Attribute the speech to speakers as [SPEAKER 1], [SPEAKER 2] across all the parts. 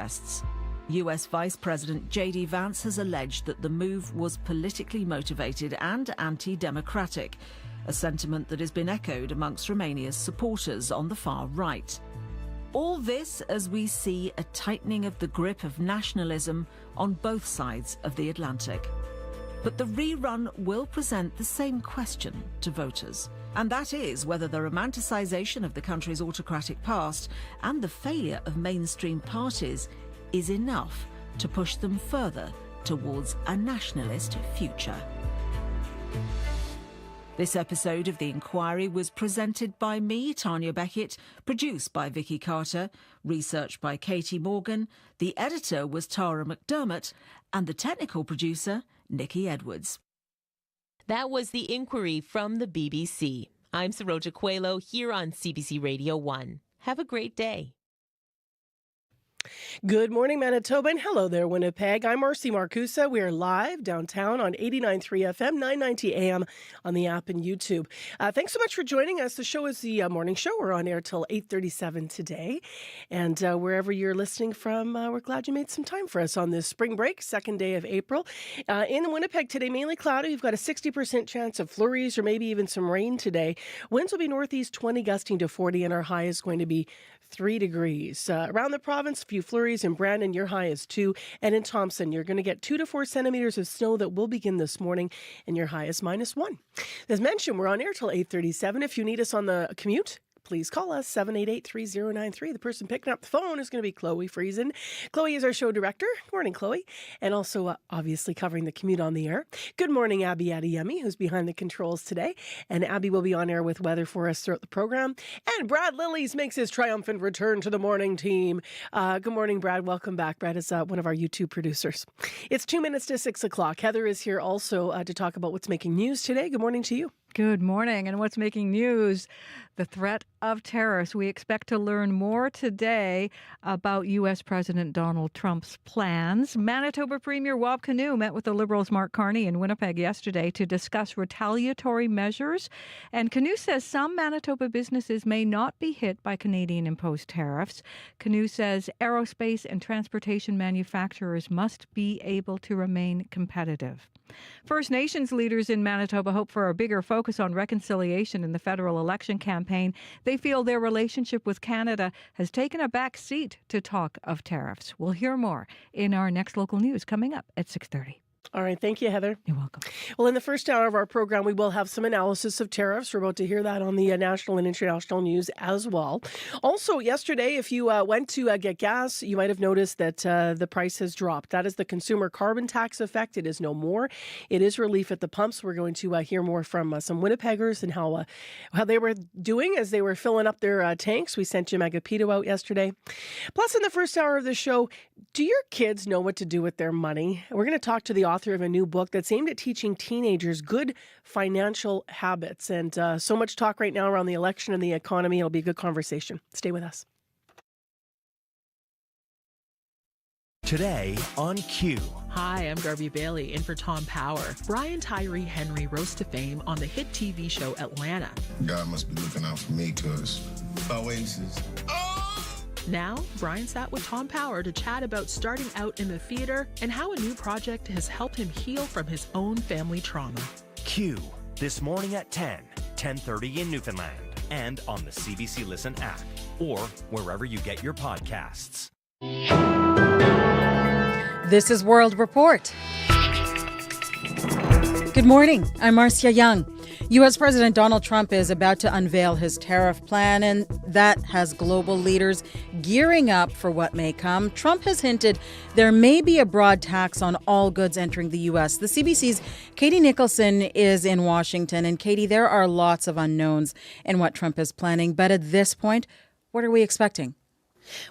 [SPEAKER 1] protests. US Vice President J.D. Vance has alleged that the move was politically motivated and anti-democratic, a sentiment that has been echoed amongst Romania's supporters on the far right. All this as we see a tightening of the grip of nationalism on both sides of the Atlantic. But the rerun will present the same question to voters, and that is whether the romanticisation of the country's autocratic past and the failure of mainstream parties is enough to push them further towards a nationalist future. This episode of The Inquiry was presented by me, Tanya Beckett, produced by Vicky Carter, researched by Katie Morgan, the editor was Tara McDermott, and the technical producer, Nikki Edwards.
[SPEAKER 2] That was The Inquiry from the BBC. I'm Saroja Coelho here on CBC Radio 1. Have a great day.
[SPEAKER 3] Good morning, Manitoba, and hello there, Winnipeg. I'm Marcy Marcusa. We are live downtown on 89.3 FM, 990 AM on the app and YouTube. Thanks so much for joining us. The show is the morning show. We're on air till 8:37 today. And wherever you're listening from, we're glad you made some time for us on this spring break, second day of April. In Winnipeg today, mainly cloudy. We've got a 60% chance of flurries or maybe even some rain today. Winds will be northeast 20, gusting to 40, and our high is going to be 3 degrees. Around the province, a few flurries. In Brandon, your high is 2. And in Thompson, you're going to get 2 to 4 centimeters of snow that will begin this morning, and your high is -1. As mentioned, we're on air till 8:37. If you need us on the commute, please call us, 788-3093. The person picking up the phone is going to be Chloe Friesen. Chloe is our show director. Good morning, Chloe. And also, obviously, covering the commute on the air. Good morning, Abby Adeyemi, who's behind the controls today. And Abby will be on air with weather for us throughout the program. And Brad Lillies makes his triumphant return to the morning team. Good morning, Brad. Welcome back. Brad is one of our YouTube producers. It's 2 minutes to 6 o'clock. Heather is here also to talk about what's making news today. Good morning to you.
[SPEAKER 4] Good morning. And what's making news? The threat of tariffs. We expect to learn more today about U.S. President Donald Trump's plans. Manitoba Premier Wab Kinew met with the Liberals' Mark Carney in Winnipeg yesterday to discuss retaliatory measures. And Kinew says some Manitoba businesses may not be hit by Canadian-imposed tariffs. Kinew says aerospace and transportation manufacturers must be able to remain competitive. First Nations leaders in Manitoba hope for a bigger focus on reconciliation in the federal election campaign. They feel their relationship with Canada has taken a back seat to talk of tariffs. We'll hear more in our next local news coming up at 6:30.
[SPEAKER 3] All right. Thank you, Heather.
[SPEAKER 4] You're welcome.
[SPEAKER 3] Well, in the first hour of our program, we will have some analysis of tariffs. We're about to hear that on the national and international news as well. Also, yesterday, if you went to get gas, you might have noticed that the price has dropped. That is the consumer carbon tax effect. It is no more. It is relief at the pumps. We're going to hear more from some Winnipeggers and how they were doing as they were filling up their tanks. We sent Jim Agapito out yesterday. Plus, in the first hour of the show, do your kids know what to do with their money? We're going to talk to the author of a new book that's aimed at teaching teenagers good financial habits. And so much talk right now around the election and the economy. It'll be a good conversation. Stay with us.
[SPEAKER 5] Today on Q.
[SPEAKER 6] Hi, I'm Garby Bailey, in for Tom Power. Brian Tyree Henry rose to fame on the hit TV show Atlanta.
[SPEAKER 7] God must be looking out for me, cuz Oasis.
[SPEAKER 6] Now, Brian sat with Tom Power to chat about starting out in the theater and how a new project has helped him heal from his own family trauma.
[SPEAKER 5] Q. This morning at 10:30 in Newfoundland, and on the CBC Listen app, or wherever you get your podcasts.
[SPEAKER 8] This is World Report. Good morning. I'm Marcia Young. U.S. President Donald Trump is about to unveil his tariff plan, and that has global leaders gearing up for what may come. Trump has hinted there may be a broad tax on all goods entering the U.S. The CBC's Katie Nicholson is in Washington. And Katie, there are lots of unknowns in what Trump is planning. But at this point, what are we expecting?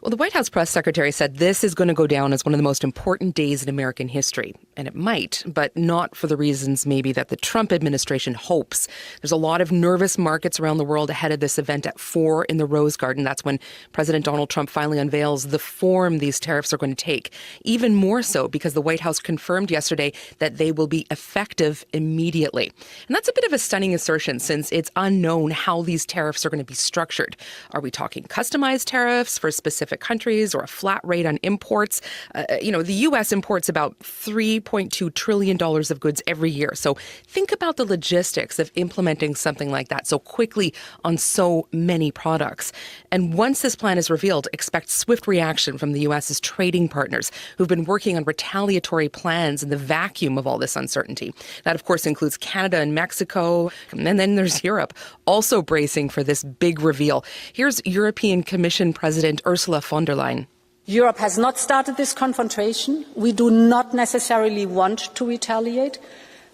[SPEAKER 9] Well, the White House press secretary said this is going to go down as one of the most important days in American history. and it might, but not for the reasons maybe that the Trump administration hopes. There's a lot of nervous markets around the world ahead of this event at 4 in the Rose Garden. That's when President Donald Trump finally unveils the form these tariffs are going to take. Even more so because the White House confirmed yesterday that they will be effective immediately. And that's a bit of a stunning assertion since it's unknown how these tariffs are going to be structured. Are we talking customized tariffs for specific countries or a flat rate on imports? The U.S. imports about $3.2 trillion of goods every year. So think about the logistics of implementing something like that so quickly on so many products. And once this plan is revealed, expect swift reaction from the U.S.'s trading partners who've been working on retaliatory plans in the vacuum of all this uncertainty. That, of course, includes Canada and Mexico. And then there's Europe, also bracing for this big reveal. Here's European Commission President Ursula von der Leyen.
[SPEAKER 10] Europe has not started this confrontation. We do not necessarily want to retaliate.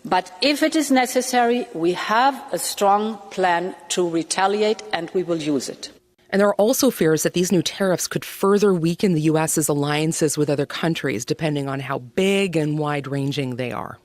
[SPEAKER 10] But if it is necessary, we have a strong plan to retaliate, and we will use it.
[SPEAKER 9] And there are also fears that these new tariffs could further weaken the U.S.'s alliances with other countries, depending on how big and wide-ranging they are.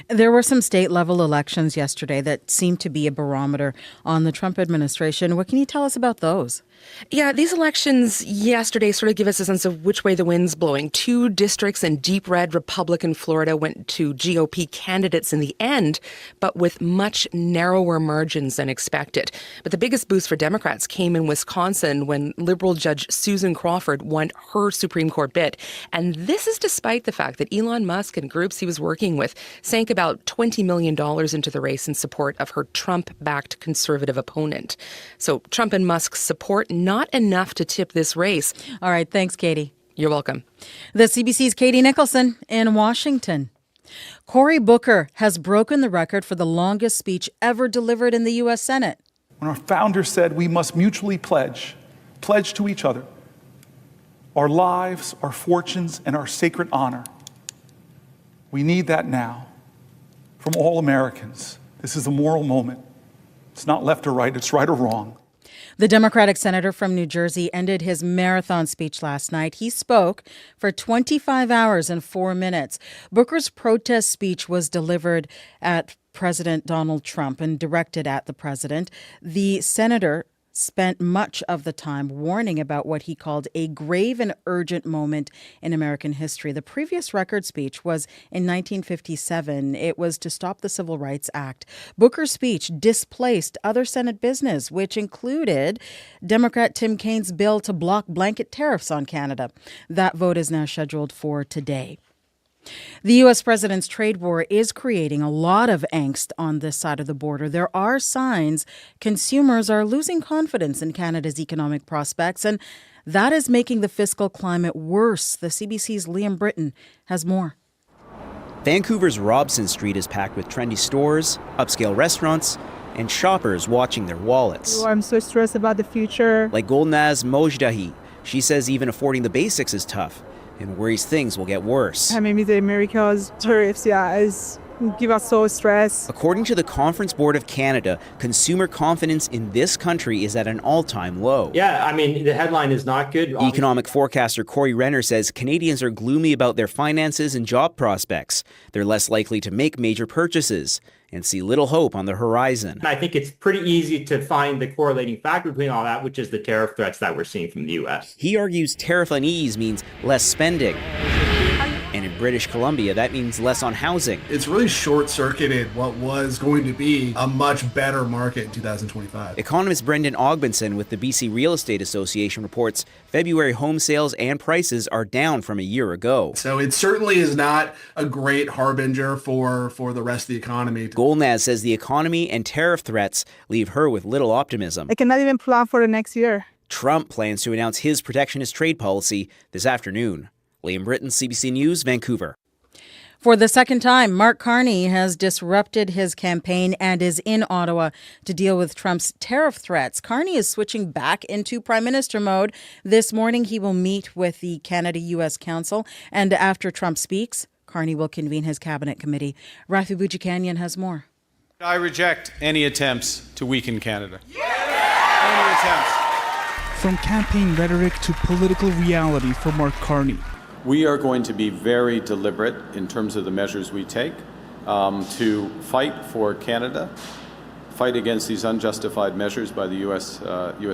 [SPEAKER 8] There were some state-level elections yesterday that seemed to be a barometer on the Trump administration. What can you tell us about those?
[SPEAKER 9] Yeah, these elections yesterday sort of give us a sense of which way the wind's blowing. 2 districts in deep red Republican Florida went to GOP candidates in the end, but with much narrower margins than expected. But the biggest boost for Democrats came in Wisconsin when Liberal Judge Susan Crawford won her Supreme Court bid. And this is despite the fact that Elon Musk and groups he was working with sank about $20 million into the race in support of her Trump-backed conservative opponent. So Trump and Musk's support not enough to tip this race.
[SPEAKER 8] All right. Thanks, Katie.
[SPEAKER 9] You're welcome.
[SPEAKER 8] The CBC's Katie Nicholson in Washington. Cory Booker has broken the record for the longest speech ever delivered in the U.S. Senate.
[SPEAKER 11] When our founder said we must mutually pledge to each other, our lives, our fortunes, and our sacred honor. We need that now from all Americans. This is a moral moment. It's not left or right, it's right or wrong.
[SPEAKER 8] The Democratic senator from New Jersey ended his marathon speech last night. He spoke for 25 hours and 4 minutes. Booker's protest speech was delivered at President Donald Trump and directed at the president. The senator spent much of the time warning about what he called a grave and urgent moment in American history. The previous record speech was in 1957. It was to stop the Civil Rights Act. Booker's speech displaced other Senate business, which included Democrat Tim Kaine's bill to block blanket tariffs on Canada. That vote is now scheduled for today. The U.S. president's trade war is creating a lot of angst on this side of the border. There are signs consumers are losing confidence in Canada's economic prospects, and that is making the fiscal climate worse. The CBC's Liam Britton has more.
[SPEAKER 12] Vancouver's Robson Street is packed with trendy stores, upscale restaurants, and shoppers watching their wallets.
[SPEAKER 13] I'm so stressed about the future.
[SPEAKER 12] Like Golnaz Mojdahi. She says even affording the basics is tough and worries things will get worse.
[SPEAKER 13] Maybe the America's tariffs, is give us so stress.
[SPEAKER 12] According to the Conference Board of Canada, consumer confidence in this country is at an all-time low.
[SPEAKER 14] Yeah, I mean, the headline is not good.
[SPEAKER 12] Economic forecaster Corey Renner says Canadians are gloomy about their finances and job prospects. They're less likely to make major purchases and see little hope on the horizon.
[SPEAKER 14] I think it's pretty easy to find the correlating factor between all that, which is the tariff threats that we're seeing from the U.S.
[SPEAKER 12] He argues tariff unease means less spending. And in British Columbia, that means less on housing.
[SPEAKER 15] It's really short-circuited what was going to be a much better market in 2025.
[SPEAKER 12] Economist Brendan Ogbenson with the BC Real Estate Association reports February home sales and prices are down from a year ago.
[SPEAKER 15] So it certainly is not a great harbinger for the rest of the economy.
[SPEAKER 12] Golnaz says the economy and tariff threats leave her with little optimism.
[SPEAKER 13] I cannot even plan for the next year.
[SPEAKER 12] Trump plans to announce his protectionist trade policy this afternoon. Liam Britton, CBC News, Vancouver.
[SPEAKER 8] For the second time, Mark Carney has disrupted his campaign and is in Ottawa to deal with Trump's tariff threats. Carney is switching back into Prime Minister mode. This morning, he will meet with the Canada-U.S. Council, and after Trump speaks, Carney will convene his cabinet committee. Rafi Boudjikanian has more.
[SPEAKER 16] I reject any attempts to weaken Canada. Any attempts.
[SPEAKER 17] From campaign rhetoric to political reality for Mark Carney.
[SPEAKER 16] We are going to be very deliberate in terms of the measures we take to fight for Canada, fight against these unjustified measures by the U.S.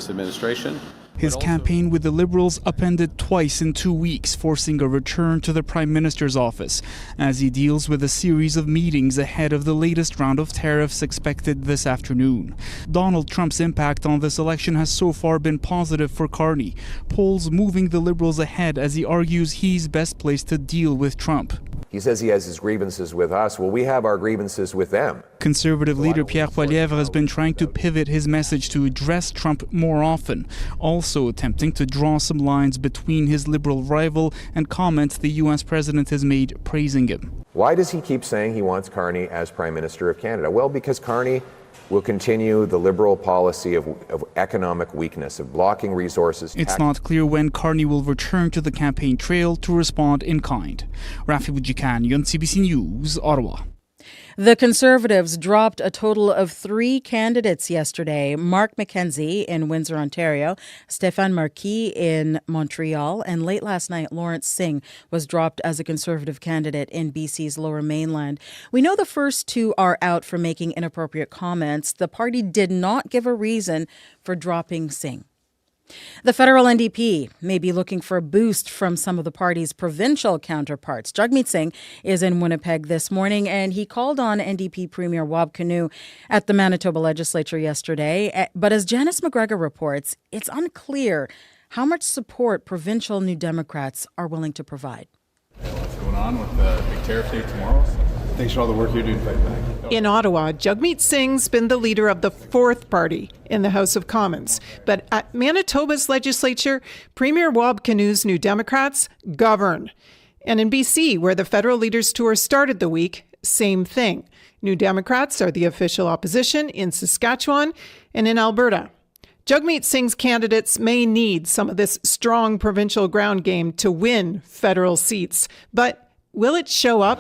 [SPEAKER 16] administration.
[SPEAKER 17] His campaign with the Liberals upended twice in 2 weeks, forcing a return to the Prime Minister's office as he deals with a series of meetings ahead of the latest round of tariffs expected this afternoon. Donald Trump's impact on this election has so far been positive for Carney, polls moving the Liberals ahead as he argues he's best placed to deal with Trump.
[SPEAKER 18] He says he has his grievances with us. Well, we have our grievances with them.
[SPEAKER 17] Conservative leader Pierre Poilievre has been trying to pivot his message to address Trump more often, also attempting to draw some lines between his Liberal rival and comments the U.S. president has made praising him.
[SPEAKER 18] Why does he keep saying he wants Carney as Prime Minister of Canada? Well, because Carney will continue the Liberal policy of economic weakness, of blocking resources.
[SPEAKER 17] It's not clear when Carney will return to the campaign trail to respond in kind. Rafi Boudjikanian, CBC News, Ottawa.
[SPEAKER 8] The Conservatives dropped a total of 3 candidates yesterday. Mark McKenzie in Windsor, Ontario, Stéphane Marquis in Montreal, and late last night, Lawrence Singh was dropped as a Conservative candidate in BC's Lower Mainland. We know the first 2 are out for making inappropriate comments. The party did not give a reason for dropping Singh. The federal NDP may be looking for a boost from some of the party's provincial counterparts. Jagmeet Singh is in Winnipeg this morning, and he called on NDP Premier Wab Kinew at the Manitoba legislature yesterday. But as Janice McGregor reports, it's unclear how much support provincial New Democrats are willing to provide.
[SPEAKER 19] What's going on with the big tariff day tomorrow? Thanks for all the work you're doing fighting back.
[SPEAKER 20] In Ottawa, Jagmeet Singh's been the leader of the 4th party in the House of Commons. But at Manitoba's legislature, Premier Wab Kinew's New Democrats govern. And in BC, where the federal leaders' tour started the week, same thing. New Democrats are the official opposition in Saskatchewan and in Alberta. Jagmeet Singh's candidates may need some of this strong provincial ground game to win federal seats. But will it show up?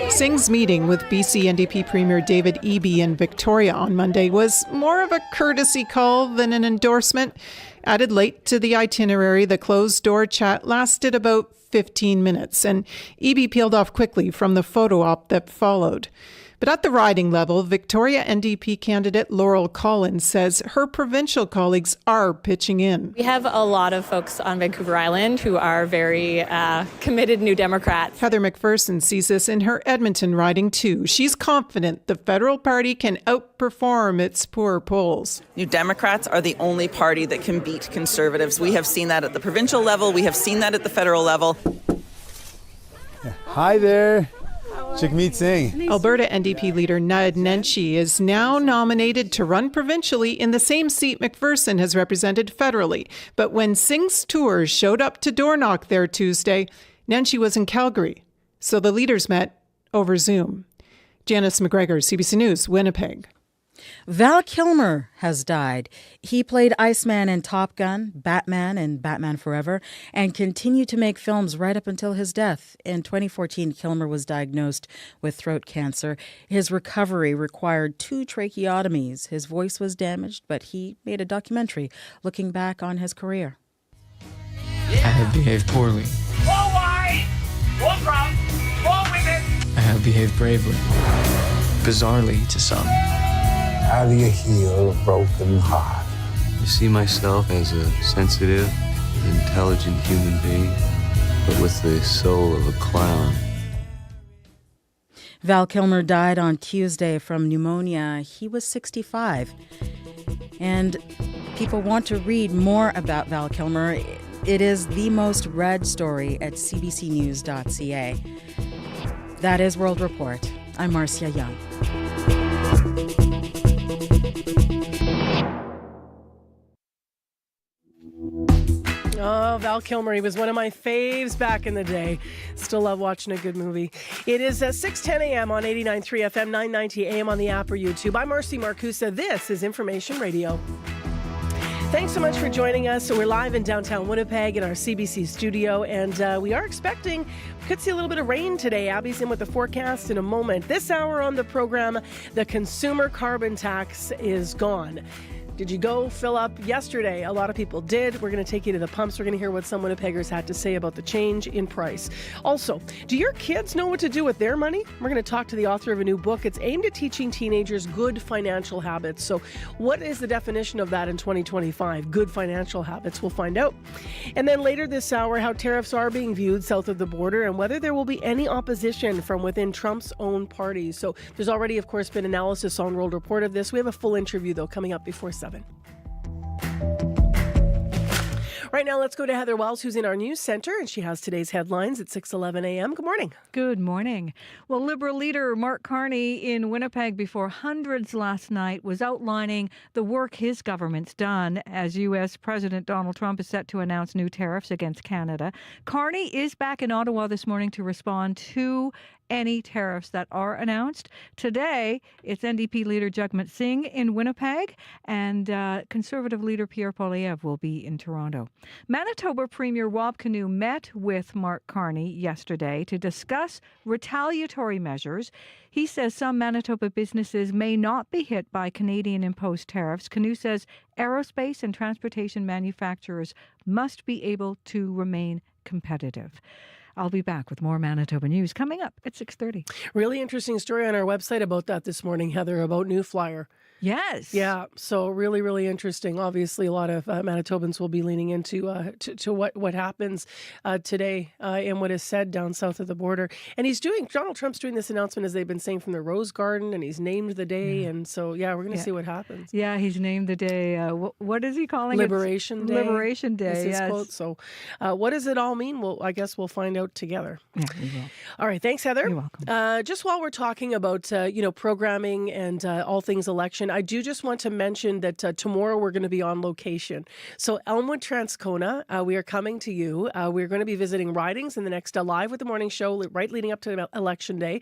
[SPEAKER 20] Singh's meeting with BC NDP Premier David Eby in Victoria on Monday was more of a courtesy call than an endorsement. Added late to the itinerary, the closed-door chat lasted about 15 minutes, and Eby peeled off quickly from the photo op that followed. But at the riding level, Victoria NDP candidate Laurel Collins says her provincial colleagues are pitching in.
[SPEAKER 21] We have a lot of folks on Vancouver Island who are very committed New Democrats.
[SPEAKER 20] Heather McPherson sees this in her Edmonton riding too. She's confident the federal party can outperform its poor polls.
[SPEAKER 22] New Democrats are the only party that can beat Conservatives. We have seen that at the provincial level. We have seen that at the federal level.
[SPEAKER 23] Hi there. Jagmeet Singh.
[SPEAKER 20] Alberta NDP leader Nad Nenshi is now nominated to run provincially in the same seat McPherson has represented federally. But when Singh's tour showed up to door knock there Tuesday, Nenshi was in Calgary. So the leaders met over Zoom. Janice McGregor, CBC News, Winnipeg.
[SPEAKER 8] Val Kilmer has died. He played Iceman in Top Gun, Batman in Batman Forever, and continued to make films right up until his death. In 2014, Kilmer was diagnosed with throat cancer. His recovery required 2 tracheotomies. His voice was damaged, but he made a documentary looking back on his career.
[SPEAKER 24] I have behaved poorly.
[SPEAKER 25] All white, all brown, all women.
[SPEAKER 24] I have behaved bravely, bizarrely to some.
[SPEAKER 26] How do you heal a broken heart?
[SPEAKER 27] I see myself as a sensitive, intelligent human being, but with the soul of a clown.
[SPEAKER 8] Val Kilmer died on Tuesday from pneumonia. He was 65. And people want to read more about Val Kilmer. It is the most read story at cbcnews.ca. That is World Report. I'm Marcia Young.
[SPEAKER 3] Oh, Val Kilmer, he was one of my faves back in the day. Still love watching a good movie. It is 6:10 a.m. on 89.3 FM, 990 a.m. on the app or YouTube. I'm Marcy Marcusa. This is Information Radio. Thanks so much for joining us. So we're live in downtown Winnipeg in our CBC studio, and we are expecting, we could see a little bit of rain today. Abby's in with the forecast in a moment. This hour on the program, the consumer carbon tax is gone. Did you go fill up yesterday? A lot of people did. We're going to take you to the pumps. We're going to hear what some Winnipeggers had to say about the change in price. Also, do your kids know what to do with their money? We're going to talk to the author of a new book. It's aimed at teaching teenagers good financial habits. So what is the definition of that in 2025? Good financial habits. We'll find out. And then later this hour, how tariffs are being viewed south of the border and whether there will be any opposition from within Trump's own party. So there's already, of course, been analysis on World Report of this. We have a full interview, though, coming up before 7. Right now, let's go to Heather Wells, who's in our news center, and she has today's headlines at 6:11 a.m. Good morning.
[SPEAKER 1] Good morning. Well, Liberal leader Mark Carney in Winnipeg before hundreds last night was outlining the work his government's done as U.S. President Donald Trump is set to announce new tariffs against Canada. Carney is back in Ottawa this morning to respond to any tariffs that are announced. Today, it's NDP leader Jagmeet Singh in Winnipeg, and Conservative leader Pierre Poilievre will be in Toronto. Manitoba Premier Rob Canoe met with Mark Carney yesterday to discuss retaliatory measures. He says some Manitoba businesses may not be hit by Canadian-imposed tariffs. Canoe says aerospace and transportation manufacturers must be able to remain competitive. I'll be back with more Manitoba news coming up at 6:30.
[SPEAKER 3] Really interesting story on our website about that this morning, Heather, about New Flyer.
[SPEAKER 1] Yes.
[SPEAKER 3] Yeah. So really, really interesting. Obviously, a lot of Manitobans will be leaning into to what happens today and what is said down south of the border. And Donald Trump's doing this announcement, as they've been saying, from the Rose Garden, and he's named the day. And so, we're going to see what happens.
[SPEAKER 1] Yeah, he's named the day. What is he calling
[SPEAKER 3] Liberation
[SPEAKER 1] it?
[SPEAKER 3] Day.
[SPEAKER 1] Liberation Day.
[SPEAKER 3] Is his quote. So what does it all mean? Well, I guess we'll find out together.
[SPEAKER 1] Yeah, we will.
[SPEAKER 3] All right. Thanks, Heather.
[SPEAKER 1] You're welcome.
[SPEAKER 3] Just while we're talking about, programming and all things election, I do just want to mention that tomorrow we're going to be on location. So Elmwood, Transcona, we are coming to you. We're going to be visiting ridings in the next Live with the Morning show right leading up to Election Day.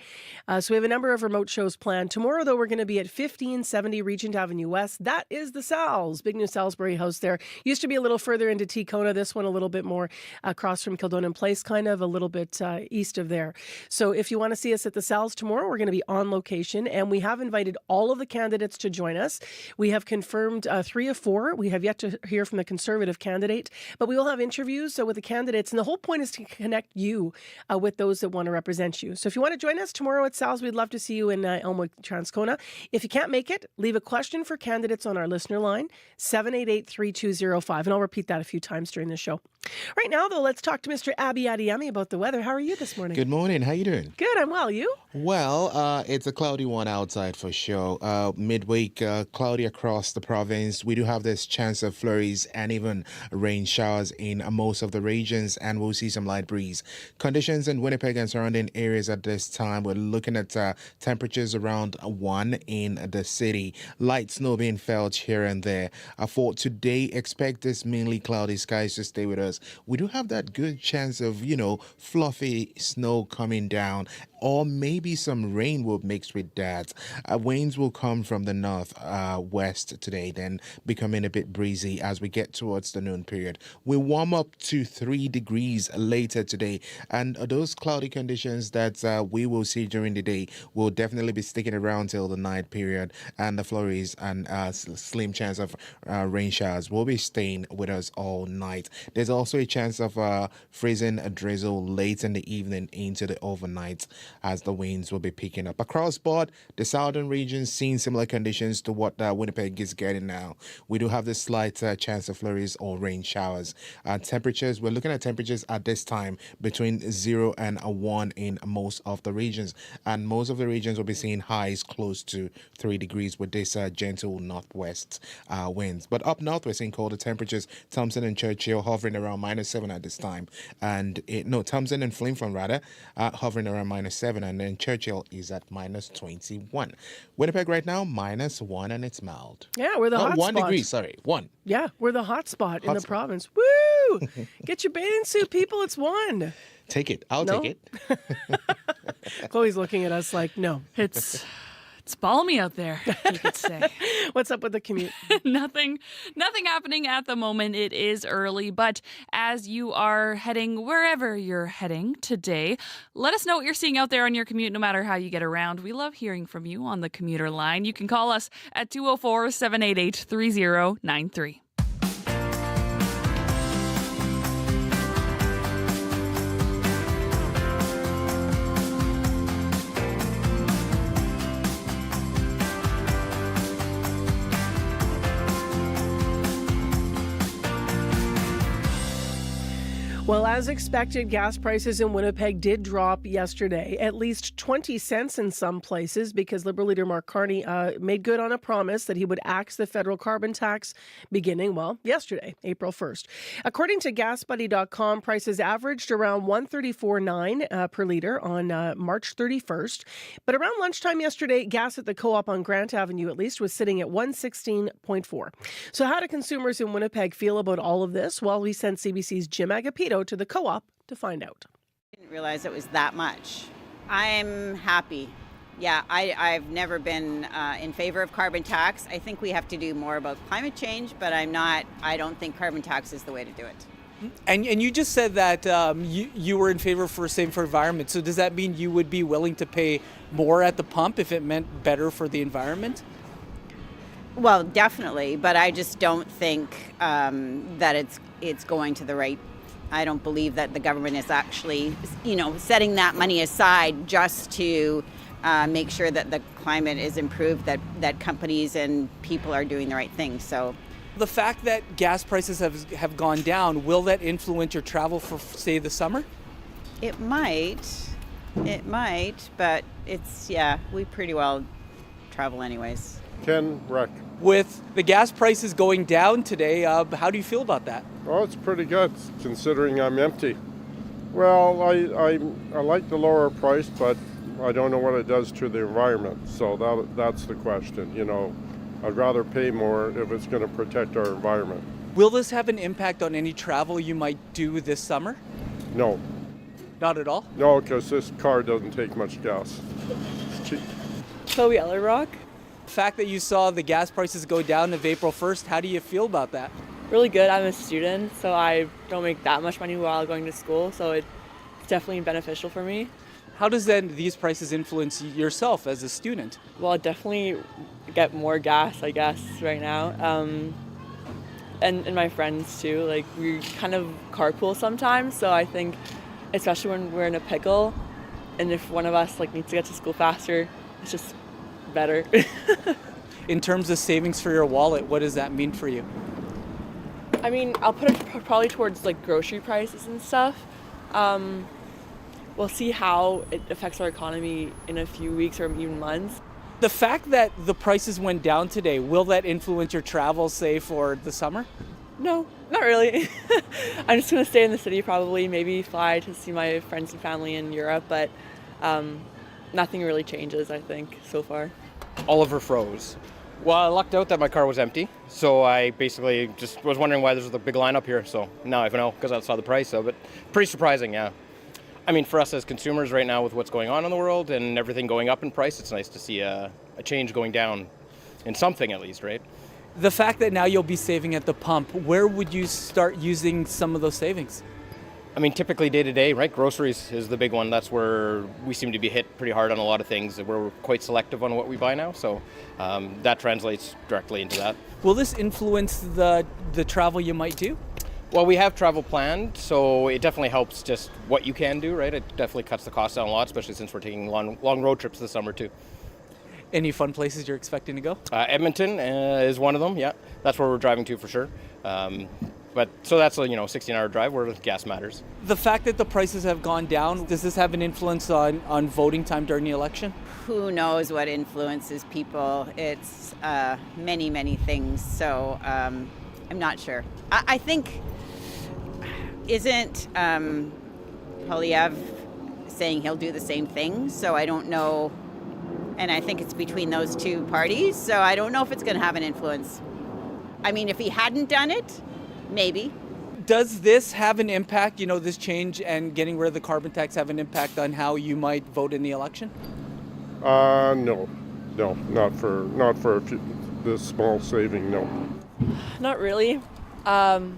[SPEAKER 3] So we have a number of remote shows planned. Tomorrow, though, we're going to be at 1570 Regent Avenue West. That is the Sal's, big new Salisbury house there. Used to be a little further into Ticona. This one a little bit more across from Kildonan Place, kind of a little bit east of there. So if you want to see us at the Sal's tomorrow, we're going to be on location, and we have invited all of the candidates to join us. We have confirmed 3 of 4. We have yet to hear from the Conservative candidate, but we will have interviews with the candidates, and the whole point is to connect you with those that want to represent you. So if you want to join us tomorrow at Sal's, we'd love to see you in Elmwood, Transcona. If you can't make it, leave a question for candidates on our listener line, 788-3205, and I'll repeat that a few times during the show. Right now, though, let's talk to Mr. Abby Adiyemi about the weather. How are you this morning?
[SPEAKER 2] Good morning. How you doing?
[SPEAKER 3] Good. I'm well. You?
[SPEAKER 2] Well, it's a cloudy one outside for sure. Midweek, cloudy across the province. We do have this chance of flurries and even rain showers in most of the regions, and we'll see some light breeze. Conditions in Winnipeg and surrounding areas at this time, we're looking at temperatures around 1 in the city. Light snow being felt here and there. For today, expect this mainly cloudy skies to stay with us. We do have that good chance of, fluffy snow coming down, or maybe some rain will mix with that. Winds will come from the north west today, then becoming a bit breezy as we get towards the noon period. We warm up to 3 degrees later today, and those cloudy conditions that we will see during the day will definitely be sticking around till the night period, and the flurries and slim chance of rain showers will be staying with us all night. There's also a chance of freezing a drizzle late in the evening into the overnight, as the winds will be picking up. Across board, the southern regions seeing similar conditions to what Winnipeg is getting now. We do have this slight chance of flurries or rain showers. Temperatures, we're looking at temperatures at this time between 0 and 1 in most of the regions. And most of the regions will be seeing highs close to 3 degrees with this gentle northwest winds. But up north, we're seeing colder temperatures. Thompson and Churchill hovering around -7 at this time. And Thompson and Flimflam rather hovering around -7, and then Churchill is at -21. Winnipeg right now -1, and it's mild.
[SPEAKER 3] Yeah, we're the hot
[SPEAKER 2] 1
[SPEAKER 3] spot.
[SPEAKER 2] degree, sorry, 1.
[SPEAKER 3] Yeah, we're the hot spot in the province. Woo! Get your bathing suit, people. It's 1.
[SPEAKER 2] Take it. I'll take it.
[SPEAKER 3] Chloe's looking at us like, no, it's
[SPEAKER 4] It's balmy out there, you could say.
[SPEAKER 3] What's up with the commute?
[SPEAKER 4] Nothing happening at the moment. It is early, but as you are heading wherever you're heading today, let us know what you're seeing out there on your commute, no matter how you get around. We love hearing from you on the commuter line. You can call us at 204-788-3093.
[SPEAKER 3] Well, as expected, gas prices in Winnipeg did drop yesterday, at least 20 cents in some places, because Liberal leader Mark Carney made good on a promise that he would axe the federal carbon tax beginning, well, yesterday, April 1st. According to GasBuddy.com, prices averaged around $1.34.9 per litre on March 31st. But around lunchtime yesterday, gas at the co-op on Grant Avenue, at least, was sitting at $1.16.4. So how do consumers in Winnipeg feel about all of this? Well, we sent CBC's Jim Agapito to the co-op to find out.
[SPEAKER 5] I didn't realize it was that much. I'm happy. Yeah, I've never been in favor of carbon tax. I think we have to do more about climate change, but I don't think carbon tax is the way to do it.
[SPEAKER 6] And you just said that you were in favor for safer environment. So does that mean you would be willing to pay more at the pump if it meant better for the environment?
[SPEAKER 5] Well, definitely, but I just don't think that it's going to the right. I don't believe that the government is actually, setting that money aside just to make sure that the climate is improved, that companies and people are doing the right thing. So,
[SPEAKER 6] the fact that gas prices have gone down, will that influence your travel for, say, the summer?
[SPEAKER 5] It might, but we pretty well travel anyways.
[SPEAKER 7] Ken Reck.
[SPEAKER 6] With the gas prices going down today, how do you feel about that?
[SPEAKER 7] Oh, it's pretty good, considering I'm empty. Well, I like the lower price, but I don't know what it does to the environment. So that's the question. I'd rather pay more if it's going to protect our environment.
[SPEAKER 6] Will this have an impact on any travel you might do this summer?
[SPEAKER 7] No.
[SPEAKER 6] Not at all?
[SPEAKER 7] No, because this car doesn't take much gas. It's cheap.
[SPEAKER 9] Chloe Ellerrock.
[SPEAKER 6] The fact that you saw the gas prices go down of April 1st, how do you feel about that?
[SPEAKER 9] Really good. I'm a student, so I don't make that much money while going to school, so it's definitely beneficial for me.
[SPEAKER 6] How does then these prices influence yourself as a student?
[SPEAKER 9] Well, I definitely get more gas, I guess, right now. And my friends too. Like, we kind of carpool sometimes, so I think, especially when we're in a pickle, and if one of us needs to get to school faster, it's just better.
[SPEAKER 6] In terms of savings for your wallet, what does that mean for you?
[SPEAKER 9] I mean, I'll put it probably towards grocery prices and stuff. We'll see how it affects our economy in a few weeks or even months.
[SPEAKER 6] The fact that the prices went down today, will that influence your travel, say, for the summer?
[SPEAKER 9] No, not really. I'm just going to stay in the city probably, maybe fly to see my friends and family in Europe, but nothing really changes, I think, so far.
[SPEAKER 10] Oliver froze. Well, I lucked out that my car was empty, so I basically just was wondering why there's a big line up here, so now I know because I saw the price of it. Pretty surprising, yeah. I mean, for us as consumers right now with what's going on in the world and everything going up in price, it's nice to see a change going down in something at least, right?
[SPEAKER 6] The fact that now you'll be saving at the pump, where would you start using some of those savings?
[SPEAKER 10] I mean, typically day to day, right? Groceries is the big one. That's where we seem to be hit pretty hard on a lot of things. We're quite selective on what we buy now, so that translates directly into that.
[SPEAKER 6] Will this influence the travel you might do?
[SPEAKER 10] Well, we have travel planned, so it definitely helps just what you can do, right? It definitely cuts the cost down a lot, especially since we're taking long road trips this summer too.
[SPEAKER 6] Any fun places you're expecting to go?
[SPEAKER 10] Edmonton is one of them, yeah. That's where we're driving to for sure. But so that's a 16-hour drive where gas matters.
[SPEAKER 6] The fact that the prices have gone down, does this have an influence on voting time during the election?
[SPEAKER 5] Who knows what influences people? It's many, many things. So I'm not sure. I think, isn't Polyev saying he'll do the same thing? So I don't know. And I think it's between those two parties. So I don't know if it's going to have an influence. I mean, if he hadn't done it, maybe.
[SPEAKER 6] Does this have an impact, this change and getting rid of the carbon tax have an impact on how you might vote in the election?
[SPEAKER 7] No. No, not for this small saving, no.
[SPEAKER 9] Not really. I'm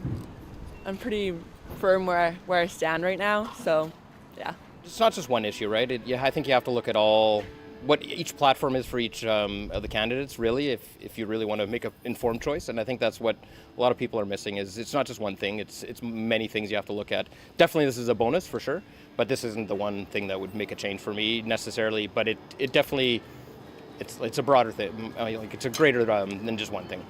[SPEAKER 9] pretty firm where I stand right now, so yeah.
[SPEAKER 10] It's not just one issue, right? I think you have to look at all what each platform is for each of the candidates, really, if you really want to make an informed choice. And I think that's what a lot of people are missing, is it's not just one thing, it's many things you have to look at. Definitely this is a bonus for sure, but this isn't the one thing that would make a change for me necessarily, but it definitely, it's a broader thing, like it's a greater than just one thing.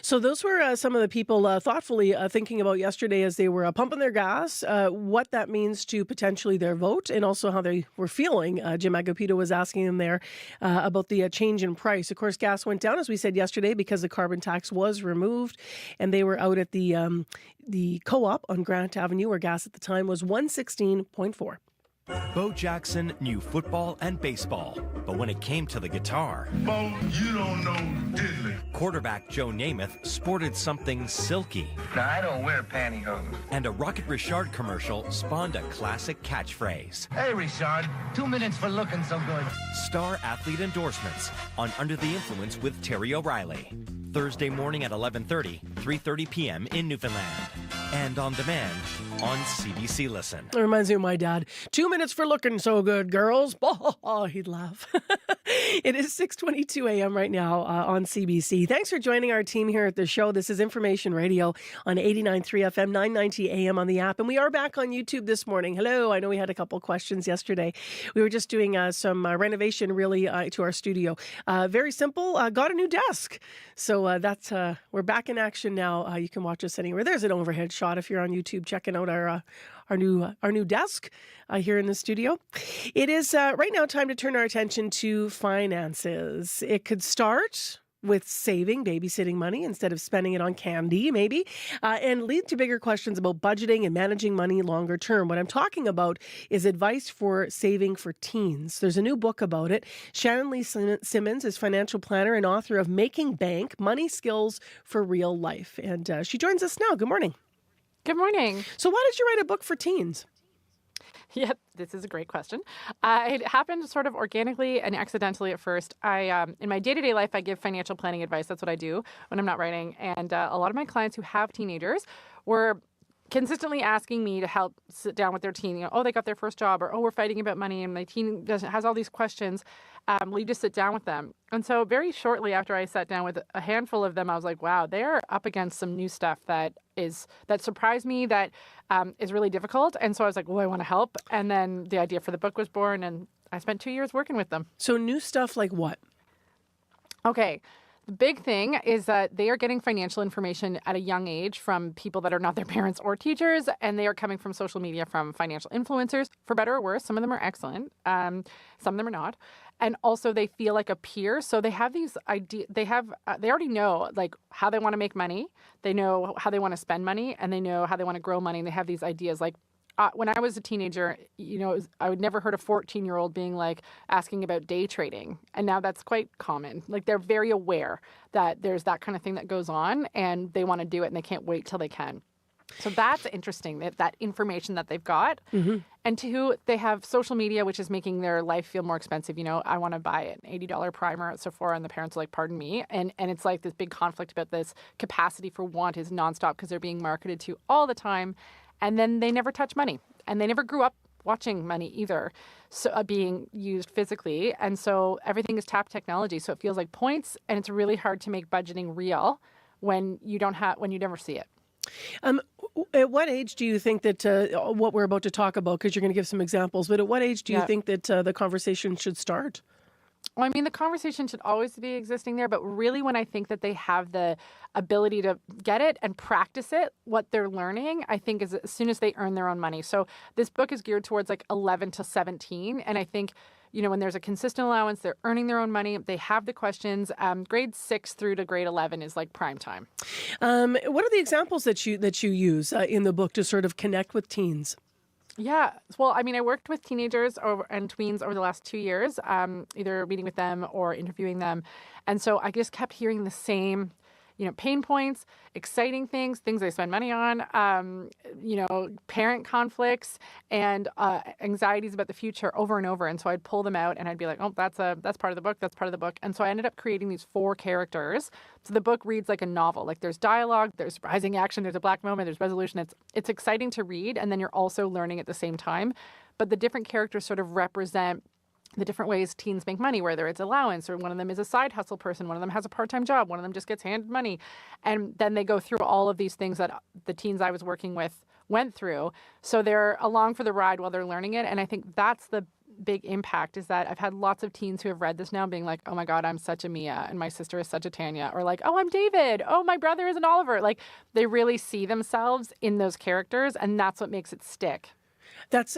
[SPEAKER 3] So those were some of the people thoughtfully thinking about yesterday as they were pumping their gas, what that means to potentially their vote and also how they were feeling. Jim Agapito was asking them there about the change in price. Of course, gas went down, as we said yesterday, because the carbon tax was removed, and they were out at the co-op on Grant Avenue, where gas at the time was $1.16.4.
[SPEAKER 11] Bo Jackson knew football and baseball, but when it came to the guitar,
[SPEAKER 25] Bo, you don't know diddly.
[SPEAKER 11] quarterback Joe Namath sported something silky.
[SPEAKER 25] Now, I don't wear pantyhose.
[SPEAKER 11] And a Rocket Richard commercial spawned a classic catchphrase.
[SPEAKER 25] Hey, Richard, 2 minutes for looking so good.
[SPEAKER 11] Star athlete endorsements on Under the Influence with Terry O'Reilly. Thursday morning at 11:30, 3:30 p.m. in Newfoundland. And on demand on CBC Listen.
[SPEAKER 3] It reminds me of my dad. 2 minutes for looking so good, girls. Oh, he'd laugh. It is 6:22 a.m. right now on CBC. Thanks for joining our team here at the show. This is Information Radio on 89.3 FM, 990 a.m. on the app. And we are back on YouTube this morning. Hello. I know we had a couple questions yesterday. We were just doing some renovation, really, to our studio. Very simple. Got a new desk. So that's we're back in action now. You can watch us anywhere. There's an overhead shot if you're on YouTube checking out our new desk here in the studio. It is right now time to turn our attention to finances. It could start with saving, babysitting money instead of spending it on candy, maybe, and lead to bigger questions about budgeting and managing money longer term. What I'm talking about is advice for saving for teens. There's a new book about it. Shannon Lee Simmons is financial planner and author of Making Bank, Money Skills for Real Life. And she joins us now. Good morning.
[SPEAKER 12] Good morning.
[SPEAKER 3] So why did you write a book for teens?
[SPEAKER 12] Yep, this is a great question. It happened sort of organically and accidentally at first. In my day-to-day life, I give financial planning advice. That's what I do when I'm not writing. And a lot of my clients who have teenagers were consistently asking me to help sit down with their teen. Oh, they got their first job, or we're fighting about money, and my teen has all these questions. Will you just sit down with them? And so very shortly after I sat down with a handful of them, I was like, wow, they're up against some new stuff that surprised me, that is really difficult. And so I was like, well, I want to help. And then the idea for the book was born, and I spent 2 years working with them.
[SPEAKER 3] So new stuff like what?
[SPEAKER 12] Okay. The big thing is that they are getting financial information at a young age from people that are not their parents or teachers, and they are coming from social media, from financial influencers, for better or worse. Some of them are excellent. Some of them are not. And also they feel like a peer. So they have these ideas. They already know like how they want to make money. They know how they want to spend money, and they know how they want to grow money. And they have these ideas like, when I was a teenager, I would never heard a 14-year-old being like asking about day trading. And now that's quite common. Like they're very aware that there's that kind of thing that goes on, and they want to do it, and they can't wait till they can. So that's interesting, that information that they've got. Mm-hmm. And two, they have social media, which is making their life feel more expensive. I want to buy an $80 primer at Sephora, and the parents are like, pardon me. And it's like this big conflict about this capacity for want is nonstop because they're being marketed to all the time. And then they never touch money, and they never grew up watching money either, so being used physically. And so everything is tap technology. So it feels like points, and it's really hard to make budgeting real when you never see it.
[SPEAKER 3] At what age do you think that what we're about to talk about, because you're going to give some examples, but at what age do you think that the conversation should start?
[SPEAKER 12] Well, I mean, the conversation should always be existing there, but really when I think that they have the ability to get it and practice it, what they're learning, I think is as soon as they earn their own money. So this book is geared towards like 11 to 17. And I think, when there's a consistent allowance, they're earning their own money. They have the questions. Grade 6 through to grade 11 is like prime time.
[SPEAKER 3] What are the examples that you use in the book to sort of connect with teens?
[SPEAKER 12] Yeah. Well, I mean, I worked with teenagers and tweens over the last 2 years, either meeting with them or interviewing them. And so I just kept hearing the same, pain points, exciting things they spend money on, parent conflicts and anxieties about the future over and over. And so I'd pull them out and I'd be like, oh, that's part of the book. That's part of the book. And so I ended up creating these 4 characters. So the book reads like a novel. Like there's dialogue, there's rising action, there's a black moment, there's resolution. It's exciting to read. And then you're also learning at the same time. But the different characters sort of represent the different ways teens make money, whether it's allowance or one of them is a side hustle person, one of them has a part-time job, one of them just gets handed money. And then they go through all of these things that the teens I was working with went through. So they're along for the ride while they're learning it. And I think that's the big impact, is that I've had lots of teens who have read this now being like, oh my God, I'm such a Mia and my sister is such a Tanya, or like, oh, I'm David. Oh, my brother is an Oliver. Like they really see themselves in those characters, and that's what makes it stick.
[SPEAKER 3] That's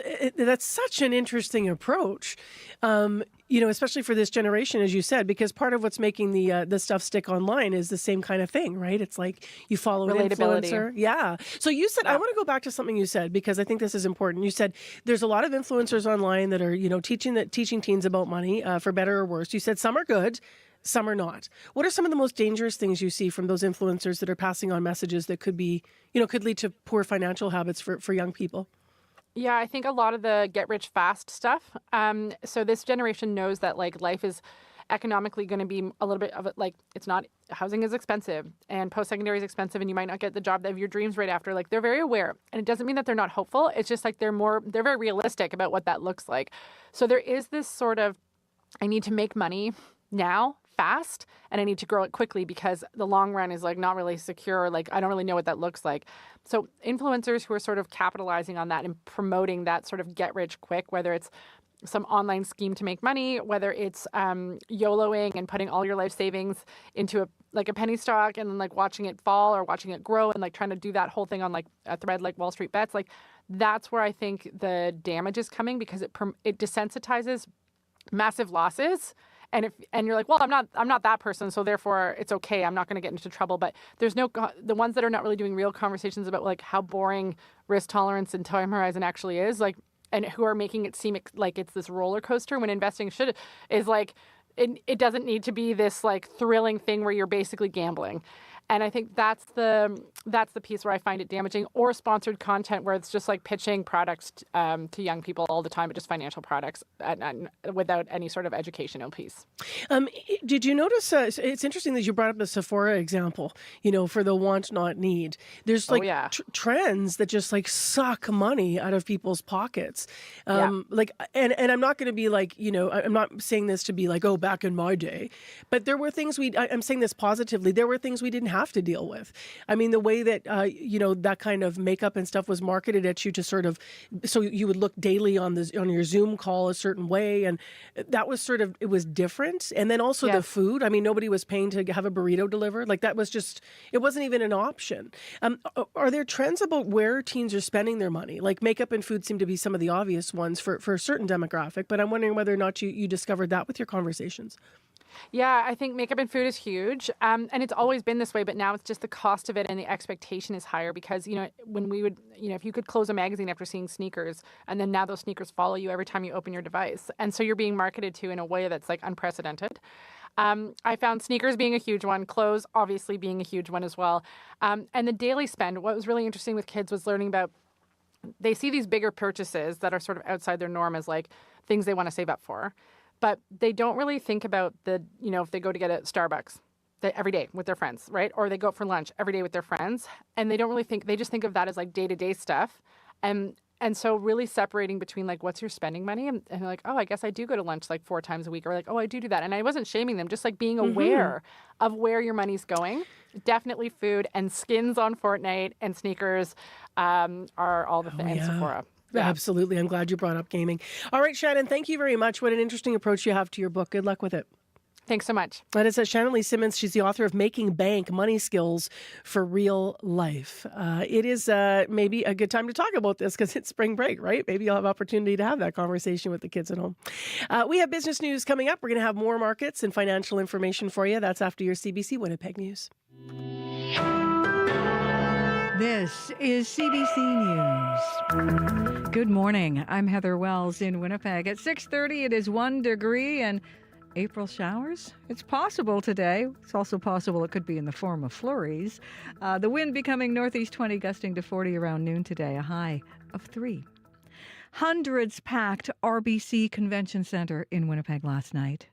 [SPEAKER 3] such an interesting approach, especially for this generation, as you said, because part of what's making the stuff stick online is the same kind of thing, right? It's like you follow an influencer. Yeah. So you said, I want to go back to something you said, because I think this is important. You said there's a lot of influencers online that are, teaching teens about money, for better or worse. You said some are good, some are not. What are some of the most dangerous things you see from those influencers that are passing on messages that could be, could lead to poor financial habits for young people?
[SPEAKER 12] Yeah, I think a lot of the get rich fast stuff. So this generation knows that like life is economically going to be a little bit of it. Like it's not, housing is expensive and post-secondary is expensive and you might not get the job of your dreams right after. Like they're very aware, and it doesn't mean that they're not hopeful. It's just like they're very realistic about what that looks like. So there is this sort of, I need to make money now fast and I need to grow it quickly because the long run is like not really secure. Like I don't really know what that looks like. So influencers who are sort of capitalizing on that and promoting that sort of get rich quick, whether it's some online scheme to make money, whether it's YOLOing and putting all your life savings into a penny stock and then like watching it fall or watching it grow and like trying to do that whole thing on like a thread like Wall Street Bets, like that's where I think the damage is coming, because it desensitizes massive losses. And you're like, well, I'm not that person, so therefore it's okay. I'm not going to get into trouble. But there's the ones that are not really doing real conversations about like how boring risk tolerance and time horizon actually is, like, and who are making it seem like it's this roller coaster when investing is like it doesn't need to be this like thrilling thing where you're basically gambling. And I think that's the piece where I find it damaging, or sponsored content where it's just like pitching products to young people all the time, but just financial products and without any sort of educational piece.
[SPEAKER 3] Did you notice, it's interesting that you brought up the Sephora example, for the want, not need. There's like trends that just like suck money out of people's pockets. Like, and I'm not going to be like, I'm not saying this to be like, oh, back in my day, but there were things I'm saying this positively. There were things we didn't have to deal with. I mean, the way that, that kind of makeup and stuff was marketed at you to sort of, so you would look daily on your Zoom call a certain way. And that was sort of, it was different. And then also the food. I mean, nobody was paying to have a burrito delivered. Like that was just, it wasn't even an option. Are there trends about where teens are spending their money? Like makeup and food seem to be some of the obvious ones for a certain demographic, but I'm wondering whether or not you discovered that with your conversations.
[SPEAKER 12] Yeah, I think makeup and food is huge. And it's always been this way, but now it's just the cost of it and the expectation is higher because, when we would, if you could close a magazine after seeing sneakers, and then now those sneakers follow you every time you open your device. And so you're being marketed to in a way that's like unprecedented. I found sneakers being a huge one, clothes obviously being a huge one as well. And the daily spend, what was really interesting with kids was learning about, they see these bigger purchases that are sort of outside their norm as like things they want to save up for. But they don't really think about if they go to get a Starbucks every day with their friends, right? Or they go out for lunch every day with their friends. And they don't really they just think of that as like day-to-day stuff. And so really separating between like, what's your spending money? And they're like, oh, I guess I do go to lunch like 4 times a week. Or like, oh, I do that. And I wasn't shaming them, just like being aware of where your money's going. Definitely food and skins on Fortnite and sneakers are all the things. And Sephora.
[SPEAKER 3] Absolutely. I'm glad you brought up gaming. All right, Shannon, thank you very much. What an interesting approach you have to your book. Good luck with it.
[SPEAKER 12] Thanks so much.
[SPEAKER 3] That is Shannon Lee Simmons. She's the author of Making Bank, Money Skills for Real Life. It is maybe a good time to talk about this because it's spring break, right? Maybe you'll have opportunity to have that conversation with the kids at home. We have business news coming up. We're going to have more markets and financial information for you. That's after your CBC Winnipeg News.
[SPEAKER 1] This is CBC News. Good morning. I'm Heather Wells in Winnipeg. At 6:30, it is 1 degree and April showers. It's possible today. It's also possible it could be in the form of flurries. The wind becoming northeast 20, gusting to 40 around noon today, a high of 3. Hundreds packed RBC Convention Centre in Winnipeg last night.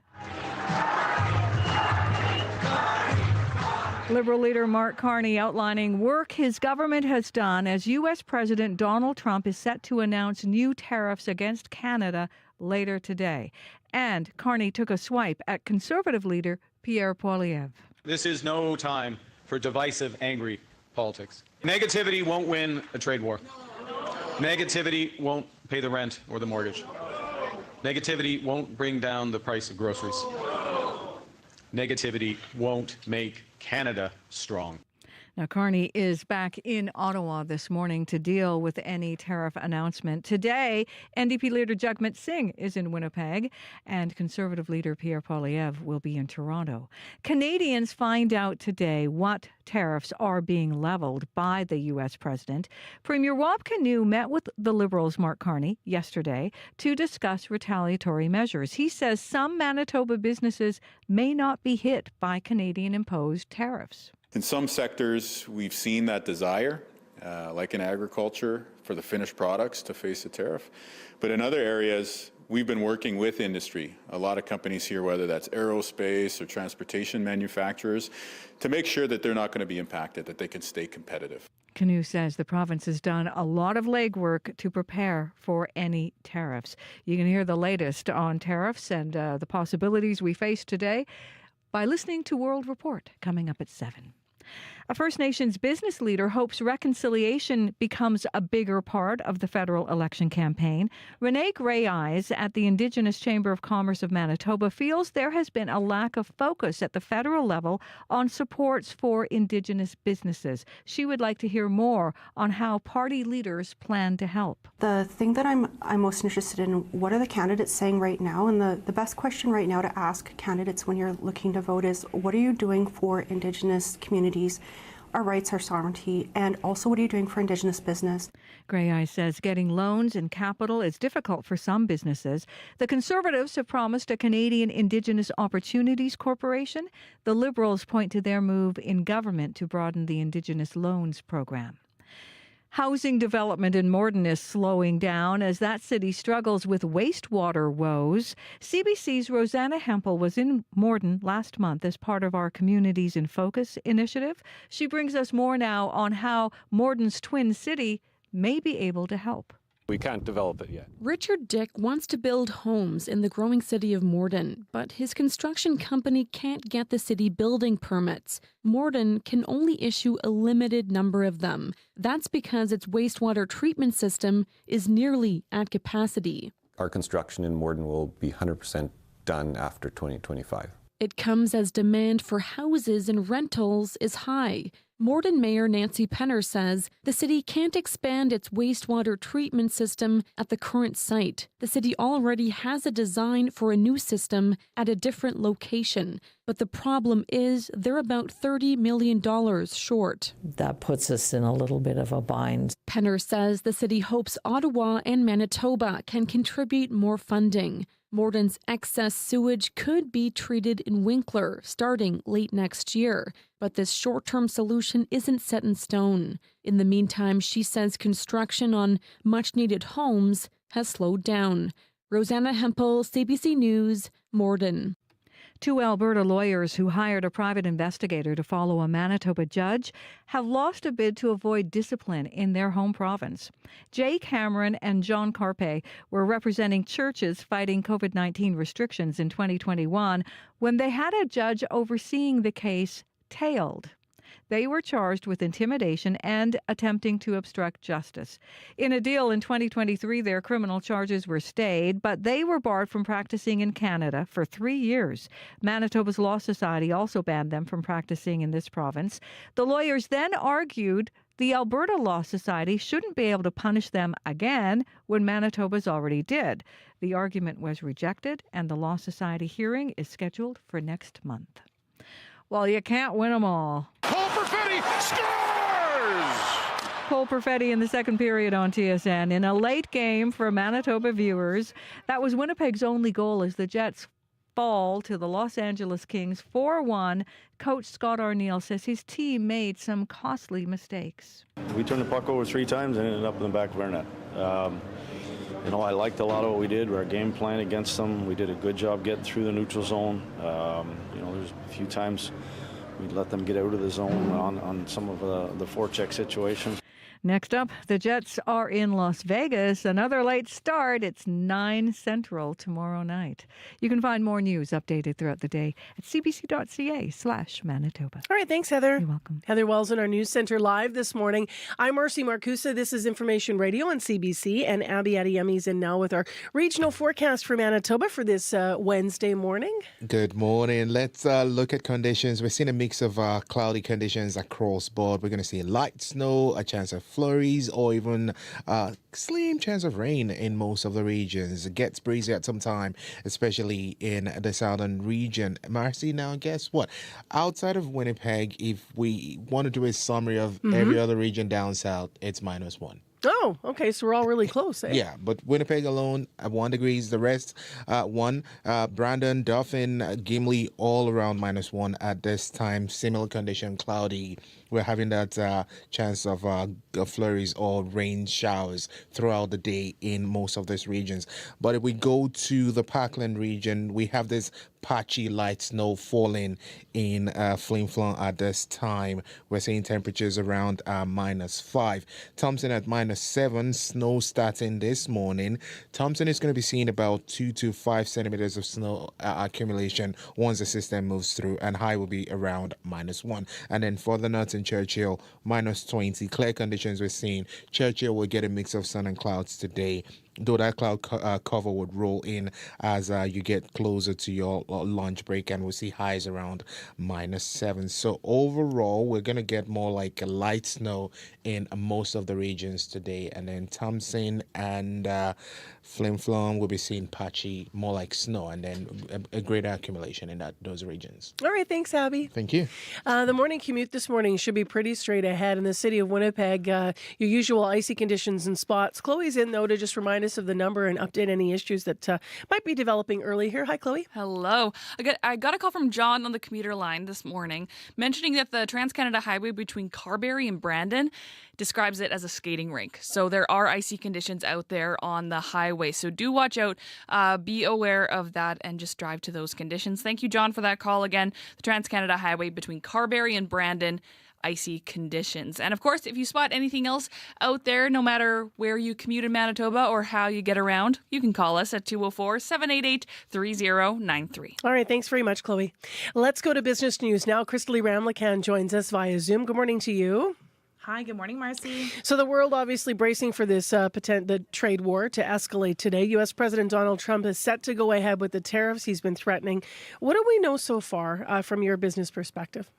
[SPEAKER 1] Liberal leader Mark Carney outlining work his government has done as U.S. President Donald Trump is set to announce new tariffs against Canada later today. And Carney took a swipe at Conservative leader Pierre Poilievre.
[SPEAKER 13] This is no time for divisive, angry politics. Negativity won't win a trade war. Negativity won't pay the rent or the mortgage. Negativity won't bring down the price of groceries. Negativity won't make Canada strong.
[SPEAKER 1] Now, Carney is back in Ottawa this morning to deal with any tariff announcement. Today, NDP leader Jagmeet Singh is in Winnipeg, and Conservative leader Pierre Poilievre will be in Toronto. Canadians find out today what tariffs are being leveled by the U.S. president. Premier Rob Canoe met with the Liberals' Mark Carney yesterday to discuss retaliatory measures. He says some Manitoba businesses may not be hit by Canadian-imposed tariffs.
[SPEAKER 14] In some sectors, we've seen that desire, like in agriculture, for the finished products to face a tariff. But in other areas, we've been working with industry, a lot of companies here, whether that's aerospace or transportation manufacturers, to make sure that they're not going to be impacted, that they can stay competitive.
[SPEAKER 1] Canoe says the province has done a lot of legwork to prepare for any tariffs. You can hear the latest on tariffs and the possibilities we face today by listening to World Report coming up at 7. A First Nations business leader hopes reconciliation becomes a bigger part of the federal election campaign. Renee Greyeyes at the Indigenous Chamber of Commerce of Manitoba feels there has been a lack of focus at the federal level on supports for Indigenous businesses. She would like to hear more on how party leaders plan to help.
[SPEAKER 15] The thing that I'm most interested in, what are the candidates saying right now? And the best question right now to ask candidates when you're looking to vote is, what are you doing for Indigenous communities, our rights, our sovereignty, and also what are you doing for Indigenous business?
[SPEAKER 1] Greyeyes says getting loans and capital is difficult for some businesses. The Conservatives have promised a Canadian Indigenous Opportunities Corporation. The Liberals point to their move in government to broaden the Indigenous Loans Program. Housing development in Morden is slowing down as that city struggles with wastewater woes. CBC's Rosanna Hempel was in Morden last month as part of our Communities in Focus initiative. She brings us more now on how Morden's twin city may be able to help.
[SPEAKER 16] We can't develop it yet.
[SPEAKER 17] Richard Dick wants to build homes in the growing city of Morden, but his construction company can't get the city building permits. Morden can only issue a limited number of them. That's because its wastewater treatment system is nearly at capacity.
[SPEAKER 16] Our construction in Morden will be 100% done after 2025.
[SPEAKER 17] It comes as demand for houses and rentals is high. Morden Mayor Nancy Penner says the city can't expand its wastewater treatment system at the current site. The city already has a design for a new system at a different location. But the problem is they're about $30 million short.
[SPEAKER 18] That puts us in a little bit of a bind.
[SPEAKER 17] Penner says the city hopes Ottawa and Manitoba can contribute more funding. Morden's excess sewage could be treated in Winkler starting late next year, but this short-term solution isn't set in stone. In the meantime, she says construction on much-needed homes has slowed down. Rosanna Hempel, CBC News, Morden.
[SPEAKER 1] Two Alberta lawyers who hired a private investigator to follow a Manitoba judge have lost a bid to avoid discipline in their home province. Jay Cameron and John Carpe were representing churches fighting COVID-19 restrictions in 2021 when they had a judge overseeing the case tailed. They were charged with intimidation and attempting to obstruct justice. In a deal in 2023, their criminal charges were stayed, but they were barred from practicing in Canada for 3 years. Manitoba's Law Society also banned them from practicing in this province. The lawyers then argued the Alberta Law Society shouldn't be able to punish them again when Manitoba's already did. The argument was rejected, and the Law Society hearing is scheduled for next month. Well, you can't win them all.
[SPEAKER 25] Cole Perfetti scores!
[SPEAKER 1] Cole Perfetti in the second period on TSN in a late game for Manitoba viewers. That was Winnipeg's only goal as the Jets fall to the Los Angeles Kings 4-1. Coach Scott Arniel says his team made some costly mistakes.
[SPEAKER 19] We turned the puck over 3 times and ended up in the back of our net. I liked a lot of what we did. Our game plan against them, we did a good job getting through the neutral zone. There's a few times we let them get out of the zone on some of the forecheck situations.
[SPEAKER 1] Next up, the Jets are in Las Vegas. Another late start. It's 9 Central tomorrow night. You can find more news updated throughout the day at cbc.ca/Manitoba.
[SPEAKER 3] All right, thanks, Heather.
[SPEAKER 1] You're welcome.
[SPEAKER 3] Heather Wells in our news center live this morning. I'm Marcy Marcusa. This is Information Radio on CBC, and Abby Adiyemi's in now with our regional forecast for Manitoba for this Wednesday morning.
[SPEAKER 2] Good morning. Let's look at conditions. We're seeing a mix of cloudy conditions across board. We're going to see light snow, a chance of flurries, or even slim chance of rain in most of the regions. It gets breezy at some time, especially in the southern region. Marcy, now guess what? Outside of Winnipeg, if we want to do a summary of every other region down south, it's -1.
[SPEAKER 3] Oh, okay. So we're all really close, eh?
[SPEAKER 2] Yeah, but Winnipeg alone at 1 degrees. The rest, 1. Brandon, Dauphin, Gimli, all around -1 at this time. Similar condition, cloudy. We're having that chance of flurries or rain showers throughout the day in most of these regions. But if we go to the Parkland region, we have this patchy light snow falling in Flin Flon at this time. We're seeing temperatures around -5. Thompson at -7. Snow starting this morning. Thompson is going to be seeing about 2 to 5 centimeters of snow accumulation once the system moves through, and high will be around -1. And then for the north in Churchill, -20. Clear conditions we're seeing. Churchill will get a mix of sun and clouds today, though that cloud cover would roll in as you get closer to your lunch break, and we'll see highs around -7. So overall, we're going to get more like a light snow in most of the regions today. And then Thompson and Flin Flon will be seeing patchy, more like snow, and then a greater accumulation in those regions.
[SPEAKER 3] All right, thanks, Abby.
[SPEAKER 2] Thank you.
[SPEAKER 3] The morning commute this morning should be pretty straight ahead in the city of Winnipeg. Your usual icy conditions and spots. Chloe's in, though, to just remind us of the number and update any issues that might be developing early here. Hi, Chloe.
[SPEAKER 4] Hello. I got a call from John on the commuter line this morning mentioning that the Trans-Canada Highway between Carberry and Brandon describes it as a skating rink. So there are icy conditions out there on the highway. So do watch out, be aware of that, and just drive to those conditions. Thank you, John, for that call again. The Trans-Canada Highway between Carberry and Brandon, icy conditions. And of course, if you spot anything else out there, no matter where you commute in Manitoba or how you get around, you can call us at 204-788-3093.
[SPEAKER 3] All right, thanks very much, Chloe. Let's go to business news now. Crystalie Ramlakan joins us via Zoom. Good morning to you.
[SPEAKER 20] Hi, good morning, Marcy.
[SPEAKER 3] So the world obviously bracing for this the trade war to escalate today. U.S. President Donald Trump is set to go ahead with the tariffs he's been threatening. What do we know so far from your business perspective?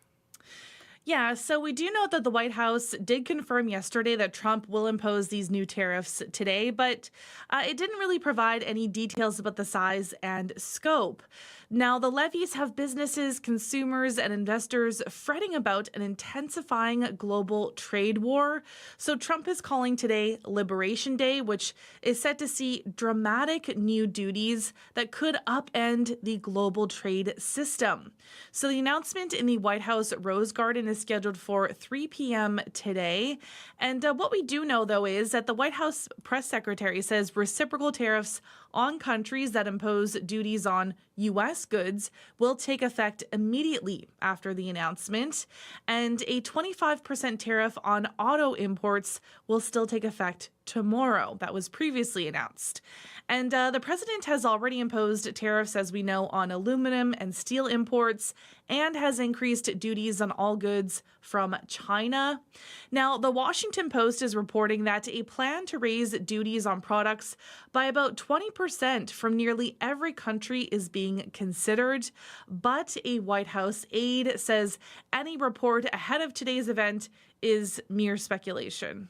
[SPEAKER 20] Yeah, so we do know that the White House did confirm yesterday that Trump will impose these new tariffs today, but it didn't really provide any details about the size and scope. Now, the levies have businesses, consumers, and investors fretting about an intensifying global trade war. So Trump is calling today Liberation Day, which is set to see dramatic new duties that could upend the global trade system. So the announcement in the White House Rose Garden is scheduled for 3 p.m. today. And what we do know, though, is that the White House press secretary says reciprocal tariffs on countries that impose duties on U.S. goods will take effect immediately after the announcement, and a 25% tariff on auto imports will still take effect tomorrow. That was previously announced. And the president has already imposed tariffs, as we know, on aluminum and steel imports and has increased duties on all goods from China. Now, the Washington Post is reporting that a plan to raise duties on products by about 20% from nearly every country is being considered. But a White House aide says any report ahead of today's event is mere speculation.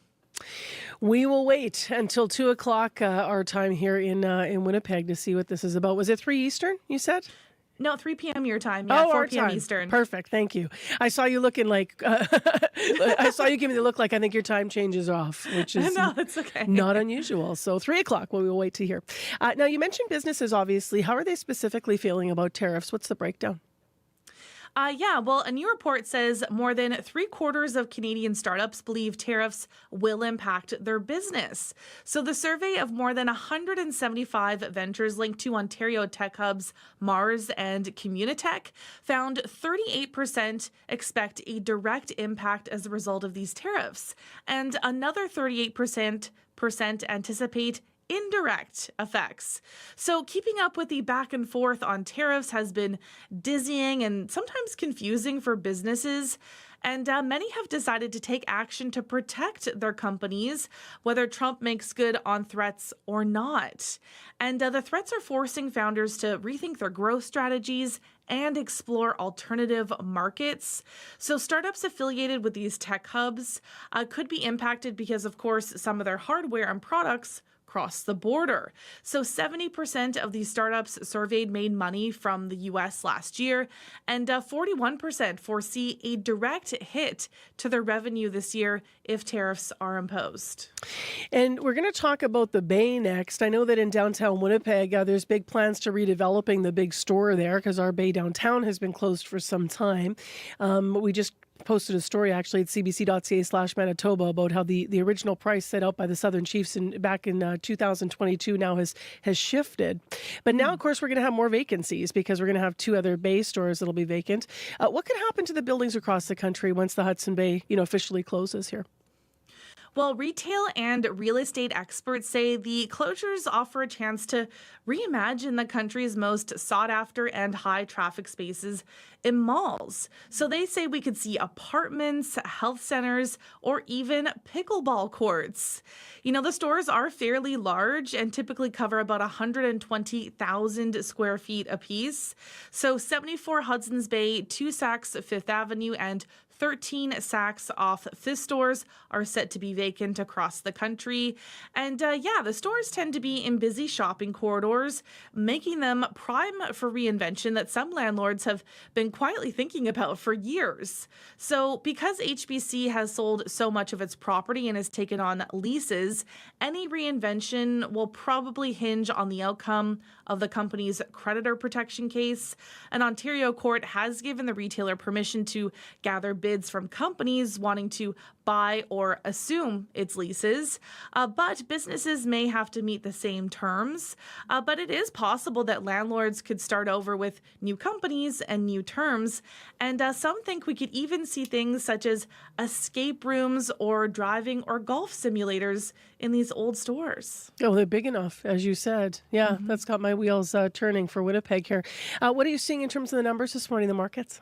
[SPEAKER 3] We will wait until 2 o'clock our time here in Winnipeg to see what this is about. Was it 3 Eastern, you said?
[SPEAKER 20] No, 3 p.m. your time. Yeah, 4 p.m.
[SPEAKER 3] time.
[SPEAKER 20] Eastern.
[SPEAKER 3] Perfect. Thank you. I saw you looking like, I saw you give me the look like I think your time changes off, which is
[SPEAKER 20] No, it's okay.
[SPEAKER 3] not unusual. So 3 o'clock, we will wait to hear. Now, you mentioned businesses, obviously. How are they specifically feeling about tariffs? What's the breakdown?
[SPEAKER 20] Well, a new report says more than 3/4 of Canadian startups believe tariffs will impact their business. So the survey of more than 175 ventures linked to Ontario tech hubs Mars and Communitech found 38% expect a direct impact as a result of these tariffs, and another 38% anticipate indirect effects. So keeping up with the back and forth on tariffs has been dizzying and sometimes confusing for businesses. And many have decided to take action to protect their companies, whether Trump makes good on threats or not. And the threats are forcing founders to rethink their growth strategies and explore alternative markets. So startups affiliated with these tech hubs could be impacted because, of course, some of their hardware and products cross the border. So 70% of these startups surveyed made money from the U.S. last year, and 41% foresee a direct hit to their revenue this year if tariffs are imposed.
[SPEAKER 3] And we're going to talk about the Bay next. I know that in downtown Winnipeg, there's big plans to redeveloping the big store there because our Bay downtown has been closed for some time. We just posted a story actually at cbc.ca/Manitoba about how the original price set out by the Southern Chiefs back in 2022 now has shifted. But now, of course, we're going to have more vacancies because we're going to have 2 other Bay stores that'll be vacant. What could happen to the buildings across the country once the Hudson Bay, officially closes here?
[SPEAKER 20] Well, retail and real estate experts say the closures offer a chance to reimagine the country's most sought-after and high-traffic spaces in malls. So they say we could see apartments, health centers, or even pickleball courts. The stores are fairly large and typically cover about 120,000 square feet apiece. So 74 Hudson's Bay, 2 Saks Fifth Avenue, and 13 Saks off Fifth stores are set to be vacant across the country. And the stores tend to be in busy shopping corridors, making them prime for reinvention that some landlords have been quietly thinking about for years. So because HBC has sold so much of its property and has taken on leases, any reinvention will probably hinge on the outcome of the company's creditor protection case. An Ontario court has given the retailer permission to gather bids from companies wanting to buy or assume its leases, but businesses may have to meet the same terms. But it is possible that landlords could start over with new companies and new terms. And some think we could even see things such as escape rooms or driving or golf simulators in these old stores.
[SPEAKER 3] Oh, they're big enough, as you said. Yeah, That's got my wheels turning for Winnipeg here. What are you seeing in terms of the numbers this morning, the markets?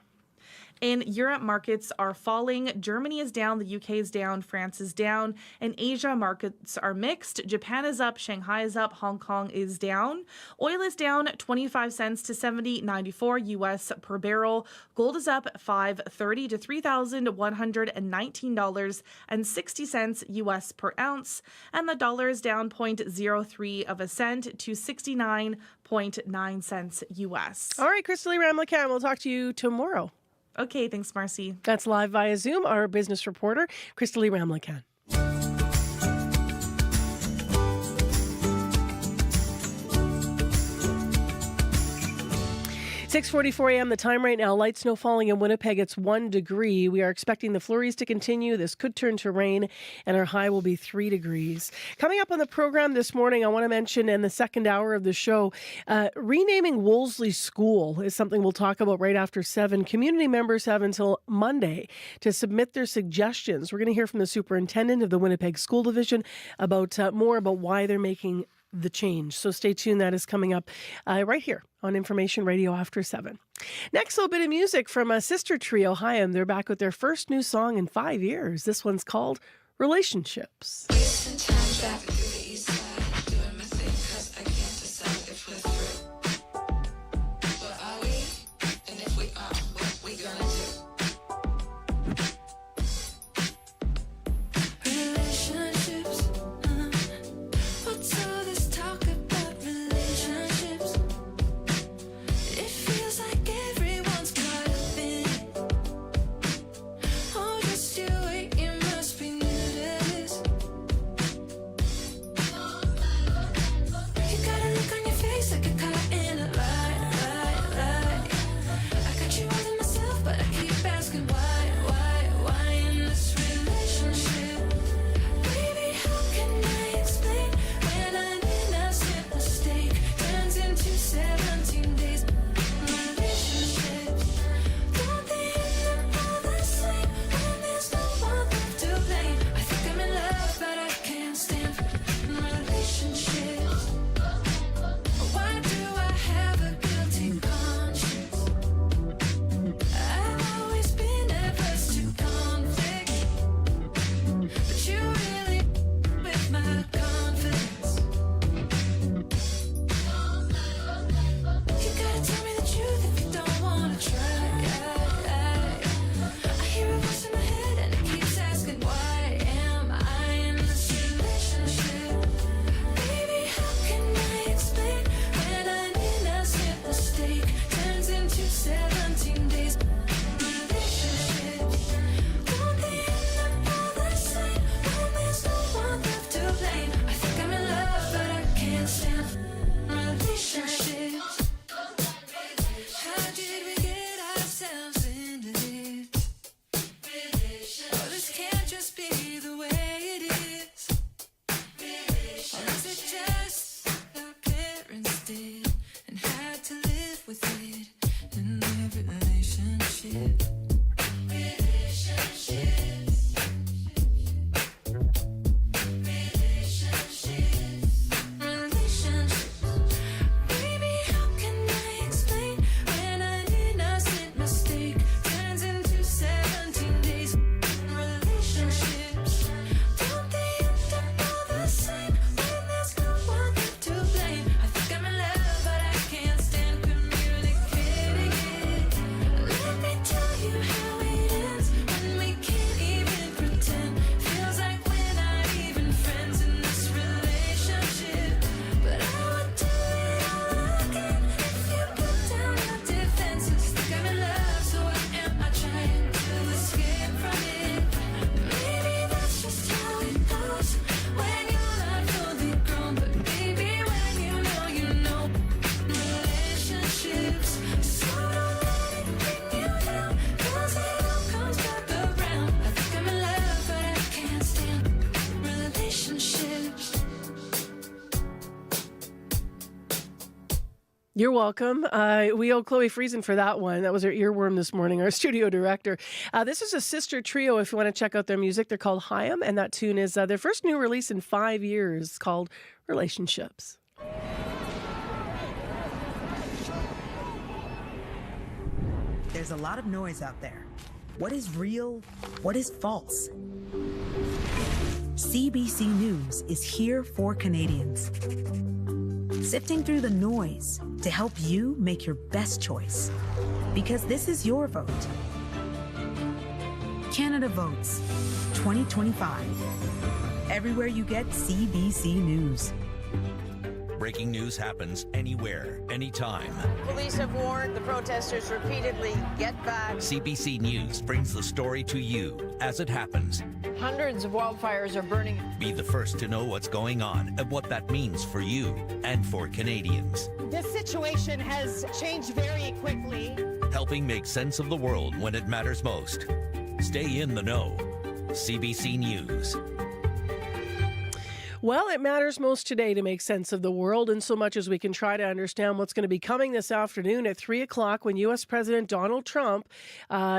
[SPEAKER 20] In Europe, markets are falling. Germany is down, the UK is down, France is down. In Asia, markets are mixed. Japan is up, Shanghai is up, Hong Kong is down. Oil is down 25 cents to $70.94 US per barrel. Gold is up $5.30 to $3,119.60 US per ounce. And the dollar is down 0.03 of a cent to 69.9 cents US.
[SPEAKER 3] All right, Crystal Ramlakan, we'll talk to you tomorrow.
[SPEAKER 20] Okay, thanks, Marcy.
[SPEAKER 3] That's live via Zoom. Our business reporter, Crystal Ramlakan. 6:44 a.m. the time right now. Light snow falling in Winnipeg. It's 1 degree. We are expecting the flurries to continue. This could turn to rain, and our high will be 3 degrees. Coming up on the program this morning, I want to mention in the second hour of the show, renaming Wolseley School is something we'll talk about right after 7. Community members have until Monday to submit their suggestions. We're going to hear from the superintendent of the Winnipeg School Division about more about why they're making the change. So stay tuned. That is coming up right here on Information Radio after 7. Next, a little bit of music from a sister trio, Hyam. They're back with their first new song in 5 years. This one's called Relationships. You're welcome. We owe Chloe Friesen for that one. That was her earworm this morning, our studio director. This is a sister trio. If you want to check out their music, they're called Hyam, and that tune is their first new release in 5 years called Relationships.
[SPEAKER 8] There's a lot of noise out there. What is real? What is false? CBC News is here for Canadians. Sifting through the noise to help you make your best choice. Because this is your vote. Canada Votes 2025. Everywhere you get CBC News.
[SPEAKER 11] breaking news happens anywhere, anytime.
[SPEAKER 5] Police have warned the protesters repeatedly, get back.
[SPEAKER 11] CBC News brings the story to you as it happens.
[SPEAKER 5] Hundreds of wildfires are burning.
[SPEAKER 11] Be the first to know what's going on and what that means for you and for Canadians.
[SPEAKER 21] This situation has changed very quickly.
[SPEAKER 11] Helping make sense of the world when it matters most. Stay in the know. CBC News.
[SPEAKER 3] Well, it matters most today to make sense of the world, in so much as we can try to understand what's going to be coming this afternoon at 3 o'clock when U.S. President Donald Trump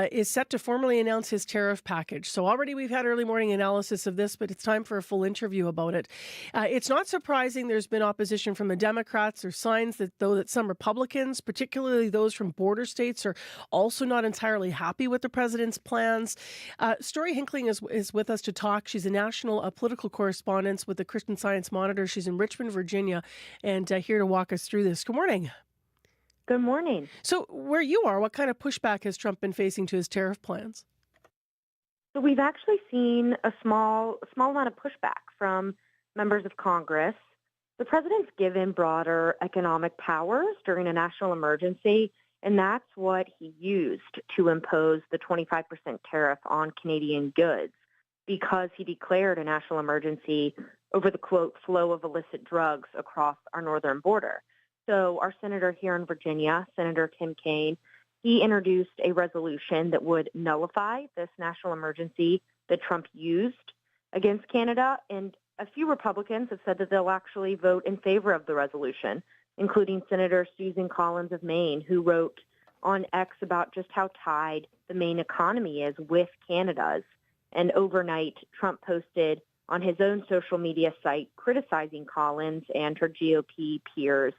[SPEAKER 3] is set to formally announce his tariff package. So already we've had early morning analysis of this, but it's time for a full interview about it. It's not surprising there's been opposition from the Democrats. There's signs that some Republicans, particularly those from border states, are also not entirely happy with the president's plans. Story Hinkling is with us to talk. She's a national political correspondent with the Christian Science Monitor. She's in Richmond, Virginia, and here to walk us through this. Good morning.
[SPEAKER 22] Good morning.
[SPEAKER 3] So where you are, what kind of pushback has Trump been facing to his tariff plans?
[SPEAKER 22] So we've actually seen a small amount of pushback from members of Congress. The president's given broader economic powers during a national emergency, and that's what he used to impose the 25% tariff on Canadian goods, because he declared a national emergency over the, quote, flow of illicit drugs across our northern border. So our senator here in Virginia, Senator Tim Kaine, he introduced a resolution that would nullify this national emergency that Trump used against Canada. And a few Republicans have said that they'll actually vote in favor of the resolution, including Senator Susan Collins of Maine, who wrote on X about just how tied the Maine economy is with Canada's. And overnight, Trump posted on his own social media site criticizing Collins and her GOP peers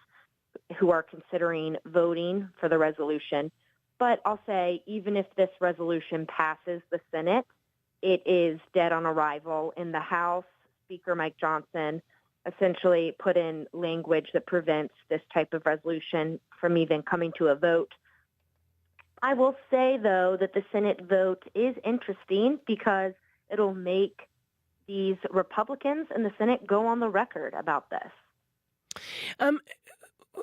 [SPEAKER 22] who are considering voting for the resolution. But I'll say, even if this resolution passes the Senate, it is dead on arrival. In the House, Speaker Mike Johnson essentially put in language that prevents this type of resolution from even coming to a vote. I will say, though, that the Senate vote is interesting because it'll make these Republicans in the Senate go on the record about this.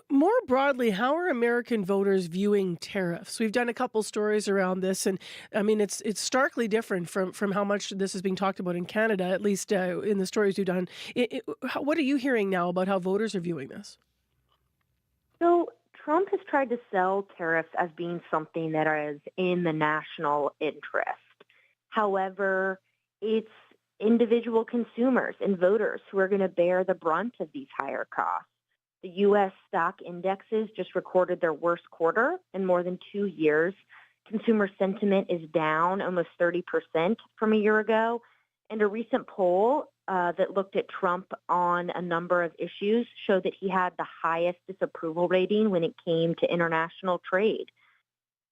[SPEAKER 3] More broadly, how are American voters viewing tariffs? We've done a couple stories around this, and I mean, it's starkly different from how much this is being talked about in Canada, at least in the stories you've done. What are you hearing now about how voters are viewing this?
[SPEAKER 22] So Trump has tried to sell tariffs as being something that is in the national interest. However, it's individual consumers and voters who are going to bear the brunt of these higher costs. The U.S. stock indexes just recorded their worst quarter in more than 2 years. Consumer sentiment is down almost 30% from a year ago. And a recent poll that looked at Trump on a number of issues showed that he had the highest disapproval rating when it came to international trade.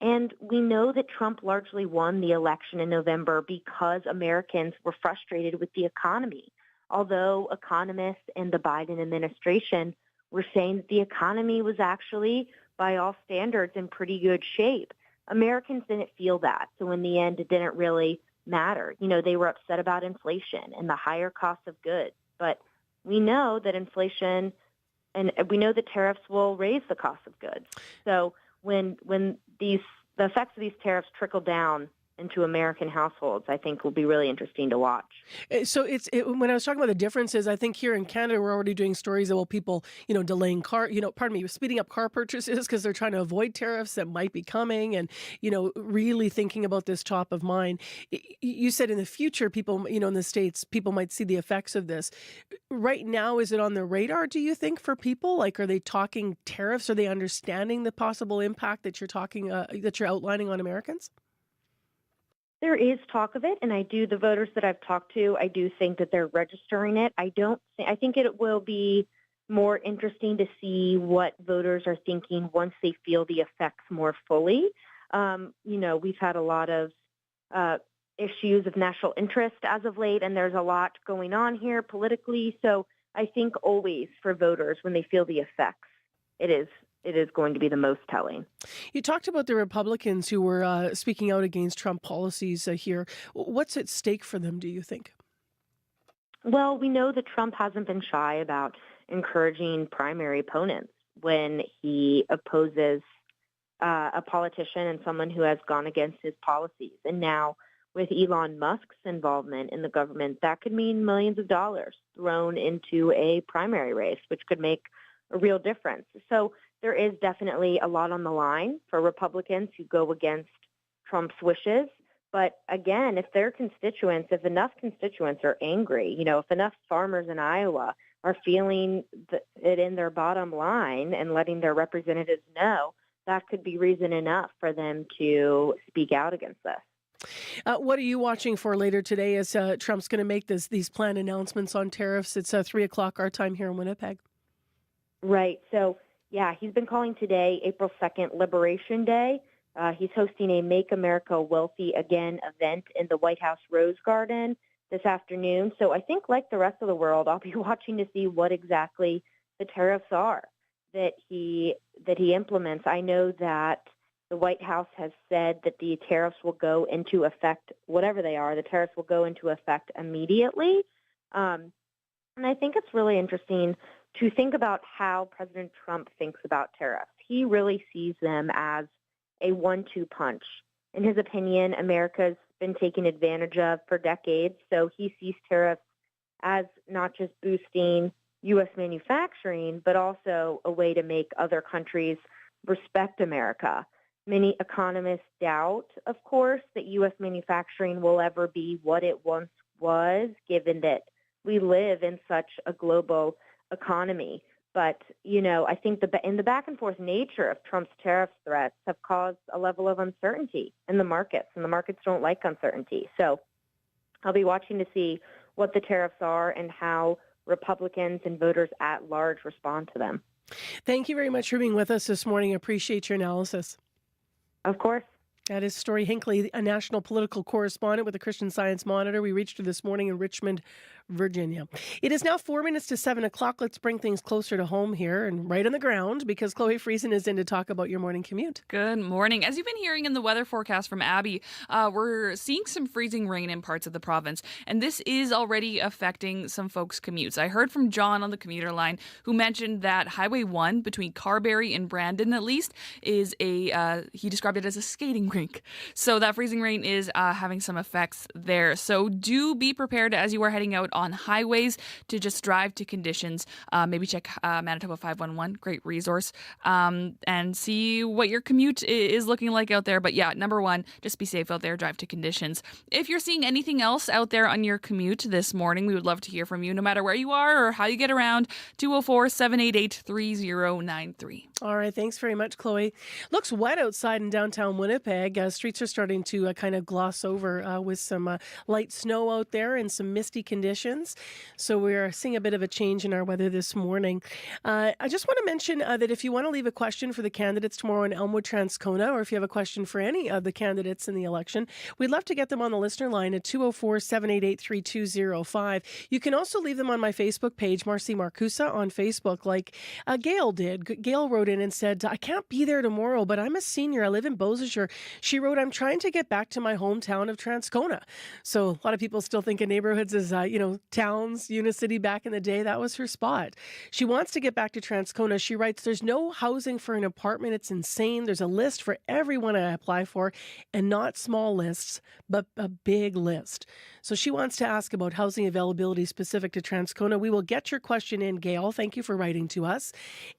[SPEAKER 22] And we know that Trump largely won the election in November because Americans were frustrated with the economy. Although economists and the Biden administration were saying that the economy was actually, by all standards, in pretty good shape, Americans didn't feel that. So in the end, it didn't really matter. You know, they were upset about inflation and the higher cost of goods. But we know that inflation and we know that tariffs will raise the cost of goods. So when the effects of these tariffs trickle down into American households, I think will be really interesting to watch.
[SPEAKER 3] So when I was talking about the differences, I think here in Canada, we're already doing stories about people, delaying speeding up car purchases because they're trying to avoid tariffs that might be coming and, really thinking about this top of mind. You said in the future, people, in the States, people might see the effects of this. Right now, is it on the radar, do you think, for people? Like, are they talking tariffs? Are they understanding the possible impact that you're outlining on Americans?
[SPEAKER 22] There is talk of it, and the voters that I've talked to, I do think that they're registering it. I think it will be more interesting to see what voters are thinking once they feel the effects more fully. We've had a lot of issues of national interest as of late, and there's a lot going on here politically. So I think always for voters, when they feel the effects, it is going to be the most telling.
[SPEAKER 3] You talked about the Republicans who were speaking out against Trump policies here. What's at stake for them, do you think?
[SPEAKER 22] Well, we know that Trump hasn't been shy about encouraging primary opponents when he opposes a politician and someone who has gone against his policies. And now with Elon Musk's involvement in the government, that could mean millions of dollars thrown into a primary race, which could make a real difference. So there is definitely a lot on the line for Republicans who go against Trump's wishes. But again, if their constituents, if enough constituents are angry, if enough farmers in Iowa are feeling it in their bottom line and letting their representatives know, that could be reason enough for them to speak out against this.
[SPEAKER 3] What are you watching for later today as Trump's going to make these planned announcements on tariffs? It's 3 o'clock our time here in Winnipeg.
[SPEAKER 22] Right. So, yeah, he's been calling today April 2nd Liberation Day. He's hosting a Make America Wealthy Again event in the White House Rose Garden this afternoon. So I think, like the rest of the world, I'll be watching to see what exactly the tariffs are that he implements. I know that the White House has said that the tariffs will go into effect, whatever they are, the tariffs will go into effect immediately. And I think it's really interesting to think about how President Trump thinks about tariffs. He really sees them as a 1-2 punch. In his opinion, America's been taken advantage of for decades, so he sees tariffs as not just boosting U.S. manufacturing, but also a way to make other countries respect America. Many economists doubt, of course, that U.S. manufacturing will ever be what it once was, given that we live in such a global economy. But, I think in the back and forth nature of Trump's tariff threats have caused a level of uncertainty in the markets, and the markets don't like uncertainty. So I'll be watching to see what the tariffs are and how Republicans and voters at large respond to them.
[SPEAKER 3] Thank you very much for being with us this morning. I appreciate your analysis.
[SPEAKER 22] Of course.
[SPEAKER 3] That is Story Hinckley, a national political correspondent with the Christian Science Monitor. We reached her this morning in Richmond, Virginia. It is now 4 minutes to 7 o'clock. Let's bring things closer to home here and right on the ground because Chloe Friesen is in to talk about your morning commute.
[SPEAKER 4] Good morning. As you've been hearing in the weather forecast from Abby, we're seeing some freezing rain in parts of the province, and this is already affecting some folks' commutes. I heard from John on the commuter line who mentioned that Highway 1 between Carberry and Brandon, at least, is he described it as a skating rink. So that freezing rain is having some effects there. So do be prepared as you are heading out on highways to just drive to conditions. Maybe check Manitoba 511, great resource, and see what your commute is looking like out there. But yeah, number one, just be safe out there, drive to conditions. If you're seeing anything else out there on your commute this morning, we would love to hear from you, no matter where you are or how you get around. 204-788-3093.
[SPEAKER 3] All right, thanks very much, Chloe. Looks wet outside in downtown Winnipeg. Streets are starting to kind of gloss over with some light snow out there and some misty conditions. So we're seeing a bit of a change in our weather this morning. I just want to mention that if you want to leave a question for the candidates tomorrow in Elmwood, Transcona, or if you have a question for any of the candidates in the election, we'd love to get them on the listener line at 204-788-3205. You can also leave them on my Facebook page, Marcy Marcusa on Facebook, like Gail did. Gail wrote in and said, I can't be there tomorrow, but I'm a senior. I live in Beausejour. She wrote, I'm trying to get back to my hometown of Transcona. So a lot of people still think of neighborhoods as, towns, Unicity back in the day. That was her spot. She wants to get back to Transcona. She writes, there's no housing for an apartment. It's insane. There's a list for everyone I apply for, and not small lists, but a big list. So she wants to ask about housing availability specific to Transcona. We will get your question in, Gail. Thank you for writing to us.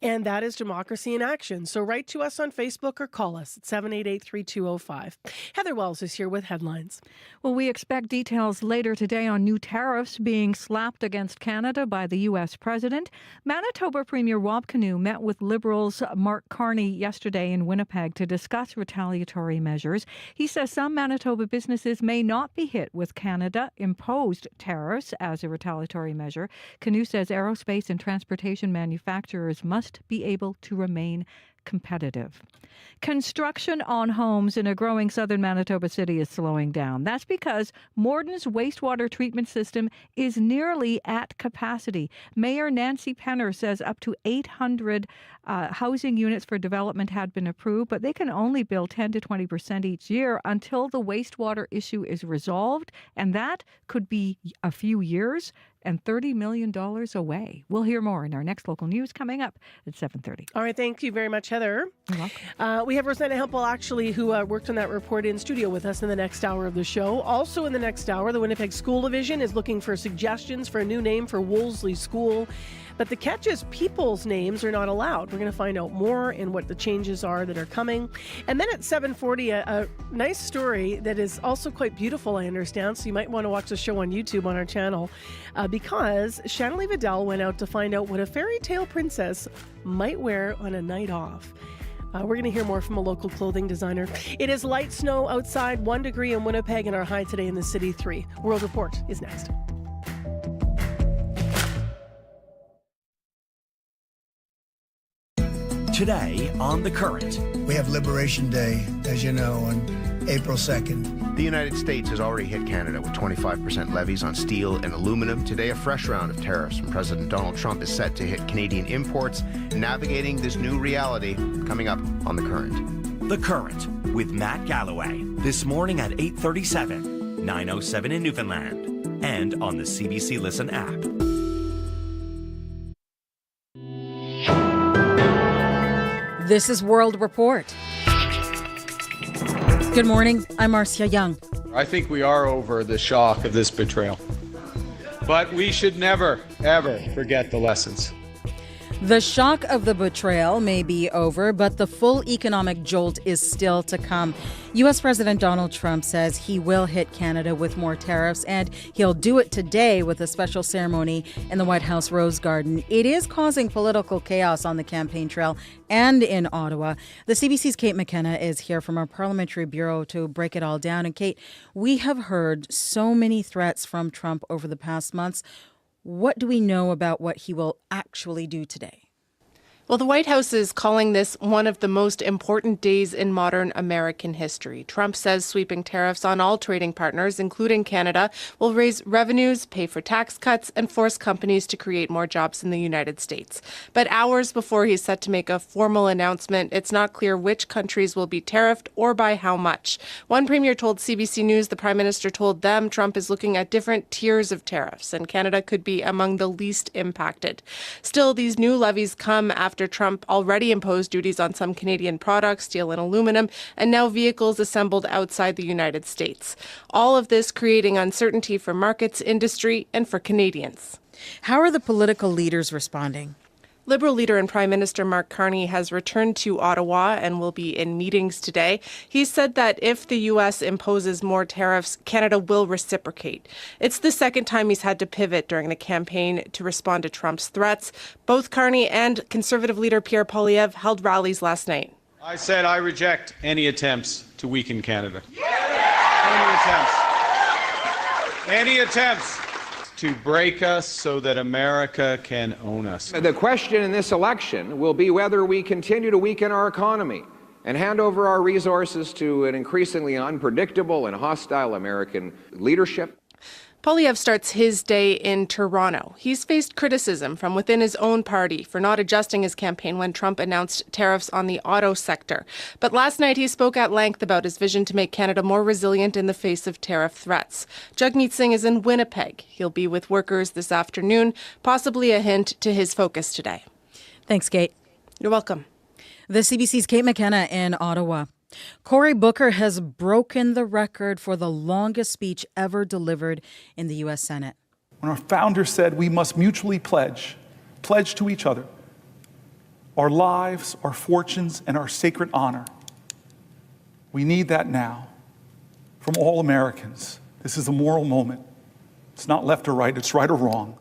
[SPEAKER 3] And that is Democracy in Action. So write to us on Facebook or call us at 788-3205. Heather Wells is here with headlines.
[SPEAKER 1] Well, we expect details later today on new tariffs being slapped against Canada by the U.S. president. Manitoba Premier Rob Canoe met with Liberals Mark Carney yesterday in Winnipeg to discuss retaliatory measures. He says some Manitoba businesses may not be hit with Canada-imposed tariffs as a retaliatory measure. Canoe says aerospace and transportation manufacturers must be able to remain competitive. Construction on homes in a growing southern Manitoba city is slowing down. That's because Morden's wastewater treatment system is nearly at capacity. Mayor Nancy Penner says up to 800 housing units for development had been approved, but they can only build 10 to 20% each year until the wastewater issue is resolved, and that could be a few years. and $30 million away. We'll hear more in our next local news coming up at 7:30.
[SPEAKER 3] All right, thank you very much, Heather.
[SPEAKER 1] You're welcome.
[SPEAKER 3] We have Rosanna Hempel, actually, who worked on that report in studio with us in the next hour of the show. Also in the next hour, the Winnipeg School Division is looking for suggestions for a new name for Wolseley School. But the catch is people's names are not allowed. We're going to find out more and what the changes are that are coming. And then at 7:40, a nice story that is also quite beautiful, I understand. So you might want to watch the show on YouTube on our channel because Shanley Vidal went out to find out what a fairy tale princess might wear on a night off. We're going to hear more from a local clothing designer. It is light snow outside, 1 degree in Winnipeg, and our high today in the city, 3. World Report is next.
[SPEAKER 11] Today on The Current.
[SPEAKER 6] We have Liberation Day, as you know, on April 2nd.
[SPEAKER 7] The United States has already hit Canada with 25% levies on steel and aluminum. Today, a fresh round of tariffs from President Donald Trump is set to hit Canadian imports. Navigating this new reality, coming up on The Current.
[SPEAKER 11] The Current with Matt Galloway. This morning at 8:37, 9:07 in Newfoundland, and on the CBC Listen app.
[SPEAKER 9] This is World Report. Good morning. I'm Marcia Young.
[SPEAKER 13] I think we are over the shock of this betrayal. But we should never, ever forget the lessons.
[SPEAKER 9] The shock of the betrayal may be over, but the full economic jolt is still to come. U.S. President Donald Trump says he will hit Canada with more tariffs, and he'll do it today with a special ceremony in the White House Rose Garden. It is causing political chaos on the campaign trail and in Ottawa. The CBC's Kate McKenna is here from our Parliamentary Bureau to break it all down. And Kate, we have heard so many threats from Trump over the past months. What do we know about what he will actually do today?
[SPEAKER 23] Well, the White House is calling this one of the most important days in modern American history. Trump says sweeping tariffs on all trading partners, including Canada, will raise revenues, pay for tax cuts, and force companies to create more jobs in the United States. But hours before he's set to make a formal announcement, it's not clear which countries will be tariffed or by how much. One premier told CBC News the Prime Minister told them Trump is looking at different tiers of tariffs, and Canada could be among the least impacted. Still, these new levies come after Trump already imposed duties on some Canadian products, steel and aluminum, and now vehicles assembled outside the United States. All of this creating uncertainty for markets, industry, and for Canadians.
[SPEAKER 9] How are the political leaders responding?
[SPEAKER 23] Liberal leader and Prime Minister Mark Carney has returned to Ottawa and will be in meetings today. He said that if the U.S. imposes more tariffs, Canada will reciprocate. It's the second time he's had to pivot during the campaign to respond to Trump's threats. Both Carney and Conservative leader Pierre Poilievre held rallies last night.
[SPEAKER 13] I said I reject any attempts to weaken Canada. Any attempts to break us so that America can own us.
[SPEAKER 24] The question in this election will be whether we continue to weaken our economy and hand over our resources to an increasingly unpredictable and hostile American leadership.
[SPEAKER 23] Poilievre starts his day in Toronto. He's faced criticism from within his own party for not adjusting his campaign when Trump announced tariffs on the auto sector. But last night he spoke at length about his vision to make Canada more resilient in the face of tariff threats. Jagmeet Singh is in Winnipeg. He'll be with workers this afternoon, possibly a hint to his focus today.
[SPEAKER 9] Thanks, Kate.
[SPEAKER 23] You're welcome.
[SPEAKER 9] The CBC's Kate McKenna in Ottawa. Cory Booker has broken the record for the longest speech ever delivered in the U.S. Senate.
[SPEAKER 26] When our founder said we must mutually pledge to each other our lives, our fortunes, and our sacred honor, we need that now from all Americans. This is a moral moment. It's not left or right, it's right or wrong.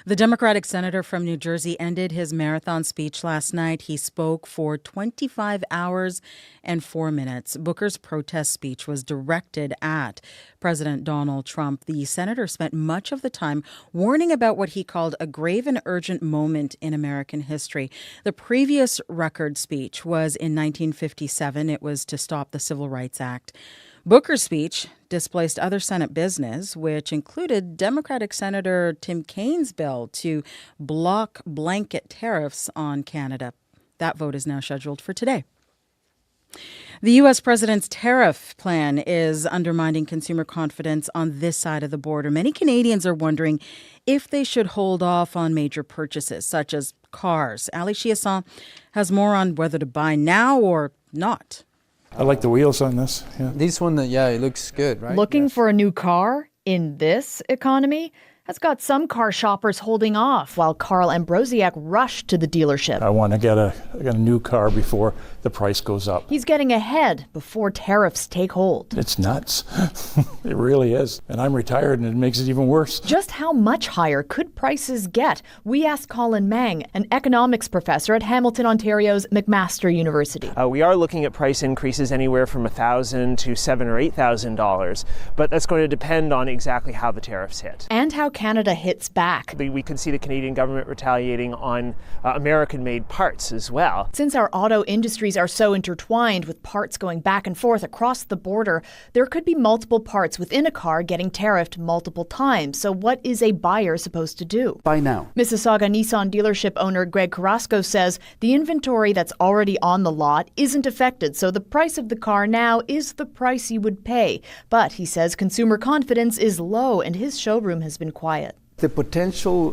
[SPEAKER 9] The Democratic senator from New Jersey ended his marathon speech last night. He spoke for 25 hours and 4 minutes. Booker's protest speech was directed at President Donald Trump. The senator spent much of the time warning about what he called a grave and urgent moment in American history. The previous record speech was in 1957. It was to stop the Civil Rights Act. Booker's speech displaced other Senate business, which included Democratic Senator Tim Kaine's bill to block blanket tariffs on Canada. That vote is now scheduled for today. The U.S. president's tariff plan is undermining consumer confidence on this side of the border. Many Canadians are wondering if they should hold off on major purchases, such as cars. Ali Chiasson has more on whether to buy now or not.
[SPEAKER 10] I like the wheels on this. Yeah.
[SPEAKER 12] This one, it looks good, right?
[SPEAKER 14] Looking for a new car in this economy has got some car shoppers holding off, while Carl Ambrosiak rushed to the dealership.
[SPEAKER 10] I want to get a new car before the price goes up.
[SPEAKER 14] He's getting ahead before tariffs take hold.
[SPEAKER 10] It's nuts. It really is. And I'm retired, and it makes it even worse.
[SPEAKER 14] Just how much higher could prices get? We asked Colin Mang, an economics professor at Hamilton, Ontario's McMaster University.
[SPEAKER 15] We are looking at price increases anywhere from $1,000 to $7,000 or $8,000, but that's going to depend on exactly how the tariffs hit.
[SPEAKER 14] And how Canada hits back.
[SPEAKER 15] We could see the Canadian government retaliating on American-made parts as well.
[SPEAKER 14] Since our auto industries are so intertwined, with parts going back and forth across the border, there could be multiple parts within a car getting tariffed multiple times. So what is a buyer supposed to do?
[SPEAKER 12] Buy now.
[SPEAKER 14] Mississauga Nissan dealership owner Greg Carrasco says the inventory that's already on the lot isn't affected, so the price of the car now is the price you would pay. But he says consumer confidence is low and his showroom has been quiet.
[SPEAKER 12] The potential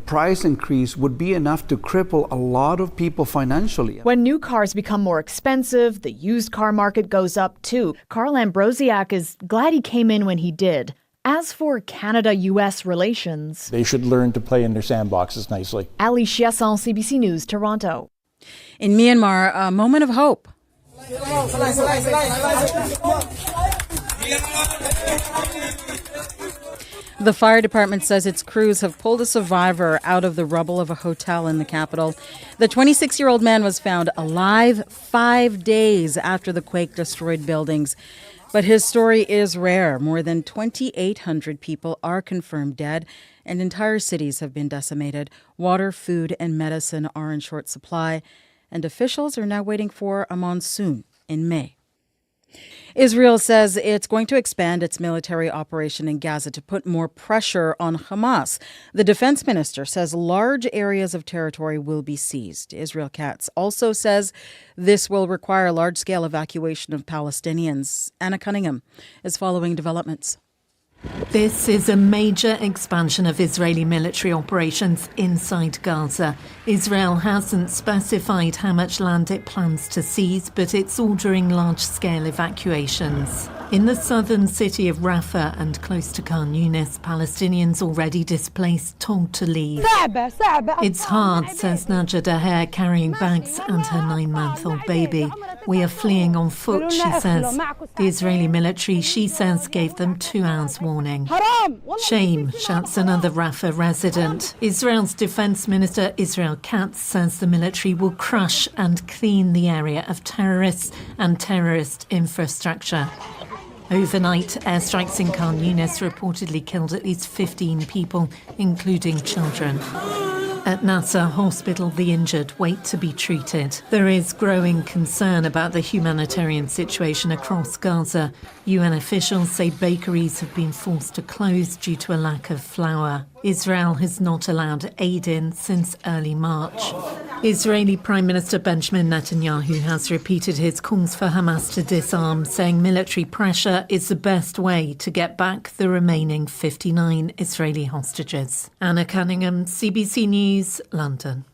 [SPEAKER 12] price increase would be enough to cripple a lot of people financially.
[SPEAKER 14] When new cars become more expensive, the used car market goes up too. Carl Ambrosiak is glad he came in when he did. As for Canada-U.S. relations,
[SPEAKER 10] they should learn to play in their sandboxes nicely.
[SPEAKER 14] Ali Chiasson, CBC News, Toronto.
[SPEAKER 9] In Myanmar, a moment of hope. The fire department says its crews have pulled a survivor out of the rubble of a hotel in the capital. The 26-year-old man was found alive 5 days after the quake destroyed buildings. But his story is rare. More than 2,800 people are confirmed dead, and entire cities have been decimated. Water, food, and medicine are in short supply, and officials are now waiting for a monsoon in May. Israel says it's going to expand its military operation in Gaza to put more pressure on Hamas. The defense minister says large areas of territory will be seized. Israel Katz also says this will require large-scale evacuation of Palestinians. Anna Cunningham is following developments.
[SPEAKER 16] This is a major expansion of Israeli military operations inside Gaza. Israel hasn't specified how much land it plans to seize, but it's ordering large-scale evacuations. In the southern city of Rafah and close to Khan Yunis, Palestinians already displaced told to leave. It's hard, says Naja Daher, carrying bags and her 9-month-old baby. We are fleeing on foot, she says. The Israeli military, she says, gave them 2 hours warning. Shame, shouts another Rafah resident. Israel's defense minister, Israel Katz, says the military will crush and clean the area of terrorists and terrorist infrastructure. Overnight, airstrikes in Khan Yunis reportedly killed at least 15 people, including children. At Nasser Hospital, the injured wait to be treated. There is growing concern about the humanitarian situation across Gaza. UN officials say bakeries have been forced to close due to a lack of flour. Israel has not allowed aid in since early March. Israeli Prime Minister Benjamin Netanyahu has repeated his calls for Hamas to disarm, saying military pressure is the best way to get back the remaining 59 Israeli hostages. Anna Cunningham, CBC News, London.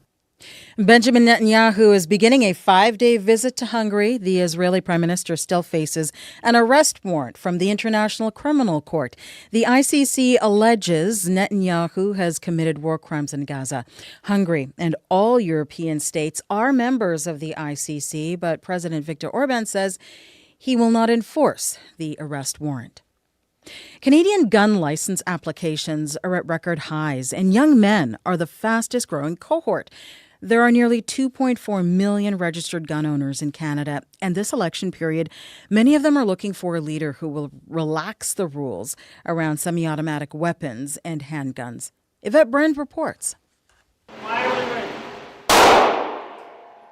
[SPEAKER 9] Benjamin Netanyahu is beginning a 5-day visit to Hungary. The Israeli prime minister still faces an arrest warrant from the International Criminal Court. The ICC alleges Netanyahu has committed war crimes in Gaza. Hungary and all European states are members of the ICC, but President Viktor Orban says he will not enforce the arrest warrant. Canadian gun license applications are at record highs, and young men are the fastest growing cohort. There are nearly 2.4 million registered gun owners in Canada, and this election period, many of them are looking for a leader who will relax the rules around semi-automatic weapons and handguns. Yvette Brand reports.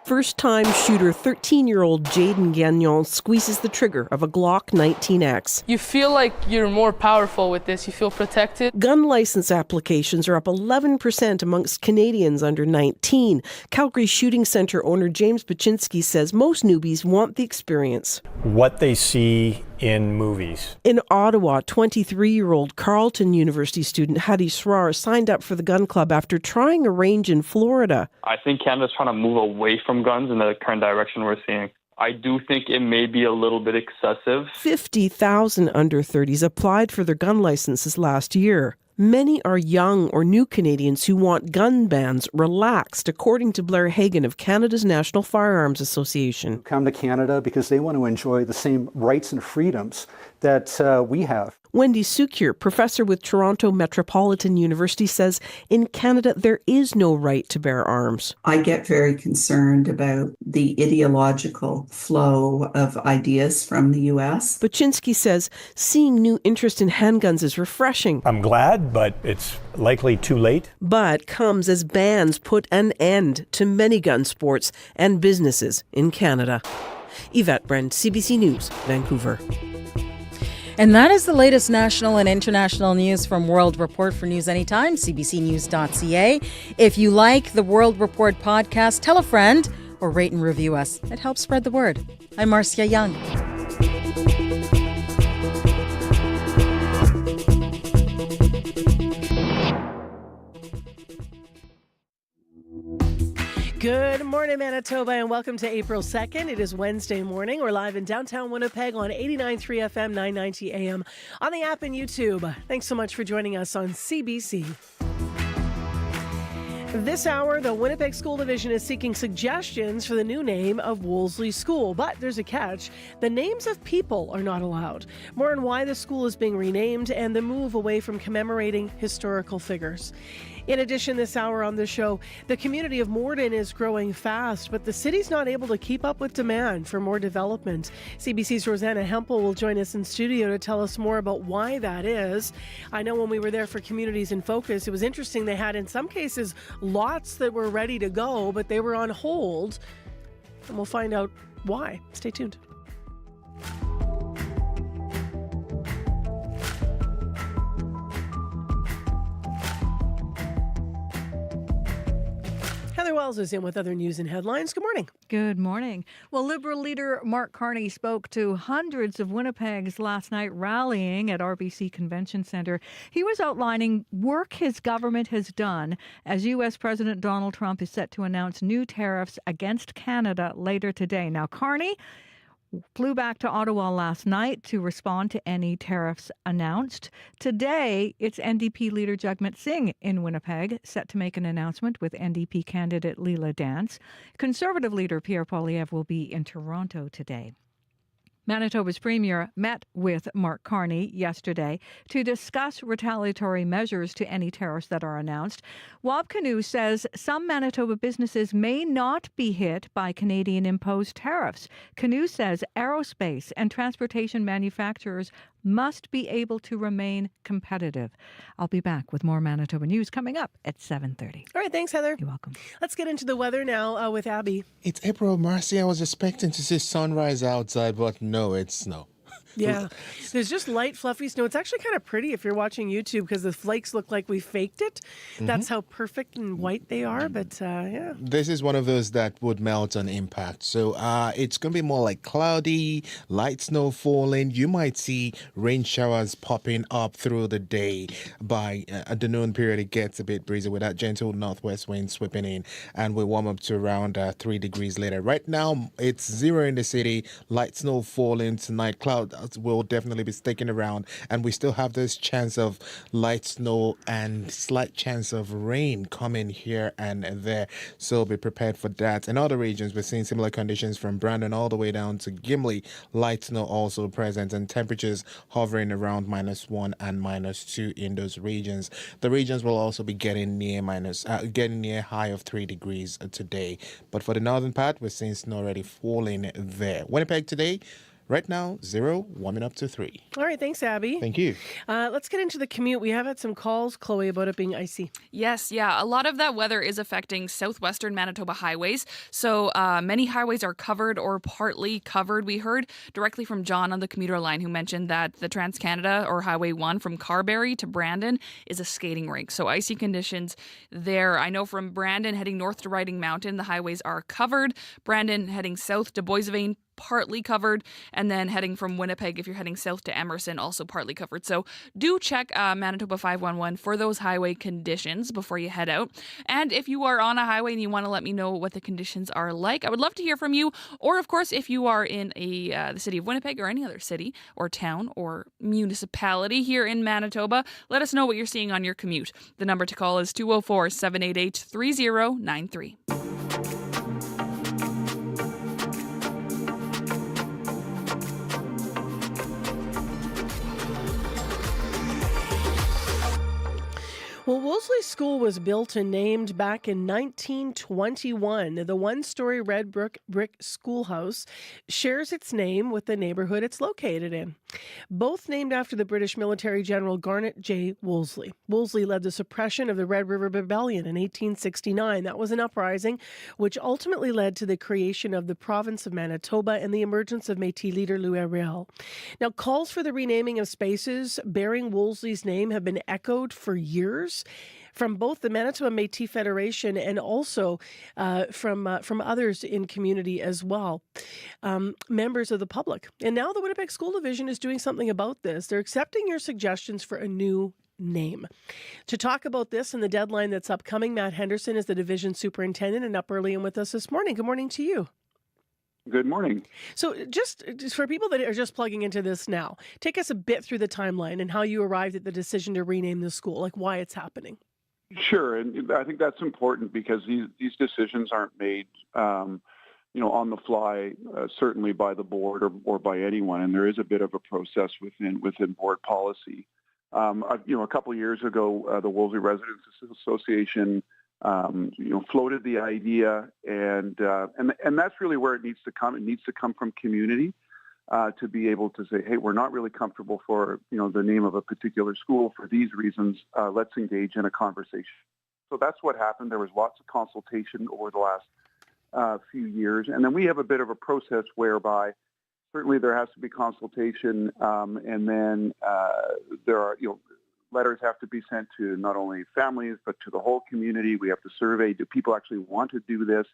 [SPEAKER 2] First-time shooter 13-year-old Jaden Gagnon squeezes the trigger of a Glock 19X.
[SPEAKER 17] You feel like you're more powerful with this. You feel protected.
[SPEAKER 2] Gun license applications are up 11% amongst Canadians under 19. Calgary Shooting Centre owner James Baczynski says most newbies want the experience.
[SPEAKER 18] What they see in movies.
[SPEAKER 2] In Ottawa, 23-year-old Carleton University student Hadi Srar signed up for the gun club after trying a range in Florida.
[SPEAKER 19] I think Canada's trying to move away from guns in the current direction we're seeing. I do think it may be a little bit excessive.
[SPEAKER 2] 50,000 under 30s applied for their gun licenses last year. Many are young or new Canadians who want gun bans relaxed, according to Blair Hagan of Canada's National Firearms Association.
[SPEAKER 20] Come to Canada because they want to enjoy the same rights and freedoms that we have.
[SPEAKER 2] Wendy Sukier, professor with Toronto Metropolitan University, says in Canada there is no right to bear arms.
[SPEAKER 25] I get very concerned about the ideological flow of ideas from the U.S.
[SPEAKER 2] Baczynski says seeing new interest in handguns is refreshing.
[SPEAKER 18] I'm glad, but it's likely too late.
[SPEAKER 2] But comes as bans put an end to many gun sports and businesses in Canada. Yvette Brent, CBC News, Vancouver.
[SPEAKER 9] And that is the latest national and international news from World Report. For news anytime, cbcnews.ca. If you like the World Report podcast, tell a friend or rate and review us. It helps spread the word. I'm Marcia Young.
[SPEAKER 3] Good morning, Manitoba, and welcome to April 2nd. It is Wednesday morning. We're live in downtown Winnipeg on 89.3 FM, 990 AM, on the app and YouTube. Thanks so much for joining us on CBC. This hour, the Winnipeg School Division is seeking suggestions for the new name of Wolseley School. But there's a catch. The names of people are not allowed. More on why the school is being renamed and the move away from commemorating historical figures. In addition, this hour on the show, the community of Morden is growing fast, but the city's not able to keep up with demand for more development. CBC's Rosanna Hempel will join us in studio to tell us more about why that is. I know when we were there for Communities in Focus, it was interesting. They had, in some cases, lots that were ready to go, but they were on hold. And we'll find out why. Stay tuned. Heather Wells is in with other news and headlines. Good morning.
[SPEAKER 1] Good morning. Well, Liberal leader Mark Carney spoke to hundreds of Winnipegs last night rallying at RBC Convention Centre. He was outlining work his government has done as U.S. President Donald Trump is set to announce new tariffs against Canada later today. Now, Carney flew back to Ottawa last night to respond to any tariffs announced. Today, it's NDP leader Jagmeet Singh in Winnipeg, set to make an announcement with NDP candidate Leela Dance. Conservative leader Pierre Poilievre will be in Toronto today. Manitoba's premier met with Mark Carney yesterday to discuss retaliatory measures to any tariffs that are announced. Wab Kinew says some Manitoba businesses may not be hit by Canadian-imposed tariffs. Kinew says aerospace and transportation manufacturers must be able to remain competitive. I'll be back with more Manitoba news coming up at 7:30.
[SPEAKER 3] All right, thanks, Heather.
[SPEAKER 1] You're welcome.
[SPEAKER 3] Let's get into the weather now with Abby.
[SPEAKER 27] It's April, Marcy. I was expecting to see sunrise outside, but no, it's snow.
[SPEAKER 3] Yeah, there's just light, fluffy snow. It's actually kind of pretty if you're watching YouTube because the flakes look like we faked it. That's how perfect and white they are, but yeah.
[SPEAKER 27] This is one of those that would melt on impact. So it's going to be more like cloudy, light snow falling. You might see rain showers popping up through the day. By the noon period, it gets a bit breezy with that gentle northwest wind sweeping in, and we warm up to around 3 degrees later. Right now, it's 0 in the city, light snow falling tonight, cloud will definitely be sticking around, and we still have this chance of light snow and slight chance of rain coming here and there, so be prepared for that. In other regions, we're seeing similar conditions from Brandon all the way down to Gimli. Light snow also present, and temperatures hovering around -1 and -2 in those regions. The regions will also be getting near high of 3 degrees today, but for the northern part, we're seeing snow already falling there. Winnipeg today, Right now, 0, warming up to 3.
[SPEAKER 3] All right, thanks, Abby.
[SPEAKER 27] Thank you.
[SPEAKER 3] Let's get into the commute. We have had some calls, Chloe, about it being icy.
[SPEAKER 4] Yes, yeah. A lot of that weather is affecting southwestern Manitoba highways. So many highways are covered or partly covered. We heard directly from John on the commuter line who mentioned that the Trans-Canada or Highway 1 from Carberry to Brandon is a skating rink. So icy conditions there. I know from Brandon heading north to Riding Mountain, the highways are covered. Brandon heading south to Boissevain, partly covered, and then heading from Winnipeg, if you're heading south to Emerson, also partly covered. So do check Manitoba 511 for those highway conditions before you head out. And if you are on a highway and you want to let me know what the conditions are like, I would love to hear from you. Or, of course, if you are in the city of Winnipeg or any other city or town or municipality here in Manitoba, let us know what you're seeing on your commute. The number to call is 204-788-3093.
[SPEAKER 3] Well, Wolseley School was built and named back in 1921. The one-story red brick schoolhouse shares its name with the neighborhood it's located in. Both named after the British military general Garnet J. Wolseley. Wolseley led the suppression of the Red River Rebellion in 1869. That was an uprising which ultimately led to the creation of the province of Manitoba and the emergence of Métis leader Louis Riel. Now, calls for the renaming of spaces bearing Wolseley's name have been echoed for years from both the Manitoba Métis Federation and also from others in community as well, members of the public. And now the Winnipeg School Division is doing something about this. They're accepting your suggestions for a new name. To talk about this and the deadline that's upcoming, Matt Henderson is the division superintendent and up early and with us this morning. Good morning to you.
[SPEAKER 5] Good morning.
[SPEAKER 3] So just for people that are just plugging into this now, take us a bit through the timeline and how you arrived at the decision to rename the school, like why it's happening.
[SPEAKER 5] Sure, and I think that's important because these decisions aren't made, on the fly, certainly by the board or by anyone, and there is a bit of a process within board policy. A couple of years ago, the Wolseley Residents Association floated the idea, and that's really where it needs to come. It needs to come from community to be able to say, hey, we're not really comfortable for the name of a particular school for these reasons. Let's engage in a conversation. So that's what happened. There was lots of consultation over the last few years, and then we have a bit of a process whereby certainly there has to be consultation, and then there are letters have to be sent to not only families, but to the whole community. We have to survey, do people actually want to do this?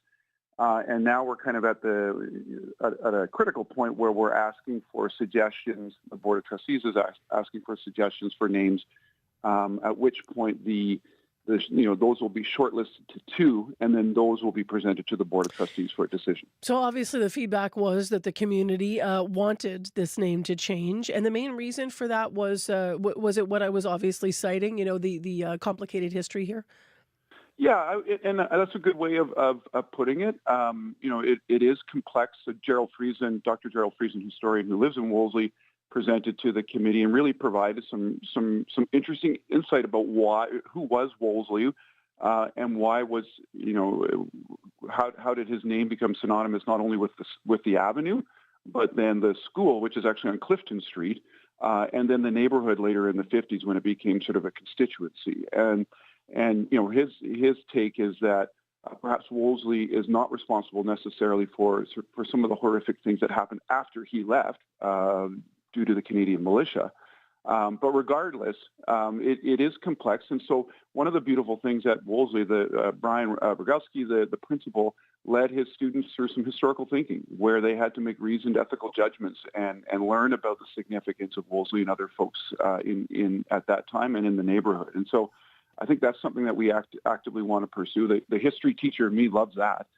[SPEAKER 5] And now we're kind of at a critical point where we're asking for suggestions. The Board of Trustees is asking for suggestions for names, at which point those will be shortlisted to 2, and then those will be presented to the Board of Trustees for a decision.
[SPEAKER 3] So obviously the feedback was that the community wanted this name to change, and the main reason for that was it what I was obviously citing, the complicated history here?
[SPEAKER 5] Yeah, and that's a good way of putting it. It is complex. So Dr. Gerald Friesen, historian who lives in Wolseley, presented to the committee and really provided some interesting insight about who was Wolseley, and why was how did his name become synonymous not only with the avenue, but then the school, which is actually on Clifton Street, and then the neighborhood later in the 50s when it became sort of a constituency. And his take is that perhaps Wolseley is not responsible necessarily for some of the horrific things that happened after he left due to the Canadian militia. But regardless, it is complex. And so one of the beautiful things at Wolseley, Brian Rogowski, the principal, led his students through some historical thinking where they had to make reasoned ethical judgments and learn about the significance of Wolseley and other folks in at that time and in the neighborhood. And so I think that's something that we actively want to pursue. The history teacher in me loves that,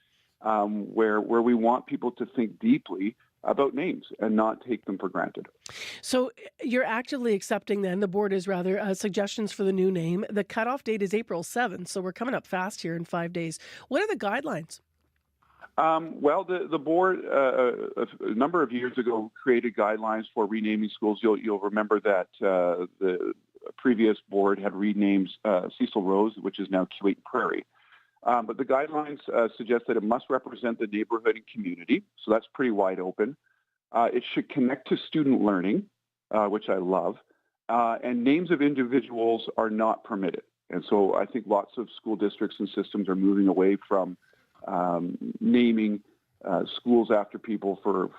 [SPEAKER 5] where we want people to think deeply about names and not take them for granted.
[SPEAKER 3] So you're actively accepting then, the board is rather, suggestions for the new name. The cutoff date is April 7th, so we're coming up fast here in 5 days. What are the guidelines?
[SPEAKER 5] Well, the board a number of years ago created guidelines for renaming schools. You'll remember that the previous board had renamed Cecil Rose, which is now Kuwait Prairie. But the guidelines suggest that it must represent the neighborhood and community, so that's pretty wide open. It should connect to student learning, which I love, and names of individuals are not permitted. And so I think lots of school districts and systems are moving away from naming schools after people for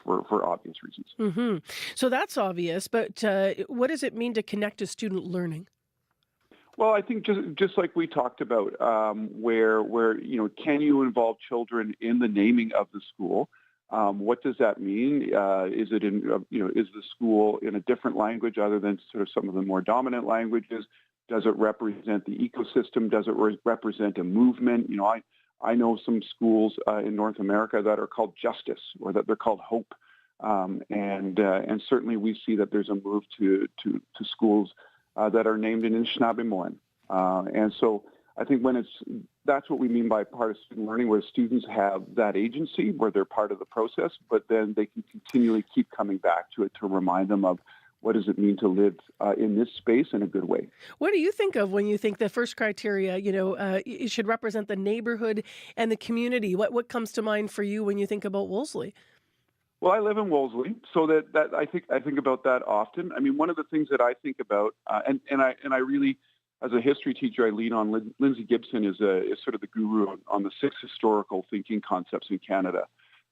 [SPEAKER 5] obvious reasons.
[SPEAKER 3] Mm-hmm. So that's obvious, but what does it mean to connect to student learning?
[SPEAKER 5] Well, I think just like we talked about, where can you involve children in the naming of the school? What does that mean? Is it in is the school in a different language other than sort of some of the more dominant languages? Does it represent the ecosystem? Does it represent a movement? I know some schools in North America that are called Justice or that they're called Hope, and certainly we see that there's a move to schools that are named in Anishinaabe, and so I think that's what we mean by part of student learning, where students have that agency, where they're part of the process, but then they can continually keep coming back to it to remind them of what does it mean to live in this space in a good way.
[SPEAKER 3] What do you think of when you think the first criteria, it should represent the neighborhood and the community? What comes to mind for you when you think about Wolseley?
[SPEAKER 5] Well, I live in Wolseley, so that I think about that often. I mean, one of the things that I think about, and I really, as a history teacher, I lean on Lindsay Gibson is sort of the guru on the 6 historical thinking concepts in Canada.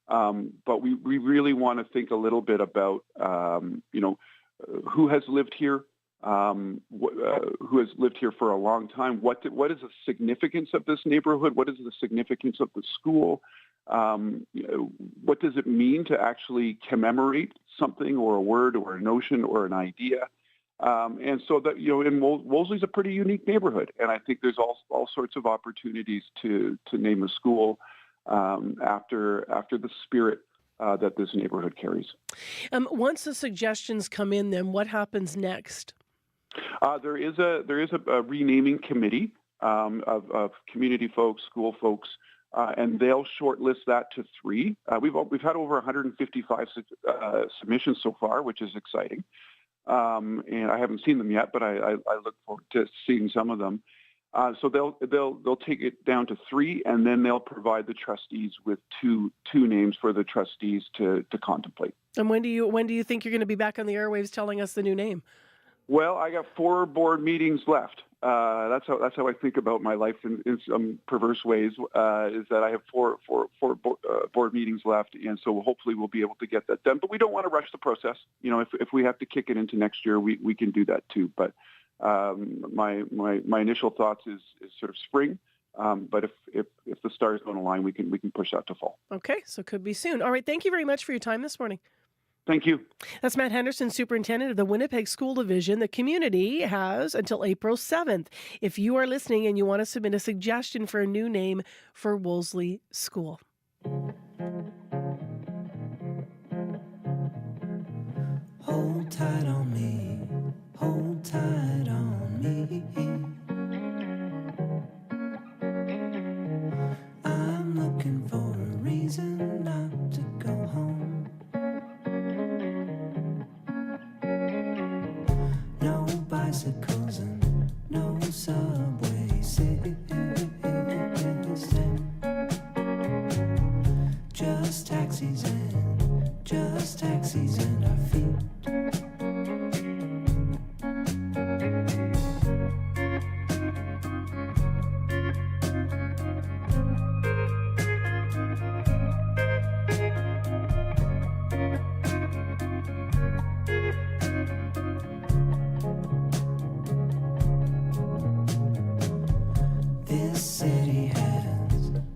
[SPEAKER 5] But we really want to think a little bit about, who has lived here, who has lived here for a long time. What is the significance of this neighborhood? What is the significance of the school? What does it mean to actually commemorate something or a word or a notion or an idea? And so that, in Wolseley's a pretty unique neighborhood. And I think there's all sorts of opportunities to name a school after the spirit that this neighborhood carries.
[SPEAKER 3] Once the suggestions come in, then what happens next?
[SPEAKER 5] There is a renaming committee of community folks, school folks, and they'll shortlist that to 3. We've had over 155 submissions so far, which is exciting. And I haven't seen them yet, but I look forward to seeing some of them. So they'll take it down to 3, and then they'll provide the trustees with two names for the trustees to contemplate. And
[SPEAKER 3] when do you think you're going to be back on the airwaves telling us the new name?
[SPEAKER 5] Well, I got 4 board meetings left. That's how I think about my life in some perverse ways. Is that I have four board meetings left, and so hopefully we'll be able to get that done. But we don't want to rush the process. If we have to kick it into next year, we can do that too. But my initial thoughts is sort of spring. But if the stars don't align, we can push that to fall.
[SPEAKER 3] Okay, so could be soon. All right, thank you very much for your time this morning.
[SPEAKER 5] Thank you.
[SPEAKER 3] That's Matt Henderson, Superintendent of the Winnipeg School Division. The community has until April 7th. If you are listening and you want to submit a suggestion for a new name for Wolseley School.
[SPEAKER 6] Hold tight on me, hold tight on me. I'm looking for a reason not to go home. No bicycles and no subway system. Just taxis and our feet.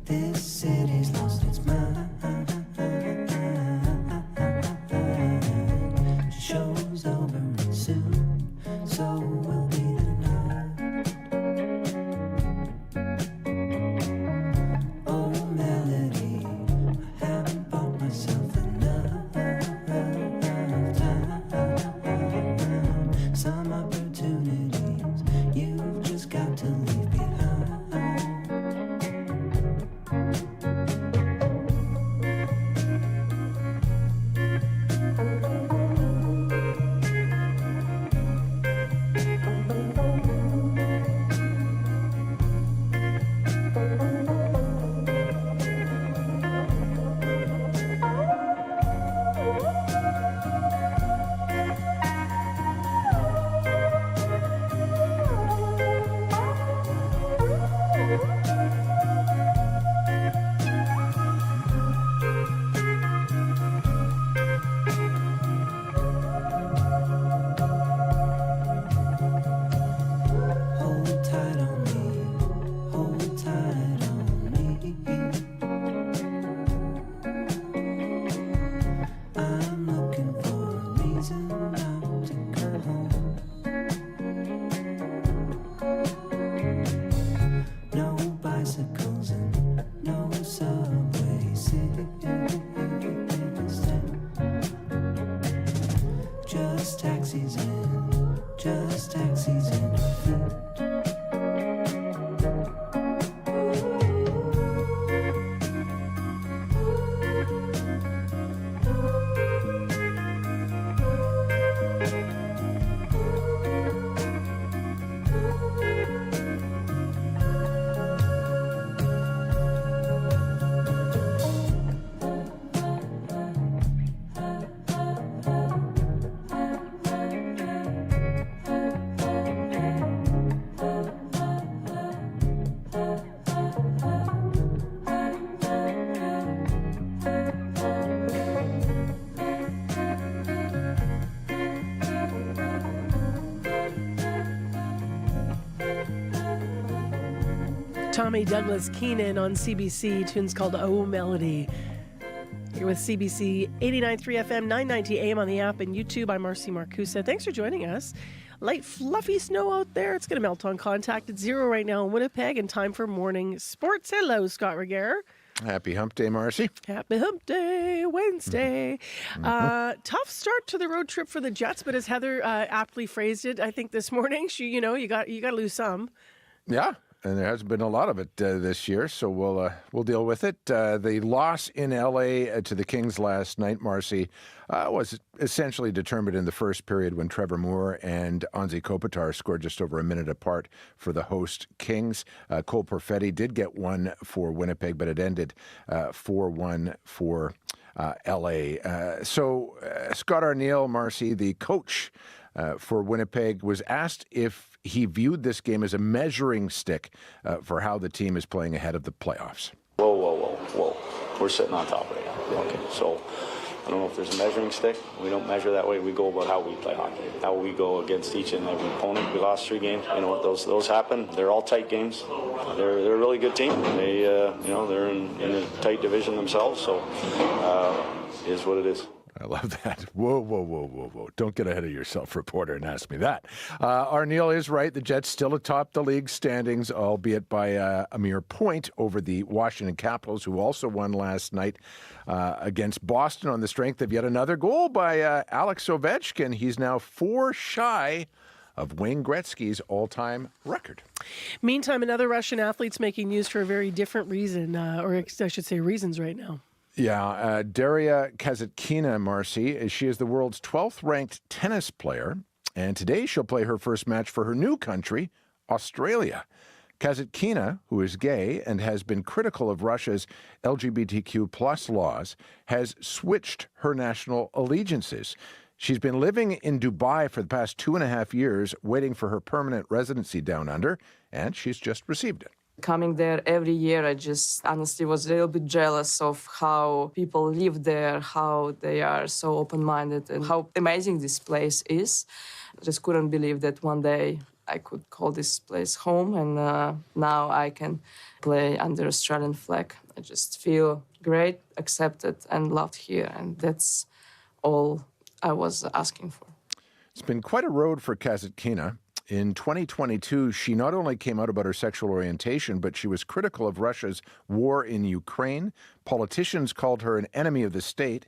[SPEAKER 6] This city's lost its mind.
[SPEAKER 3] Tommy Douglas Keenan on CBC. Tune's called Oh Melody. You're with CBC 89.3 FM, 990 AM on the app and YouTube. I'm Marcy Marcusa. Thanks for joining us. Light, fluffy snow out there. It's going to melt on contact. It's 0 right now in Winnipeg, and time for morning sports. Hello, Scott Regehr.
[SPEAKER 7] Happy hump day, Marcy.
[SPEAKER 3] Happy hump day, Wednesday. Tough start to the road trip for the Jets, but as Heather aptly phrased it, I think this morning, you got to lose some.
[SPEAKER 7] Yeah. And there hasn't been a lot of it this year, so we'll deal with it. The loss in L.A. to the Kings last night, Marcy, was essentially determined in the first period when Trevor Moore and Anze Kopitar scored just over a minute apart for the host Kings. Cole Perfetti did get one for Winnipeg, but it ended 4-1 for L.A. So Scott Arniel, Marcy, the coach for Winnipeg, was asked if he viewed this game as a measuring stick for how the team is playing ahead of the playoffs.
[SPEAKER 8] Whoa. We're sitting on top right now. Okay, so I don't know if there's a measuring stick. We don't measure that way. We go about how we play hockey, how we go against each and every opponent. We lost 3 games. You know what? Those happen. They're all tight games. They're a really good team. They, they're in a tight division themselves. So it is what it is.
[SPEAKER 7] I love that. Whoa. Don't get ahead of yourself, reporter, and ask me that. Arniel is right. The Jets still atop the league standings, albeit by a mere point over the Washington Capitals, who also won last night against Boston on the strength of yet another goal by Alex Ovechkin. He's now 4 shy of Wayne Gretzky's all-time record.
[SPEAKER 3] Meantime, another Russian athlete's making news for a very different reason, or I should say reasons right now.
[SPEAKER 7] Yeah, Daria Kasatkina, Marcy, she is the world's 12th ranked tennis player, and today she'll play her first match for her new country, Australia. Kasatkina, who is gay and has been critical of Russia's LGBTQ plus laws, has switched her national allegiances. She's been living in Dubai for the past 2.5 years, waiting for her permanent residency down under, and she's just received it.
[SPEAKER 11] Coming there every year, I just honestly was a little bit jealous of how people live there, how they are so open-minded, and how amazing this place is. I just couldn't believe that one day I could call this place home, and now I can play under Australian flag. I just feel great, accepted, and loved here, and that's all I was asking for.
[SPEAKER 7] It's been quite a road for Kasatkina. In 2022, she not only came out about her sexual orientation, but she was critical of Russia's war in Ukraine. Politicians called her an enemy of the state,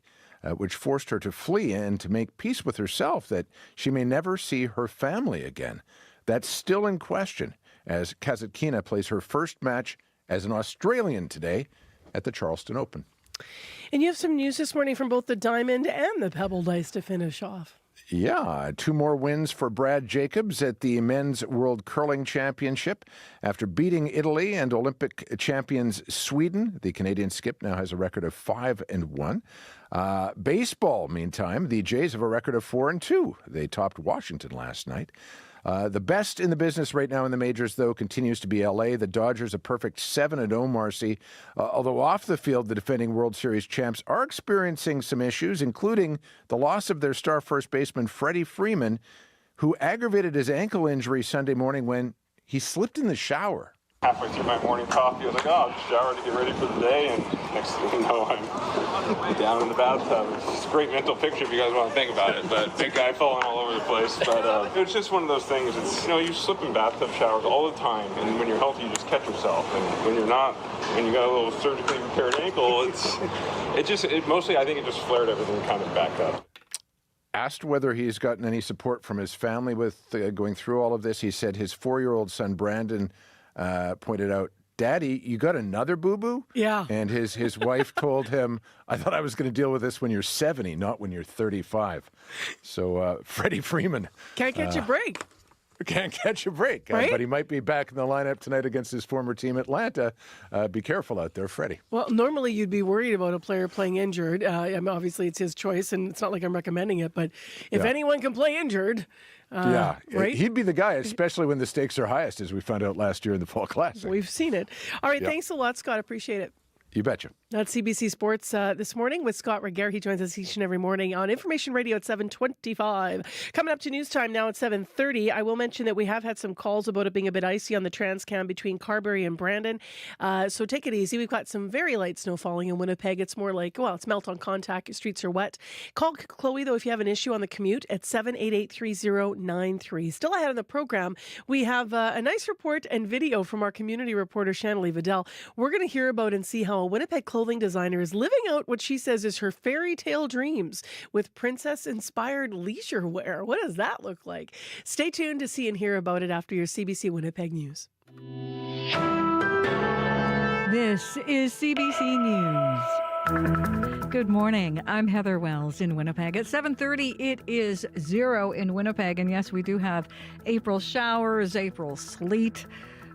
[SPEAKER 7] which forced her to flee and to make peace with herself that she may never see her family again. That's still in question as Kasatkina plays her first match as an Australian today at the Charleston Open.
[SPEAKER 3] And you have some news this morning from both the Diamond and the Pebble Dice to finish off.
[SPEAKER 7] Yeah, 2 more wins for Brad Jacobs at the Men's World Curling Championship. After beating Italy and Olympic champions Sweden, the Canadian skip now has a record of 5-1. Baseball, meantime, the Jays have a record of 4-2. They topped Washington last night. The best in the business right now in the majors, though, continues to be L.A. The Dodgers, a perfect 7-0, Marcy. Although off the field, the defending World Series champs are experiencing some issues, including the loss of their star first baseman, Freddie Freeman, who aggravated his ankle injury Sunday morning when he slipped in the shower.
[SPEAKER 13] Halfway through my morning coffee, I was like, I'll just shower to get ready for the day, and next thing you know, I'm down in the bathtub. It's a great mental picture if you guys want to think about it, but big guy falling all over the place. But it was just one of those things. It's, you slip in bathtub showers all the time, and when you're healthy, you just catch yourself. And when you're not, when you got a little surgically repaired ankle, mostly, I think it just flared everything kind of back up.
[SPEAKER 7] Asked whether he's gotten any support from his family with going through all of this, he said his 4-year-old son, Brandon, pointed out, Daddy, you got another boo-boo?
[SPEAKER 3] Yeah.
[SPEAKER 7] And his wife told him, I thought I was going to deal with this when you're 70, not when you're 35. So Freddie Freeman.
[SPEAKER 3] Can't catch a break.
[SPEAKER 7] Can't catch a break.
[SPEAKER 3] Right?
[SPEAKER 7] But he might be back in the lineup tonight against his former team, Atlanta. Be careful out there, Freddie.
[SPEAKER 3] Well, normally you'd be worried about a player playing injured. Obviously, it's his choice, and it's not like I'm recommending it. But if anyone can play injured, right?
[SPEAKER 7] He'd be the guy, especially when the stakes are highest, as we found out last year in the Fall Classic.
[SPEAKER 3] We've seen it. All right,
[SPEAKER 7] Yeah.
[SPEAKER 3] Thanks a lot, Scott. Appreciate it.
[SPEAKER 7] You betcha.
[SPEAKER 3] That's CBC Sports this morning with Scott Regehr. He joins us each and every morning on Information Radio at 7:25. Coming up to news time now at 7:30. I will mention that we have had some calls about it being a bit icy on the Transcam between Carberry and Brandon. So take it easy. We've got some very light snow falling in Winnipeg. It's more like, well, it's melt on contact. Your streets are wet. Call Chloe, though, if you have an issue on the commute at 788-3093. Still ahead on the program, we have a nice report and video from our community reporter, Shanley Vidal. We're going to hear about and see how a Winnipeg clothing designer is living out what she says is her fairy tale dreams with princess-inspired leisure wear. What does that look like? Stay tuned to see and hear about it after your CBC Winnipeg News.
[SPEAKER 1] This is CBC News. Good morning. I'm Heather Wells in Winnipeg. At 7:30, it is 0 in Winnipeg. And yes, we do have April showers, April sleet,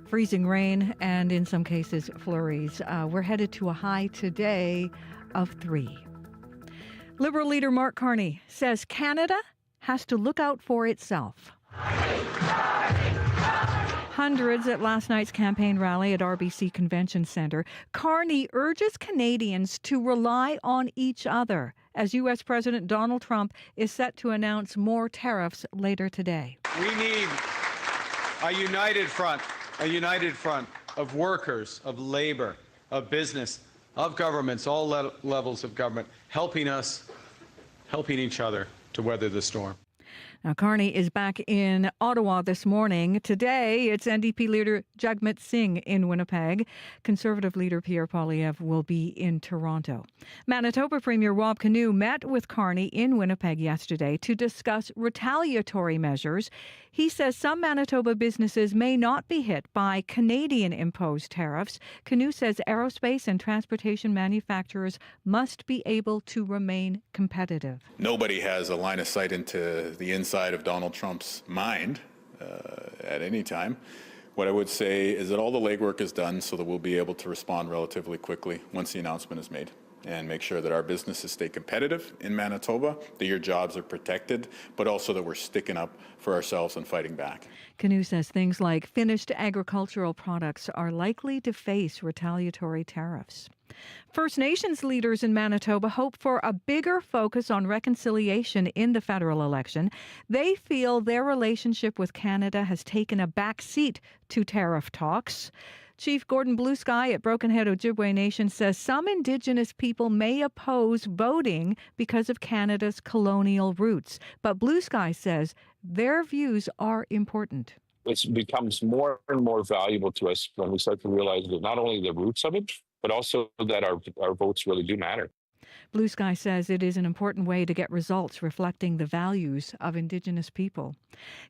[SPEAKER 1] freezing rain, and in some cases, flurries. We're headed to a high today of 3. Liberal leader Mark Carney says Canada has to look out for itself. Hundreds at last night's campaign rally at RBC Convention Centre. Carney urges Canadians to rely on each other as U.S. President Donald Trump is set to announce more tariffs later today.
[SPEAKER 12] We need a united front of workers, of labor, of business, of governments, all levels of government, helping each other to weather the storm.
[SPEAKER 1] Now, Carney is back in Ottawa this morning. Today, it's NDP leader Jagmeet Singh in Winnipeg. Conservative leader Pierre Poilievre will be in Toronto. Manitoba Premier Rob Canoe met with Carney in Winnipeg yesterday to discuss retaliatory measures. He says some Manitoba businesses may not be hit by Canadian-imposed tariffs. Canoe says aerospace and transportation manufacturers must be able to remain competitive.
[SPEAKER 15] Nobody has a line of sight into the inside of Donald Trump's mind at any time. What I would say is that all the legwork is done so that we'll be able to respond relatively quickly once the announcement is made and make sure that our businesses stay competitive in Manitoba, that your jobs are protected, but also that we're sticking up for ourselves and fighting back.
[SPEAKER 1] Canoe says things like finished agricultural products are likely to face retaliatory tariffs. First Nations leaders in Manitoba hope for a bigger focus on reconciliation in the federal election. They feel their relationship with Canada has taken a back seat to tariff talks. Chief Gordon Bluesky at Broken Head Ojibwe Nation says some Indigenous people may oppose voting because of Canada's colonial roots. But Bluesky says their views are important.
[SPEAKER 21] It becomes more and more valuable to us when we start to realize that not only the roots of it, but also that our votes really do matter.
[SPEAKER 1] Bluesky says it is an important way to get results reflecting the values of Indigenous people.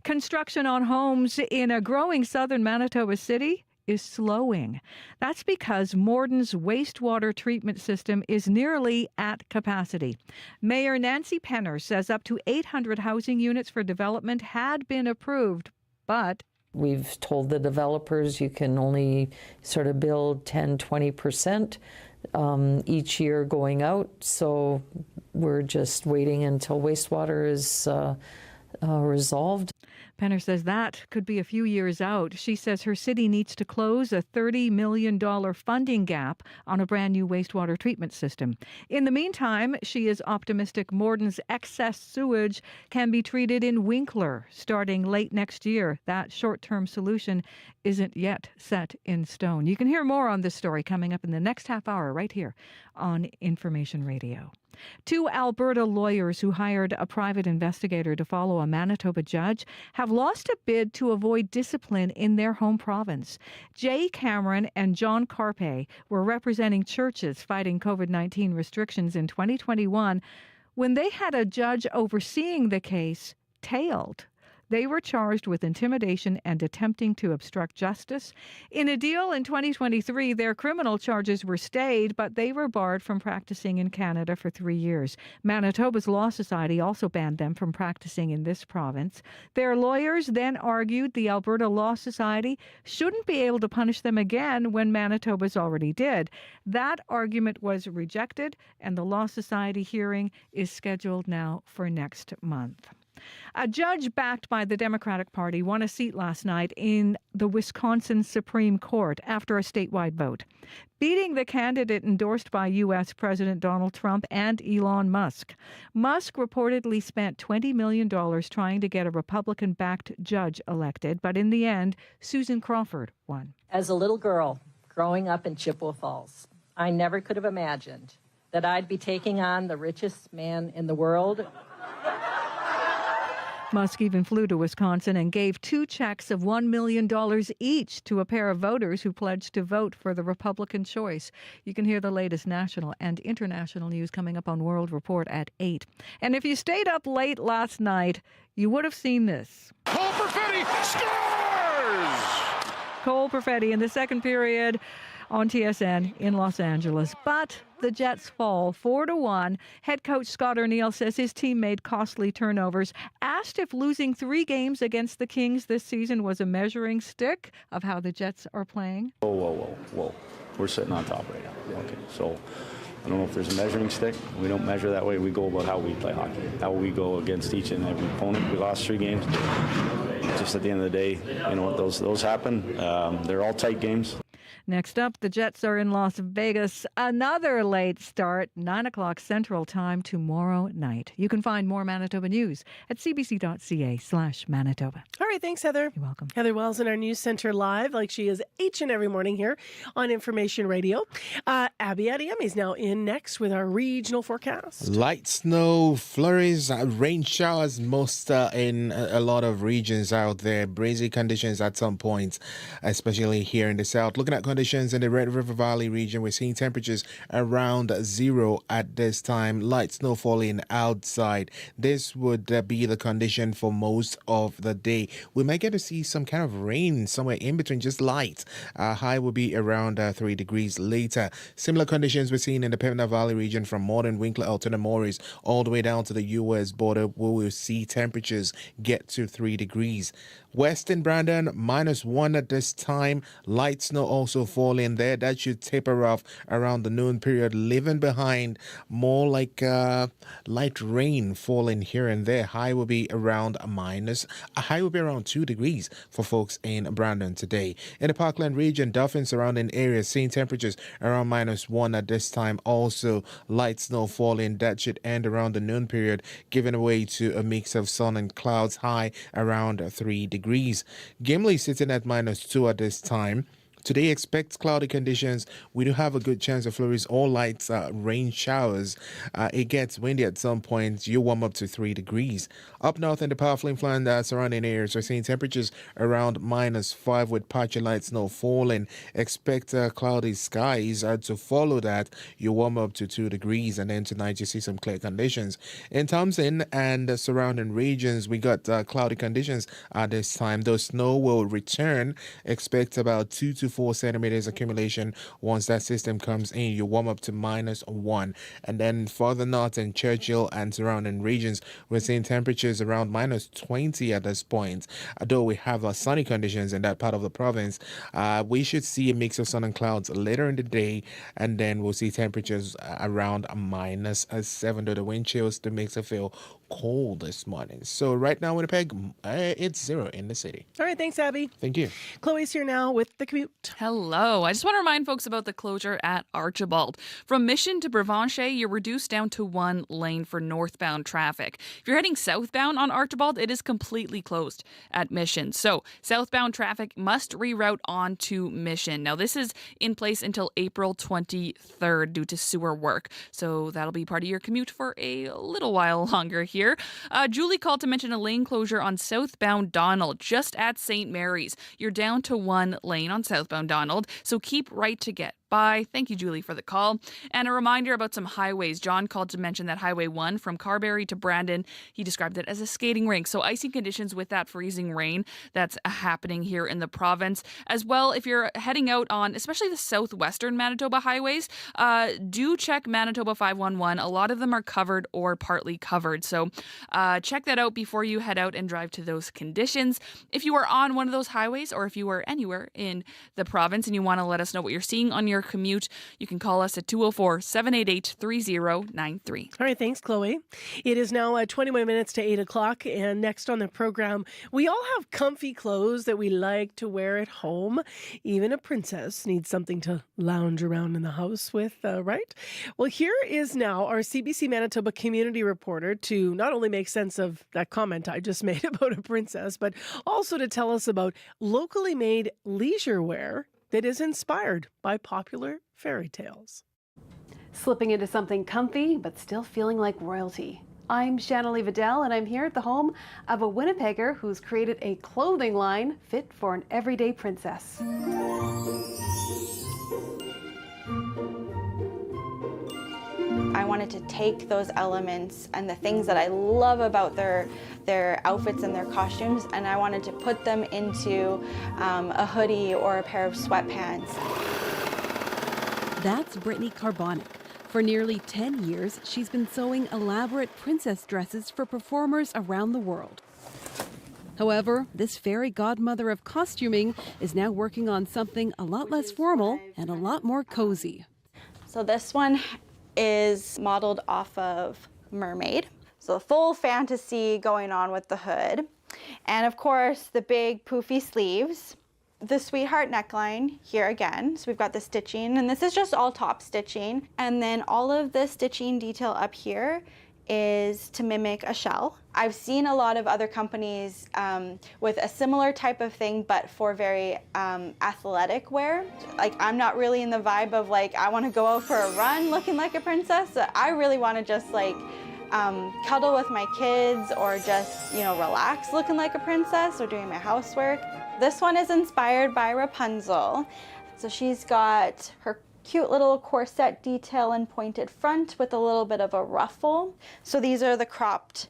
[SPEAKER 1] Construction on homes in a growing southern Manitoba city is slowing. That's because Morden's wastewater treatment system is nearly at capacity. Mayor Nancy Penner says up to 800 housing units for development had been approved, but
[SPEAKER 22] we've told the developers you can only sort of build 10-20% each year going out. So we're just waiting until wastewater is resolved.
[SPEAKER 1] Penner says that could be a few years out. She says her city needs to close a $30 million funding gap on a brand new wastewater treatment system. In the meantime, she is optimistic Morden's excess sewage can be treated in Winkler starting late next year. That short-term solution isn't yet set in stone. You can hear more on this story coming up in the next half hour right here on Information Radio. 2 Alberta lawyers who hired a private investigator to follow a Manitoba judge have lost a bid to avoid discipline in their home province. Jay Cameron and John Carpe were representing churches fighting COVID-19 restrictions in 2021 when they had a judge overseeing the case tailed. They were charged with intimidation and attempting to obstruct justice. In a deal in 2023, their criminal charges were stayed, but they were barred from practicing in Canada for 3 years. Manitoba's Law Society also banned them from practicing in this province. Their lawyers then argued the Alberta Law Society shouldn't be able to punish them again when Manitoba's already did. That argument was rejected, and the Law Society hearing is scheduled now for next month. A judge backed by the Democratic Party won a seat last night in the Wisconsin Supreme Court after a statewide vote, beating the candidate endorsed by U.S. President Donald Trump and Elon Musk. Musk reportedly spent $20 million trying to get a Republican-backed judge elected, but in the end, Susan Crawford won.
[SPEAKER 10] As a little girl growing up in Chippewa Falls, I never could have imagined that I'd be taking on the richest man in the world.
[SPEAKER 1] Musk even flew to Wisconsin and gave 2 checks of $1 million each to a pair of voters who pledged to vote for the Republican choice. You can hear the latest national and international news coming up on World Report at 8. And if you stayed up late last night, you would have seen this.
[SPEAKER 7] Cole Perfetti scores!
[SPEAKER 1] Cole Perfetti in the second period on TSN in Los Angeles. But the Jets fall 4-1. Head coach Scott O'Neill says his team made costly turnovers. Asked if losing 3 games against the Kings this season was a measuring stick of how the Jets are playing.
[SPEAKER 8] Whoa. We're sitting on top right now. Okay, so I don't know if there's a measuring stick. We don't measure that way. We go about how we play hockey, how we go against each and every opponent. We lost 3 games. Just at the end of the day, you know, those happen. They're all tight games.
[SPEAKER 1] Next up, the Jets are in Las Vegas. Another late start, 9 o'clock Central Time tomorrow night. You can find more Manitoba news at cbc.ca/Manitoba.
[SPEAKER 3] All right, thanks, Heather.
[SPEAKER 1] You're welcome.
[SPEAKER 3] Heather Wells in our news center live, like she is each and every morning here on Information Radio. Abby Adiemi is now in next with our regional forecast.
[SPEAKER 27] Light snow, flurries, rain showers, most in a lot of regions out there. Breezy conditions at some points, especially here in the south. Looking at conditions in the Red River Valley region, we're seeing temperatures around 0 at this time. Light snow falling outside. This would be the condition for most of the day. We might get to see some kind of rain somewhere in between, just light. High will be around 3 degrees later. Similar conditions we're seeing in the Pembina Valley region from Morden, Winkler, Alton, Morris, all the way down to the U.S. border, where we'll see temperatures get to 3 degrees. West in Brandon, -1 at this time. Light snow also falling there. That should taper off around the noon period, leaving behind more like light rain falling here and there. High will be around high will be around 2 degrees for folks in Brandon today. In the Parkland region, Dauphin surrounding areas, seeing temperatures around -1 at this time. Also, light snow falling. That should end around the noon period, giving way to a mix of sun and clouds. High around 3 degrees. Gimli sitting at -2 at this time. Today expects cloudy conditions. We do have a good chance of flurries or light rain showers. It gets windy at some points. You warm up to 3 degrees. Up north in the powerful influence surrounding areas, we're seeing temperatures around -5 with patchy light snow falling. Expect cloudy skies to follow that. You warm up to 2 degrees, and then tonight you see some clear conditions. In Thompson and the surrounding regions, we got cloudy conditions at this time. Though snow will return, expect about 2 to 4 centimeters accumulation. Once that system comes in, you warm up to -1. And then further north in Churchill and surrounding regions, we're seeing temperatures around -20 at this point. Though we have sunny conditions in that part of the province, we should see a mix of sun and clouds later in the day, and then we'll see temperatures around -7. Though the wind chills to makes it feel cold this morning. So right now, Winnipeg, it's 0 in the city.
[SPEAKER 3] All right, thanks, Abby.
[SPEAKER 27] Thank you.
[SPEAKER 3] Chloe's here now with the commute.
[SPEAKER 4] Hello. I just want to remind folks about the closure at Archibald. From Mission to Provincial, you're reduced down to 1 lane for northbound traffic. If you're heading southbound on Archibald, it is completely closed at Mission. So southbound traffic must reroute on to Mission. Now, this is in place until April 23rd due to sewer work. So that'll be part of your commute for a little while longer here. Julie called to mention a lane closure on southbound Donald, just at St. Mary's. You're down to 1 lane on southbound Donald, so keep right to get by. Thank you, Julie, for the call. And a reminder about some highways. John called to mention that Highway 1 from Carberry to Brandon, he described it as a skating rink. So icy conditions with that freezing rain that's happening here in the province. As well, if you're heading out on especially the southwestern Manitoba highways, do check Manitoba 511. A lot of them are covered or partly covered. So check that out before you head out and drive to those conditions. If you are on one of those highways, or if you are anywhere in the province and you want to let us know what you're seeing on your your commute. You can call us at 204-788-3093.
[SPEAKER 3] All right, thanks, Chloe. It is now 21 minutes to 8 o'clock, and next on the program, we all have comfy clothes that we like to wear at home. Even a princess needs something to lounge around in the house with, right? Well, here is now our CBC Manitoba community reporter to not only make sense of that comment I just made about a princess, but also to tell us about locally made leisure wear that is inspired by popular fairy tales.
[SPEAKER 14] Slipping into something comfy, but still feeling like royalty. I'm Shanley Vidal, and I'm here at the home of a Winnipegger who's created a clothing line fit for an everyday princess.
[SPEAKER 16] I wanted to take those elements and the things that I love about their outfits and their costumes, and I wanted to put them into a hoodie or a pair of sweatpants.
[SPEAKER 17] That's Brittany Carbonic. For nearly 10 years, she's been sewing elaborate princess dresses for performers around the world. However, this fairy godmother of costuming is now working on something a lot less formal and a lot more cozy.
[SPEAKER 16] So this one is modeled off of Mermaid. So full fantasy going on with the hood. And of course, the big poofy sleeves. The sweetheart neckline here again. So we've got the stitching, and this is just all top stitching. And then all of the stitching detail up here is to mimic a shell. I've seen a lot of other companies with a similar type of thing, but for very athletic wear. Like, I'm not really in the vibe of like, I want to go out for a run looking like a princess. I really want to just like cuddle with my kids, or just, you know, relax looking like a princess, or doing my housework. This one is inspired by Rapunzel. So she's got her cute little corset detail and pointed front with a little bit of a ruffle. So these are the cropped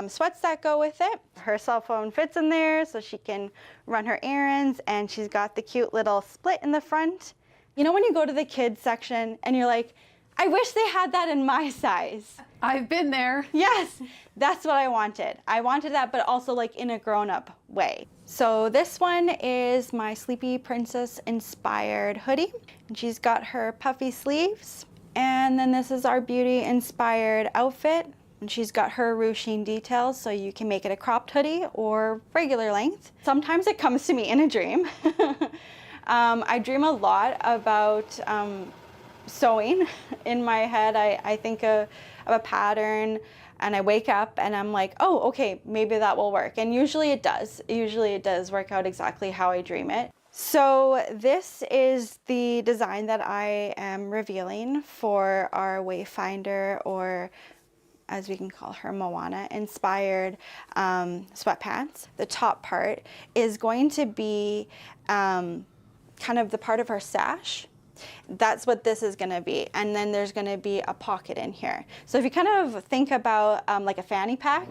[SPEAKER 16] sweats that go with it. Her cell phone fits in there so she can run her errands, and she's got the cute little split in the front. You know when you go to the kids section and you're like, I wish they had that in my size.
[SPEAKER 14] I've been there.
[SPEAKER 16] Yes, that's what I wanted. I wanted that, but also like in a grown-up way. So this one is my Sleepy Princess inspired hoodie. And she's got her puffy sleeves. And then this is our beauty inspired outfit. And she's got her ruching details, so you can make it a cropped hoodie or regular length. Sometimes it comes to me in a dream. I dream a lot about sewing. In my head, I think of a pattern, and I wake up and I'm like, oh, okay, maybe that will work. And usually it does. Usually it does work out exactly how I dream it. So this is the design that I am revealing for our Wayfinder, or as we can call her, Moana inspired sweatpants. The top part is going to be kind of the part of her sash. That's what this is going to be. And then there's going to be a pocket in here. So if you kind of think about like a fanny pack,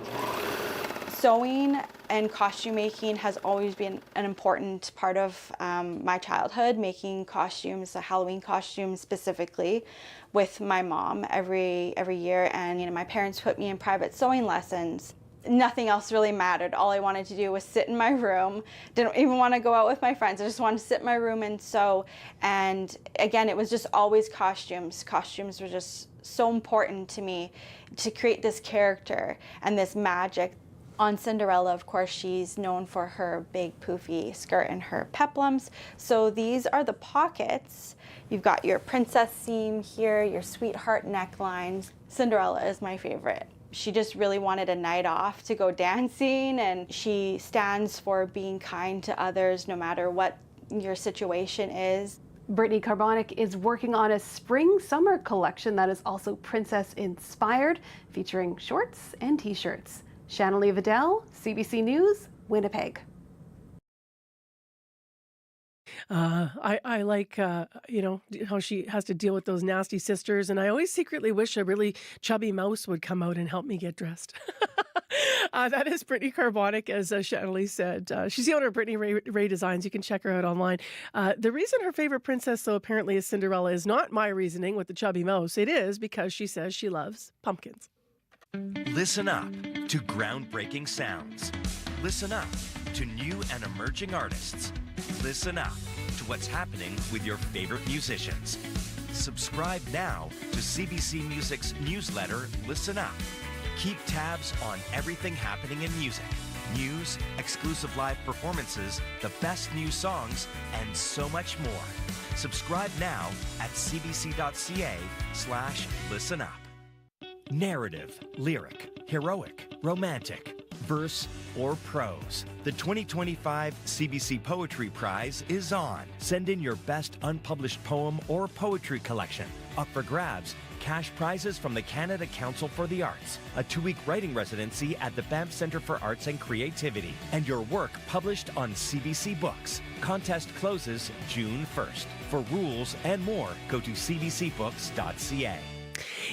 [SPEAKER 16] sewing and costume making has always been an important part of my childhood, making costumes, Halloween costumes specifically, with my mom every year. And, you know, my parents put me in private sewing lessons. Nothing else really mattered. All I wanted to do was sit in my room. Didn't even want to go out with my friends. I just wanted to sit in my room and sew. And again, it was just always costumes. Costumes were just so important to me to create this character and this magic. On Cinderella, of course, she's known for her big poofy skirt and her peplums. So these are the pockets. You've got your princess seam here, your sweetheart necklines. Cinderella is my favorite. She just really wanted a night off to go dancing, and she stands for being kind to others no matter what your situation is.
[SPEAKER 14] Brittany Carbonic is working on a spring-summer collection that is also princess-inspired, featuring shorts and t-shirts. Shanley Vidal, CBC News, Winnipeg.
[SPEAKER 3] I like, you know, how she has to deal with those nasty sisters. And I always secretly wish a really chubby mouse would come out and help me get dressed. That is Brittany Carbonic, as Shanley said. She's the owner of Brittany Ray Designs. You can check her out online. The reason her favorite princess, though, apparently is Cinderella, is not my reasoning with the chubby mouse. It is because she says she loves pumpkins.
[SPEAKER 19] Listen up to groundbreaking sounds. Listen up to new and emerging artists. Listen up to what's happening with your favorite musicians. Subscribe now to CBC Music's newsletter, Listen Up. Keep tabs on everything happening in music. News, exclusive live performances, the best new songs, and so much more. Subscribe now at cbc.ca/listen up. Narrative, lyric, heroic, romantic, verse, or prose. The 2025 CBC Poetry Prize is on. Send in your best unpublished poem or poetry collection. Up for grabs, cash prizes from the Canada Council for the Arts, a 2-week writing residency at the Banff Centre for Arts and Creativity, and your work published on CBC Books. Contest closes June 1st. For rules and more, go to cbcbooks.ca.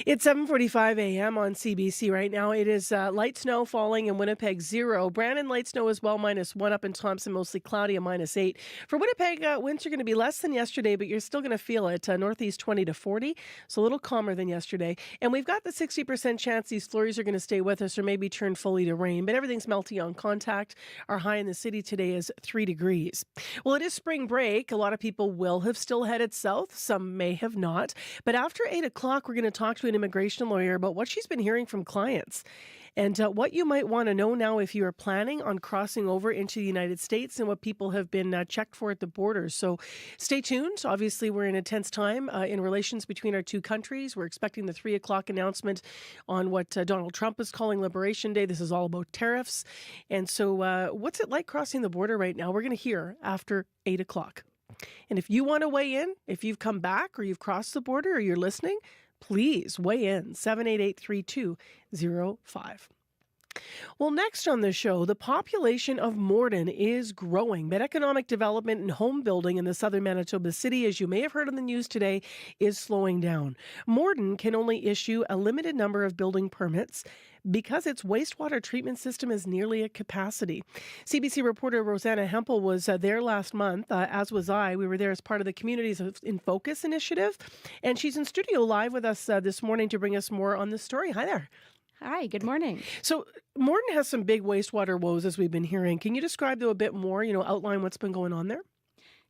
[SPEAKER 3] It's 7:45 a.m. on CBC right now. It is light snow falling in Winnipeg, 0. Brandon, light snow as well, -1. Up in Thompson, mostly cloudy, a -8. For Winnipeg, winds are going to be less than yesterday, but you're still going to feel it. Northeast 20 to 40, so a little calmer than yesterday. And we've got the 60% chance these flurries are going to stay with us or maybe turn fully to rain, but everything's melting on contact. Our high in the city today is 3 degrees. Well, it is spring break. A lot of people will have still headed south. Some may have not. But after 8 o'clock, we're going to talk to an immigration lawyer about what she's been hearing from clients and what you might want to know now if you are planning on crossing over into the United States and what people have been checked for at the borders. So stay tuned. Obviously, we're in a tense time in relations between our two countries. We're expecting the 3 o'clock announcement on what Donald Trump is calling Liberation Day. This is all about tariffs. And so what's it like crossing the border right now? We're going to hear after 8 o'clock. And if you want to weigh in, if you've come back or you've crossed the border or you're listening, please weigh in, 788-3205. Well, next on the show, the population of Morden is growing, but economic development and home building in the southern Manitoba city, as you may have heard on the news today, is slowing down. Morden can only issue a limited number of building permits because its wastewater treatment system is nearly at capacity. CBC reporter Rosanna Hempel was there last month, as was I. We were there as part of the Communities in Focus initiative, and she's in studio live with us this morning to bring us more on this story. Hi there.
[SPEAKER 2] Hi, good morning.
[SPEAKER 3] So Morden has some big wastewater woes, as we've been hearing. Can you describe, though, a bit more, outline what's been going on there?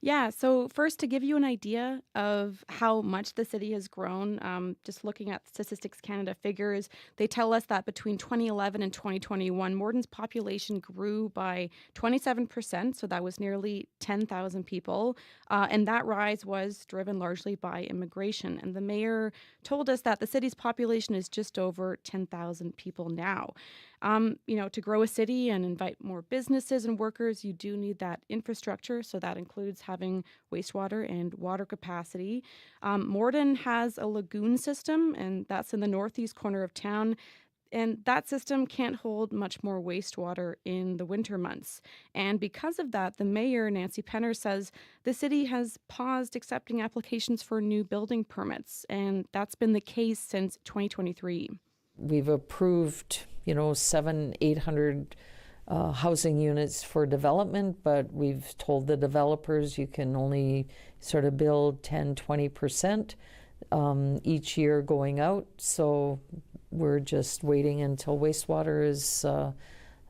[SPEAKER 2] Yeah, so first, to give you an idea of how much the city has grown, just looking at Statistics Canada figures, they tell us that between 2011 and 2021, Morden's population grew by 27%, so that was nearly 10,000 people, and that rise was driven largely by immigration. And the mayor told us that the city's population is just over 10,000 people now. To grow a city and invite more businesses and workers, you do need that infrastructure. So that includes having wastewater and water capacity. Morden has a lagoon system, and that's in the northeast corner of town. And that system can't hold much more wastewater in the winter months. And because of that, the mayor, Nancy Penner, says the city has paused accepting applications for new building permits. And that's been the case since 2023.
[SPEAKER 22] We've approved 700-800 housing units for development, but we've told the developers you can only sort of build 10-20% each year going out. So we're just waiting until wastewater is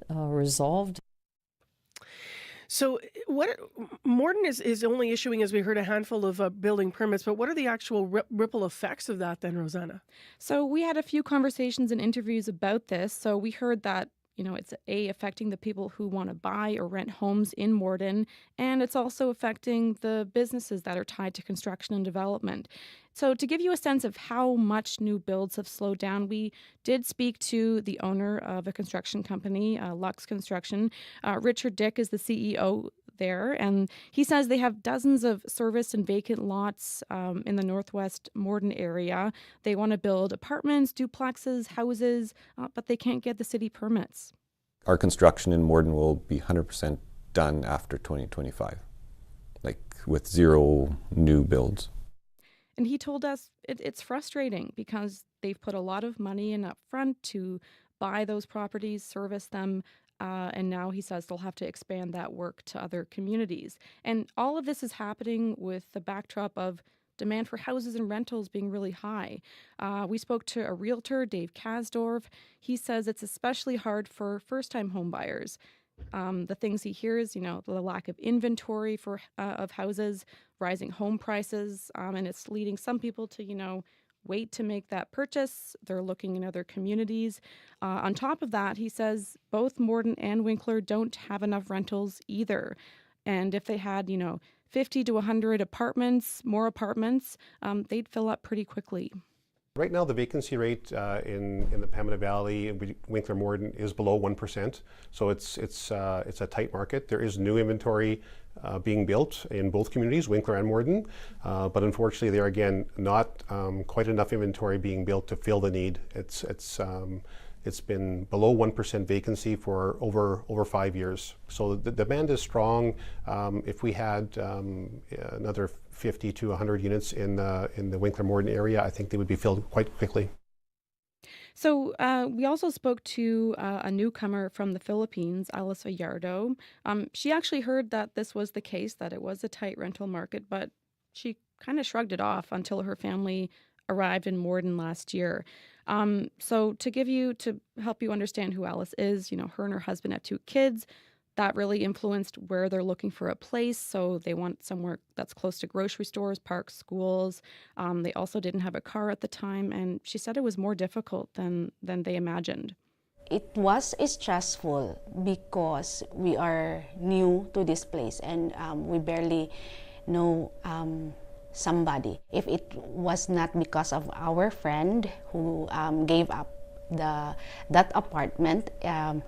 [SPEAKER 22] resolved.
[SPEAKER 3] So what Morden is only issuing, as we heard, a handful of building permits, but what are the actual ripple effects of that then, Rosanna?
[SPEAKER 2] So we had a few conversations and interviews about this. So we heard that it's affecting the people who want to buy or rent homes in Morden, and it's also affecting the businesses that are tied to construction and development. So to give you a sense of how much new builds have slowed down, we did speak to the owner of a construction company, Lux Construction. Richard Dick is the CEO there, and he says they have dozens of serviced and vacant lots in the northwest Morden area. They want to build apartments, duplexes, houses, but they can't get the city permits.
[SPEAKER 18] Our construction in Morden will be 100% done after 2025, with zero new builds.
[SPEAKER 2] And he told us it's frustrating because they've put a lot of money in up front to buy those properties, service them, and now he says they'll have to expand that work to other communities. And all of this is happening with the backdrop of demand for houses and rentals being really high. We spoke to a realtor, Dave Kasdorf. He says it's especially hard for first-time home buyers. The things he hears, the lack of inventory of houses, rising home prices, and it's leading some people to, wait to make that purchase. They're looking in other communities. On top of that, he says both Morden and Winkler don't have enough rentals either. And if they had, 50 to 100 more apartments, they'd fill up pretty quickly.
[SPEAKER 5] Right now, the vacancy rate in the Pembina Valley, Winkler Morden, is below 1%. So it's a tight market. There is new inventory being built in both communities, Winkler and Morden, but unfortunately, there again not quite enough inventory being built to fill the need. It's been below 1% vacancy for over 5 years. So the demand is strong. If we had another 50 to 100 units in the Winkler Morden area, I think they would be filled quite quickly.
[SPEAKER 2] So we also spoke to a newcomer from the Philippines, Alice Vallardo. She actually heard that this was the case, that it was a tight rental market, but she kind of shrugged it off until her family arrived in Morden last year. So to help you understand who Alice is, her and her husband have 2 kids. That really influenced where they're looking for a place. So they want somewhere that's close to grocery stores, parks, schools. They also didn't have a car at the time. And she said it was more difficult than they imagined.
[SPEAKER 9] It was stressful because we are new to this place and we barely know somebody. If it was not because of our friend who gave up that apartment,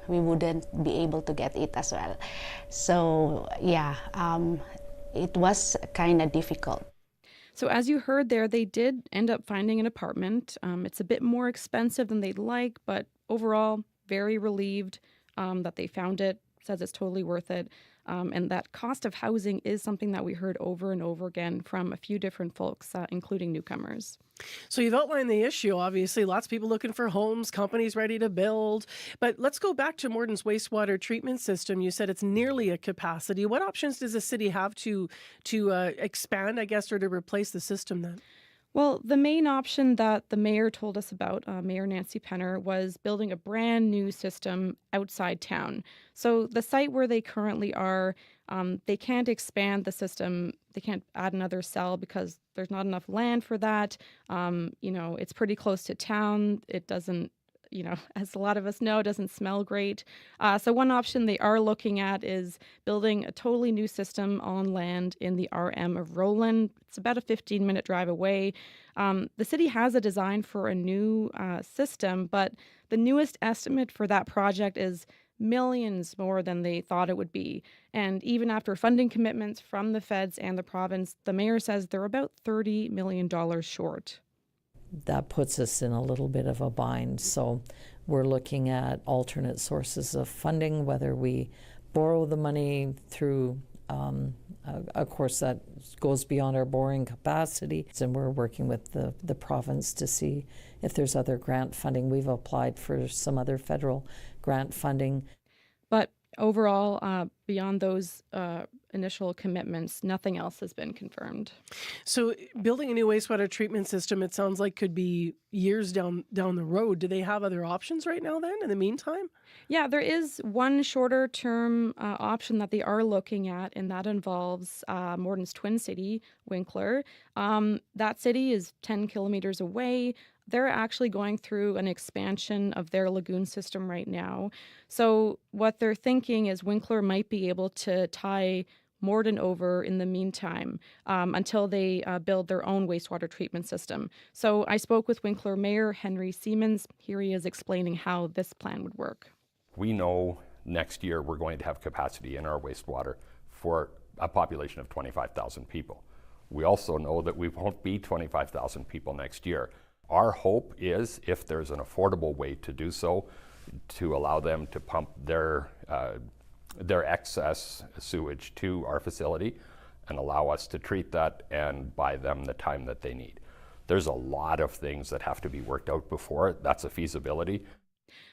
[SPEAKER 9] we wouldn't be able to get it as well. So it was kind of difficult.
[SPEAKER 2] So as you heard there, they did end up finding an apartment. It's a bit more expensive than they'd like, but overall very relieved that they found it. Says it's totally worth it. And that cost of housing is something that we heard over and over again from a few different folks, including newcomers.
[SPEAKER 3] So you've outlined the issue, obviously. Lots of people looking for homes, companies ready to build. But let's go back to Morden's wastewater treatment system. You said it's nearly at capacity. What options does the city have to expand, I guess, or to replace the system then?
[SPEAKER 2] Well, the main option that the mayor told us about, Mayor Nancy Penner, was building a brand new system outside town. So the site where they currently are, they can't expand the system. They can't add another cell because there's not enough land for that. It's pretty close to town. It doesn't, as a lot of us know, it doesn't smell great. So one option they are looking at is building a totally new system on land in the RM of Roland. It's about a 15-minute drive away. The city has a design for a new system, but the newest estimate for that project is millions more than they thought it would be. And even after funding commitments from the feds and the province, the mayor says they're about $30 million short.
[SPEAKER 22] That puts us in a little bit of a bind. So we're looking at alternate sources of funding, whether we borrow the money through, of course, that goes beyond our borrowing capacity. And we're working with the province to see if there's other grant funding. We've applied for some other federal grant funding.
[SPEAKER 2] But overall, beyond those initial commitments, nothing else has been confirmed.
[SPEAKER 3] So building a new wastewater treatment system, it sounds like could be years down the road. Do they have other options right now then in the meantime?
[SPEAKER 2] Yeah, there is one shorter term option that they are looking at, and that involves Morden's twin city, Winkler. That city is 10 kilometers away. They're actually going through an expansion of their lagoon system right now. So what they're thinking is Winkler might be able to tie Morden over in the meantime until they build their own wastewater treatment system. So I spoke with Winkler Mayor Henry Siemens. Here he is explaining how this plan would work.
[SPEAKER 20] We know next year we're going to have capacity in our wastewater for a population of 25,000 people. We also know that we won't be 25,000 people next year. Our hope is, if there's an affordable way to do so, to allow them to pump their excess sewage to our facility and allow us to treat that and buy them the time that they need. There's a lot of things that have to be worked out before that's a feasibility.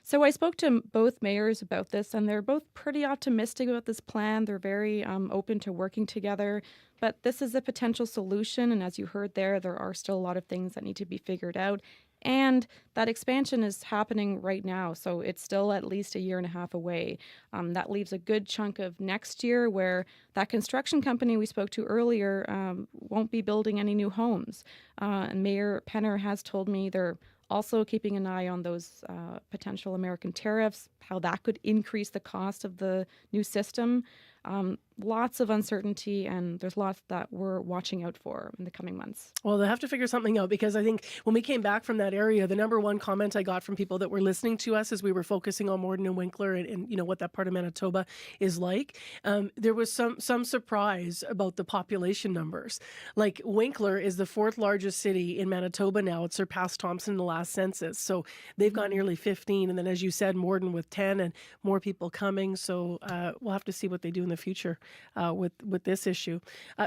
[SPEAKER 2] So I spoke to both mayors about this, and they're both pretty optimistic about this plan. They're very open to working together, but this is a potential solution. And as you heard there are still a lot of things that need to be figured out. And that expansion is happening right now, so it's still at least a year and a half away. That leaves a good chunk of next year where that construction company we spoke to earlier won't be building any new homes. And Mayor Penner has told me they're also keeping an eye on those potential American tariffs, how that could increase the cost of the new system. Lots of uncertainty, and there's lots that we're watching out for in the coming months.
[SPEAKER 3] Well, they have to figure something out, because I think when we came back from that area, the number one comment I got from people that were listening to us as we were focusing on Morden and Winkler and you know what that part of Manitoba is like, there was some surprise about the population numbers. Like, Winkler is the 4th largest city in Manitoba now. It surpassed Thompson in the last census. So they've got nearly 15. And then, as you said, Morden with 10 and more people coming. So we'll have to see what they do in the future with this issue.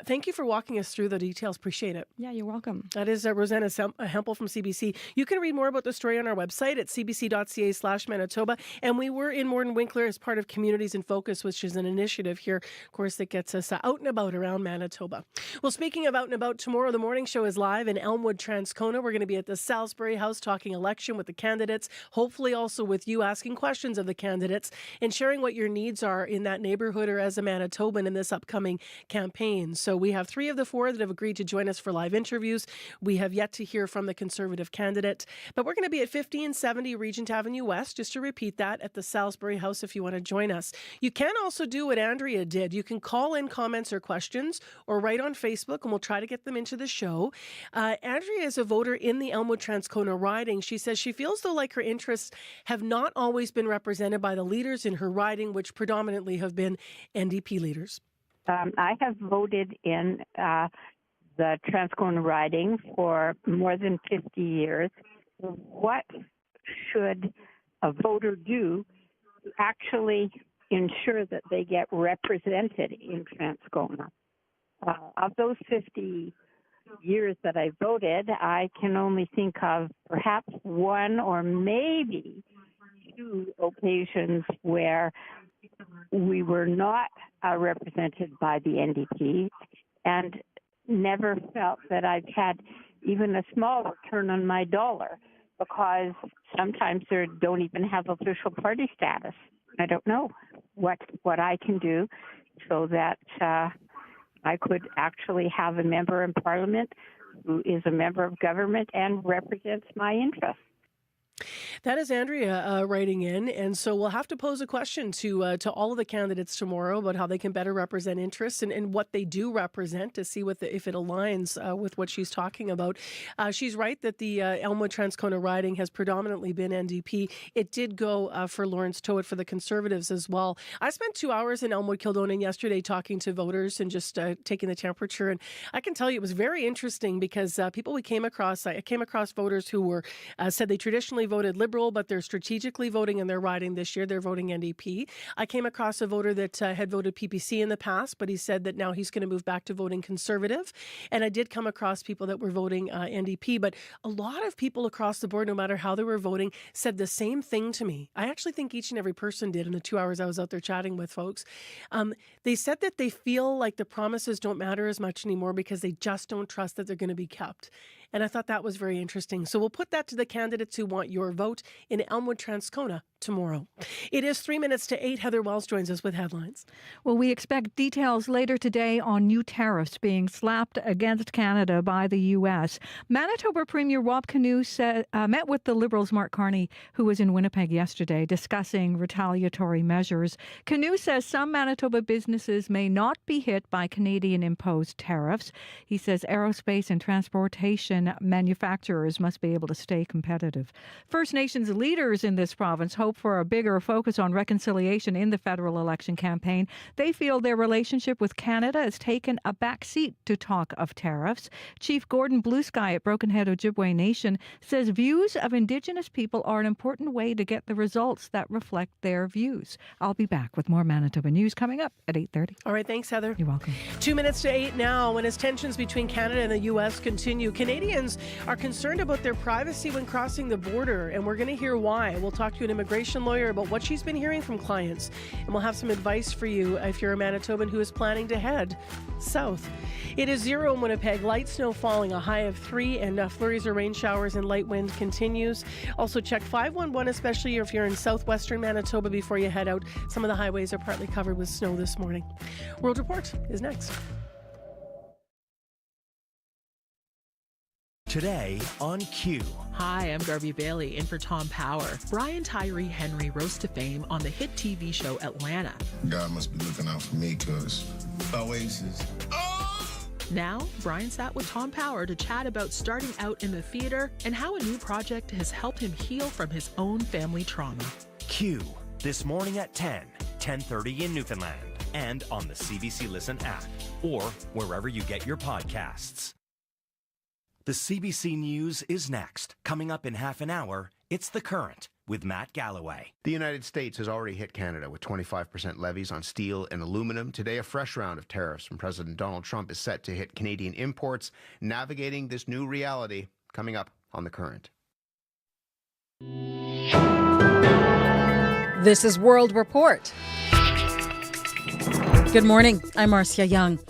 [SPEAKER 3] Thank you for walking us through the details. Appreciate it.
[SPEAKER 2] Yeah, you're welcome.
[SPEAKER 3] That is Rosanna Hempel from CBC. You can read more about the story on our website at cbc.ca/Manitoba. And we were in Morden Winkler as part of Communities in Focus, which is an initiative here, of course, that gets us out and about around Manitoba. Well, speaking of out and about, tomorrow the morning show is live in Elmwood, Transcona. We're going to be at the Salisbury House talking election with the candidates, hopefully also with you asking questions of the candidates and sharing what your needs are in that neighborhood or as a Manitoban in this upcoming campaign. So we have 3 of the 4 that have agreed to join us for live interviews. We have yet to hear from the Conservative candidate, but we're going to be at 1570 Regent Avenue West, just to repeat that, at the Salisbury House if you want to join us. You can also do what Andrea did. You can call in comments or questions or write on Facebook, and we'll try to get them into the show. Andrea is a voter in the Elmwood Transcona riding. She says she feels though like her interests have not always been represented by the leaders in her riding, which predominantly have been NDP leaders.
[SPEAKER 6] I have voted in the Transcona riding for more than 50 years. What should a voter do to actually ensure that they get represented in Transcona? Of those 50 years that I voted, I can only think of perhaps 1 or maybe 2 occasions where we were not represented by the NDP, and never felt that I've had even a small return on my dollar, because sometimes they don't even have official party status. I don't know what I can do so that I could actually have a member in Parliament who is a member of government and represents my interests.
[SPEAKER 3] That is Andrea writing in, and so we'll have to pose a question to all of the candidates tomorrow about how they can better represent interests and what they do represent, to see if it aligns with what she's talking about. She's right that the Elmwood Transcona riding has predominantly been NDP. It did go for Lawrence Towett for the Conservatives as well. I spent 2 hours in Elmwood Kildonan yesterday talking to voters and just taking the temperature, and I can tell you it was very interesting because I came across voters who were said they traditionally voted Liberal, but they're strategically voting in their riding this year. They're voting NDP. I came across a voter that had voted PPC in the past, but he said that now he's going to move back to voting Conservative. And I did come across people that were voting NDP, but a lot of people across the board, no matter how they were voting, said the same thing to me. I actually think each and every person did in the 2 hours I was out there chatting with folks. They said that they feel like the promises don't matter as much anymore because they just don't trust that they're going to be kept. And I thought that was very interesting. So we'll put that to the candidates who want your vote in Elmwood Transcona tomorrow. It is 3 minutes to 8. Heather Wells joins us with headlines.
[SPEAKER 1] Well, we expect details later today on new tariffs being slapped against Canada by the U.S. Manitoba Premier Rob Canoe met with the Liberals' Mark Carney, who was in Winnipeg yesterday, discussing retaliatory measures. Canoe says some Manitoba businesses may not be hit by Canadian-imposed tariffs. He says aerospace and transportation manufacturers must be able to stay competitive. First Nations leaders in this province hope for a bigger focus on reconciliation in the federal election campaign. They feel their relationship with Canada has taken a back seat to talk of tariffs. Chief Gordon Bluesky at Broken Head Ojibwe Nation says views of Indigenous people are an important way to get the results that reflect their views. I'll be back with more Manitoba news coming up at 8:30.
[SPEAKER 3] All right, thanks, Heather.
[SPEAKER 1] You're welcome.
[SPEAKER 3] 2 minutes to 8 now. When as tensions between Canada and the U.S. continue, Canadian Canadians are concerned about their privacy when crossing the border, and we're going to hear why. We'll talk to an immigration lawyer about what she's been hearing from clients, and we'll have some advice for you if you're a Manitoban who is planning to head south. It is 0 in Winnipeg, light snow falling, a high of 3, and flurries or rain showers and light wind continues. Also check 511, especially if you're in southwestern Manitoba before you head out. Some of the highways are partly covered with snow this morning. World Report is next.
[SPEAKER 19] Today on Q.
[SPEAKER 11] Hi, I'm Darby Bailey, in for Tom Power. Brian Tyree Henry rose to fame on the hit TV show Atlanta.
[SPEAKER 12] God must be looking out for me, because Oasis.
[SPEAKER 11] Now, Brian sat with Tom Power to chat about starting out in the theater and how a new project has helped him heal from his own family trauma.
[SPEAKER 19] Q. This morning at 10:30 in Newfoundland, and on the CBC Listen app, or wherever you get your podcasts. The CBC News is next. Coming up in half an hour, it's The Current with Matt Galloway.
[SPEAKER 13] The United States has already hit Canada with 25% levies on steel and aluminum. Today, a fresh round of tariffs from President Donald Trump is set to hit Canadian imports. Navigating this new reality, coming up on The Current.
[SPEAKER 23] This is World Report. Good morning. I'm Marcia Young.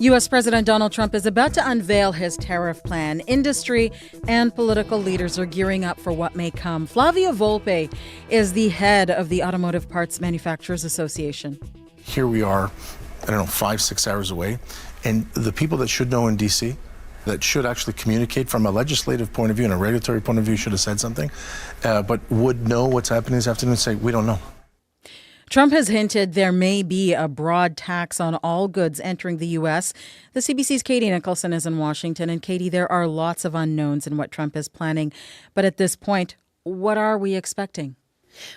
[SPEAKER 23] U.S. President Donald Trump is about to unveil his tariff plan. Industry and political leaders are gearing up for what may come. Flavio Volpe is the head of the Automotive Parts Manufacturers Association.
[SPEAKER 24] Here we are, 5-6 hours away, and the people that should know in D.C., that should actually communicate from a legislative point of view and a regulatory point of view should have said something, but would know what's happening this afternoon and say, we don't know.
[SPEAKER 23] Trump has hinted there may be a broad tax on all goods entering the U.S. The CBC's Katie Nicholson is in Washington. And Katie, there are lots of unknowns in what Trump is planning. But at this point, what are we expecting?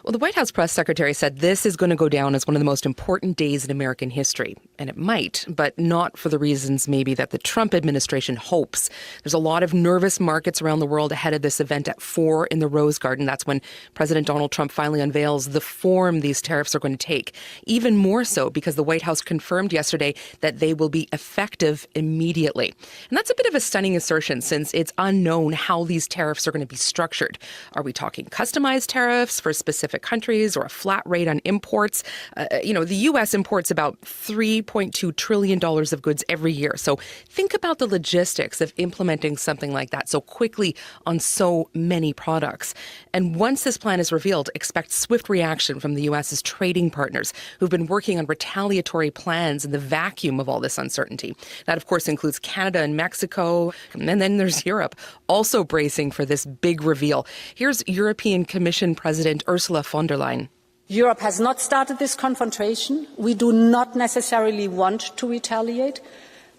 [SPEAKER 25] Well, the White House press secretary said this is going to go down as one of the most important days in American history. And it might, but not for the reasons maybe that the Trump administration hopes. There's a lot of nervous markets around the world ahead of this event at 4 in the Rose Garden. That's when President Donald Trump finally unveils the form these tariffs are going to take. Even more so because the White House confirmed yesterday that they will be effective immediately. And that's a bit of a stunning assertion since it's unknown how these tariffs are going to be structured. Are we talking customized tariffs for specific countries or a flat rate on imports? The U.S. imports about $3.2 trillion of goods every year. So think about the logistics of implementing something like that so quickly on so many products. And once this plan is revealed, expect swift reaction from the U.S.'s trading partners who've been working on retaliatory plans in the vacuum of all this uncertainty. That, of course, includes Canada and Mexico. And then there's Europe, also bracing for this big reveal. Here's European Commission President Ursula von der Leyen.
[SPEAKER 26] Europe has not started this confrontation. We do not necessarily want to retaliate.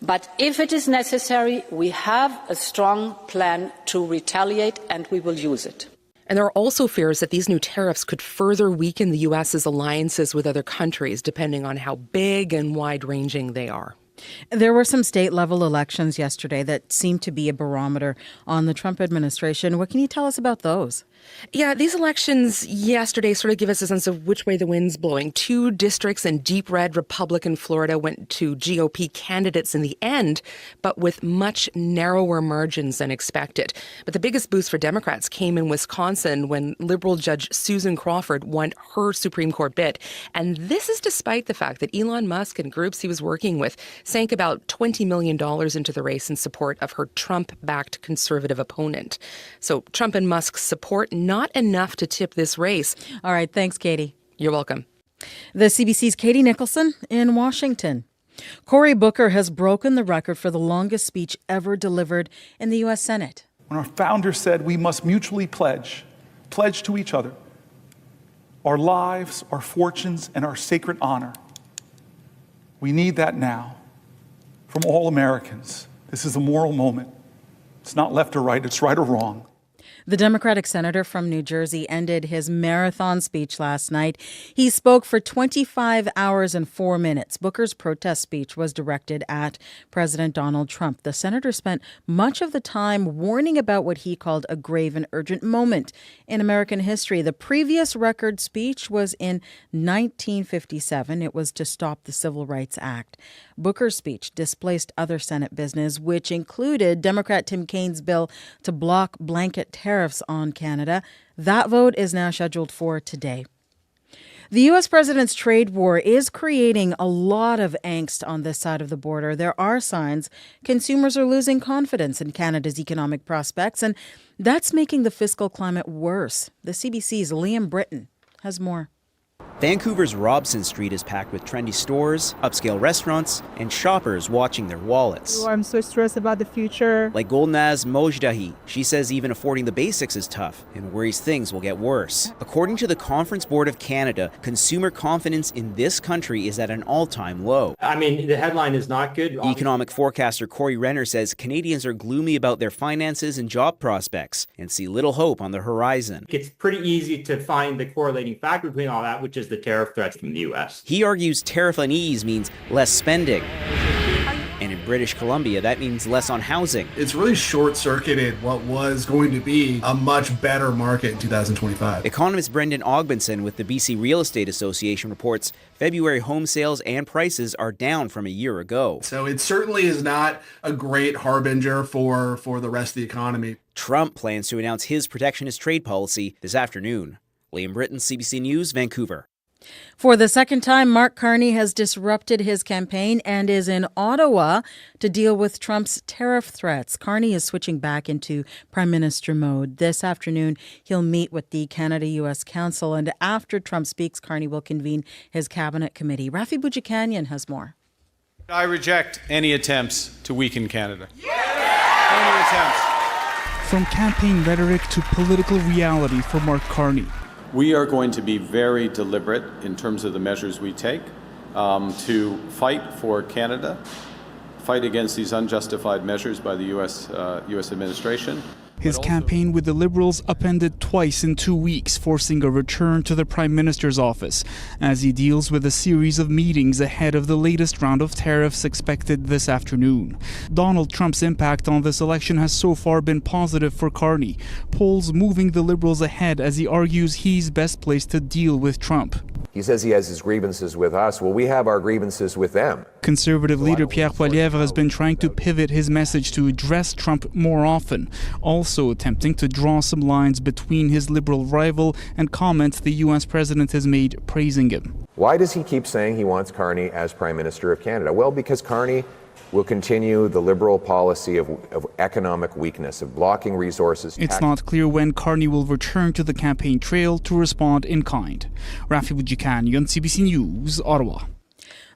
[SPEAKER 26] But if it is necessary, we have a strong plan to retaliate, and we will use it.
[SPEAKER 25] And there are also fears that these new tariffs could further weaken the U.S.'s alliances with other countries, depending on how big and wide-ranging they are.
[SPEAKER 23] There were some state-level elections yesterday that seemed to be a barometer on the Trump administration. What can you tell us about those?
[SPEAKER 25] Yeah, these elections yesterday sort of give us a sense of which way the wind's blowing. 2 districts in deep red Republican Florida went to GOP candidates in the end, but with much narrower margins than expected. But the biggest boost for Democrats came in Wisconsin when liberal Judge Susan Crawford won her Supreme Court bid. And this is despite the fact that Elon Musk and groups he was working with sank about $20 million into the race in support of her Trump-backed conservative opponent. So Trump and Musk's support not enough to tip this race.
[SPEAKER 23] All right. Thanks, Katie.
[SPEAKER 25] You're welcome.
[SPEAKER 23] The CBC's Katie Nicholson in Washington. Cory Booker has broken the record for the longest speech ever delivered in the U.S. Senate.
[SPEAKER 28] When our founder said we must mutually pledge to each other our lives, our fortunes, and our sacred honor, we need that now from all Americans. This is a moral moment. It's not left or right, it's right or wrong.
[SPEAKER 23] The Democratic senator from New Jersey ended his marathon speech last night. He spoke for 25 hours and 4 minutes. Booker's protest speech was directed at President Donald Trump. The senator spent much of the time warning about what he called a grave and urgent moment in American history. The previous record speech was in 1957. It was to stop the Civil Rights Act. Booker's speech displaced other Senate business, which included Democrat Tim Kaine's bill to block blanket tariffs on Canada. That vote is now scheduled for today. The U.S. president's trade war is creating a lot of angst on this side of the border. There are signs consumers are losing confidence in Canada's economic prospects, and that's making the fiscal climate worse. The CBC's Liam Britton has more.
[SPEAKER 4] Vancouver's Robson Street is packed with trendy stores, upscale restaurants, and shoppers watching their wallets.
[SPEAKER 7] I'm so stressed about the future.
[SPEAKER 4] Like Golnaz Mojdahi, she says even affording the basics is tough and worries things will get worse. According to the Conference Board of Canada, consumer confidence in this country is at an all-time low.
[SPEAKER 8] I mean, the headline is not good.
[SPEAKER 4] Economic forecaster Corey Renner says Canadians are gloomy about their finances and job prospects and see little hope on the horizon.
[SPEAKER 8] It's pretty easy to find the correlating factor between all that, which is the tariff threats from the U.S.
[SPEAKER 4] He argues tariff unease means less spending. And in British Columbia, that means less on housing.
[SPEAKER 10] It's really short-circuited what was going to be a much better market in 2025.
[SPEAKER 4] Economist Brendan Ogbenson with the BC Real Estate Association reports February home sales and prices are down from a year ago.
[SPEAKER 10] So it certainly is not a great harbinger for the rest of the economy.
[SPEAKER 4] Trump plans to announce his protectionist trade policy this afternoon. Liam Britton, CBC News, Vancouver.
[SPEAKER 23] For the second time, Mark Carney has disrupted his campaign and is in Ottawa to deal with Trump's tariff threats. Carney is switching back into Prime Minister mode. This afternoon, he'll meet with the Canada-U.S. Council, and after Trump speaks, Carney will convene his cabinet committee. Rafi Boudjikanian has more.
[SPEAKER 15] I reject any attempts to weaken Canada. Any attempts.
[SPEAKER 17] From campaign rhetoric to political reality for Mark Carney.
[SPEAKER 15] We are going to be very deliberate in terms of the measures we take to fight for Canada, fight against these unjustified measures by the U.S. administration.
[SPEAKER 17] His campaign with the Liberals upended twice in 2 weeks, forcing a return to the Prime Minister's office as he deals with a series of meetings ahead of the latest round of tariffs expected this afternoon. Donald Trump's impact on this election has so far been positive for Carney, polls moving the Liberals ahead as he argues he's best placed to deal with Trump.
[SPEAKER 21] He says he has his grievances with us. Well, we have our grievances with them.
[SPEAKER 17] Conservative leader Pierre Poilievre has been trying to pivot his message to address Trump more often, also attempting to draw some lines between his Liberal rival and comments the U.S. president has made praising him.
[SPEAKER 21] Why does he keep saying he wants Carney as Prime Minister of Canada? Well, because Carney will continue the Liberal policy of economic weakness, of blocking resources.
[SPEAKER 17] It's not clear when Carney will return to the campaign trail to respond in kind. Rafi Boudjikanian, CBC News, Ottawa.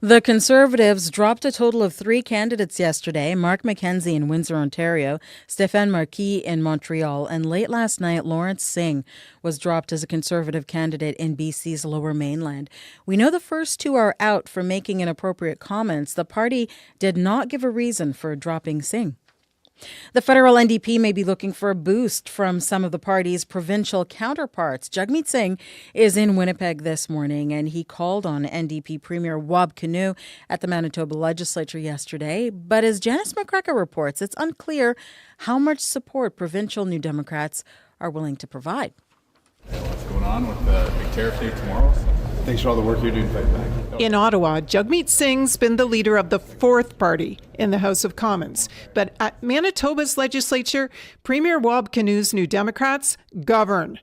[SPEAKER 23] The Conservatives dropped a total of 3 candidates yesterday: Mark McKenzie in Windsor, Ontario, Stéphane Marquis in Montreal, and late last night, Lawrence Singh was dropped as a Conservative candidate in BC's Lower Mainland. We know the first 2 are out for making inappropriate comments. The party did not give a reason for dropping Singh. The federal NDP may be looking for a boost from some of the party's provincial counterparts. Jagmeet Singh is in Winnipeg this morning, and he called on NDP Premier Wab Kinew at the Manitoba legislature yesterday. But as Janice McCracken reports, it's unclear how much support provincial New Democrats are willing to provide.
[SPEAKER 27] What's going on with the big tariff day tomorrow? Thanks for all the work you're doing fighting back.
[SPEAKER 29] In Ottawa, Jagmeet Singh's been the leader of the 4th party in the House of Commons. But at Manitoba's legislature, Premier Wab Kinew's New Democrats govern.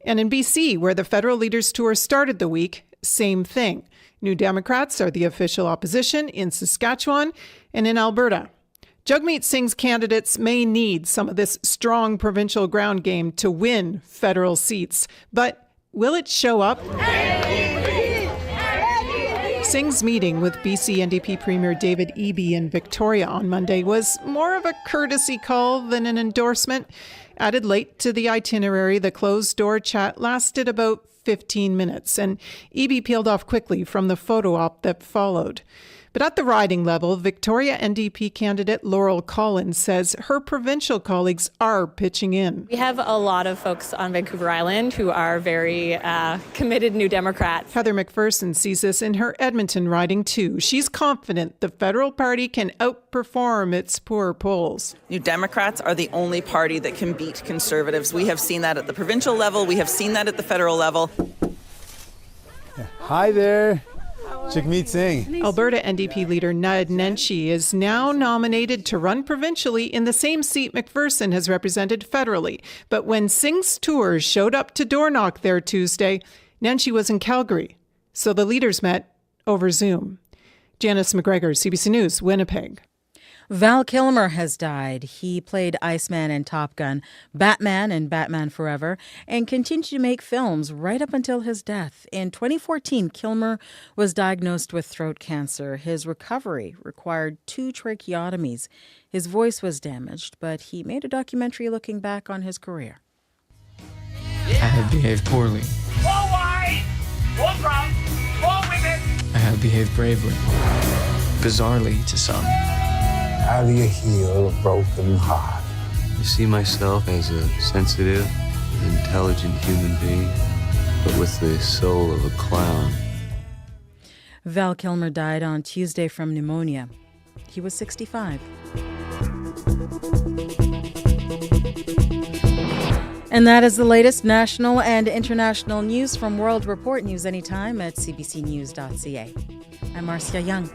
[SPEAKER 29] And in BC, where the federal leaders' tour started the week, same thing. New Democrats are the official opposition in Saskatchewan and in Alberta. Jagmeet Singh's candidates may need some of this strong provincial ground game to win federal seats. But will it show up? Singh's meeting with BC NDP Premier David Eby in Victoria on Monday was more of a courtesy call than an endorsement. Added late to the itinerary, the closed-door chat lasted about 15 minutes, and Eby peeled off quickly from the photo op that followed. But at the riding level, Victoria NDP candidate Laurel Collins says her provincial colleagues are pitching in.
[SPEAKER 2] We have a lot of folks on Vancouver Island who are very committed New Democrats.
[SPEAKER 29] Heather McPherson sees this in her Edmonton riding too. She's confident the federal party can outperform its poor polls.
[SPEAKER 5] New Democrats are the only party that can beat Conservatives. We have seen that at the provincial level. We have seen that at the federal level.
[SPEAKER 6] Hi there. Jagmeet Singh.
[SPEAKER 29] Alberta NDP leader Nayib Nenshi is now nominated to run provincially in the same seat McPherson has represented federally. But when Singh's tours showed up to door knock there Tuesday, Nenshi was in Calgary. So the leaders met over Zoom. Janice McGregor, CBC News, Winnipeg.
[SPEAKER 23] Val Kilmer has died. He played Iceman in Top Gun, Batman in Batman Forever, and continued to make films right up until his death. In 2014, Kilmer was diagnosed with throat cancer. His recovery required 2 tracheotomies. His voice was damaged, but he made a documentary looking back on his career.
[SPEAKER 9] I have behaved poorly.
[SPEAKER 14] All white, all brown, all women.
[SPEAKER 9] I have behaved bravely. Bizarrely to some.
[SPEAKER 16] How do you heal a broken heart?
[SPEAKER 18] I see myself as a sensitive, intelligent human being, but with the soul of a clown.
[SPEAKER 23] Val Kilmer died on Tuesday from pneumonia. He was 65. And that is the latest national and international news from World Report. News anytime at cbcnews.ca. I'm Marcia Young.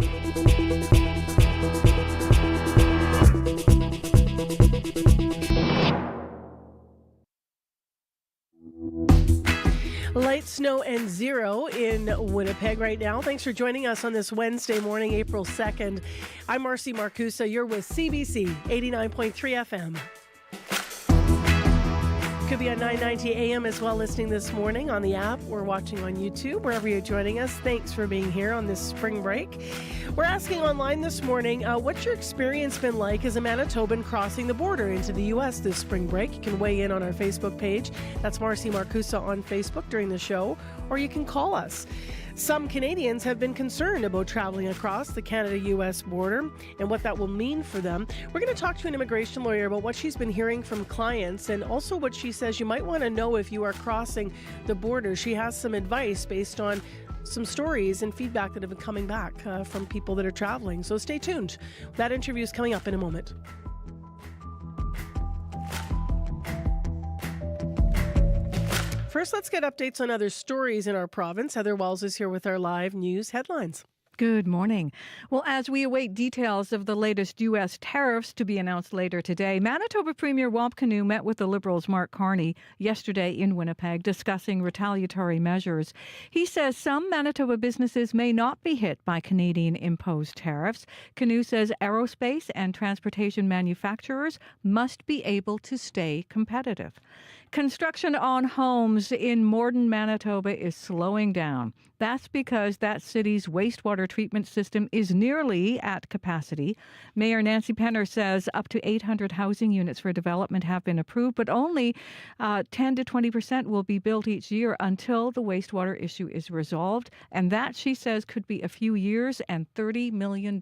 [SPEAKER 3] Light, snow, and 0 in Winnipeg right now. Thanks for joining us on this Wednesday morning, April 2nd. I'm Marcy Marcusa. You're with CBC 89.3 FM. Could be at 9:90 a.m. as well, listening this morning on the app or watching on YouTube, wherever you're joining us. Thanks for being here on this spring break. We're asking online this morning, what's your experience been like as a Manitoban crossing the border into the U.S. this spring break? You can weigh in on our Facebook page. That's Marcy Marcusa on Facebook during the show, or you can call us. Some Canadians have been concerned about traveling across the Canada-U.S. border and what that will mean for them. We're going to talk to an immigration lawyer about what she's been hearing from clients and also what she says you might want to know if you are crossing the border. She has some advice based on some stories and feedback that have been coming back from people that are traveling. So stay tuned. That interview is coming up in a moment. First, let's get updates on other stories in our province. Heather Wells is here with our live news headlines.
[SPEAKER 1] Good morning. Well, as we await details of the latest U.S. tariffs to be announced later today, Manitoba Premier Wab Kinew met with the Liberals' Mark Carney yesterday in Winnipeg discussing retaliatory measures. He says some Manitoba businesses may not be hit by Canadian-imposed tariffs. Kinew says aerospace and transportation manufacturers must be able to stay competitive. Construction on homes in Morden, Manitoba is slowing down. That's because that city's wastewater treatment system is nearly at capacity. Mayor Nancy Penner says up to 800 housing units for development have been approved, but only 10 to 20% will be built each year until the wastewater issue is resolved. And that, she says, could be a few years and $30 million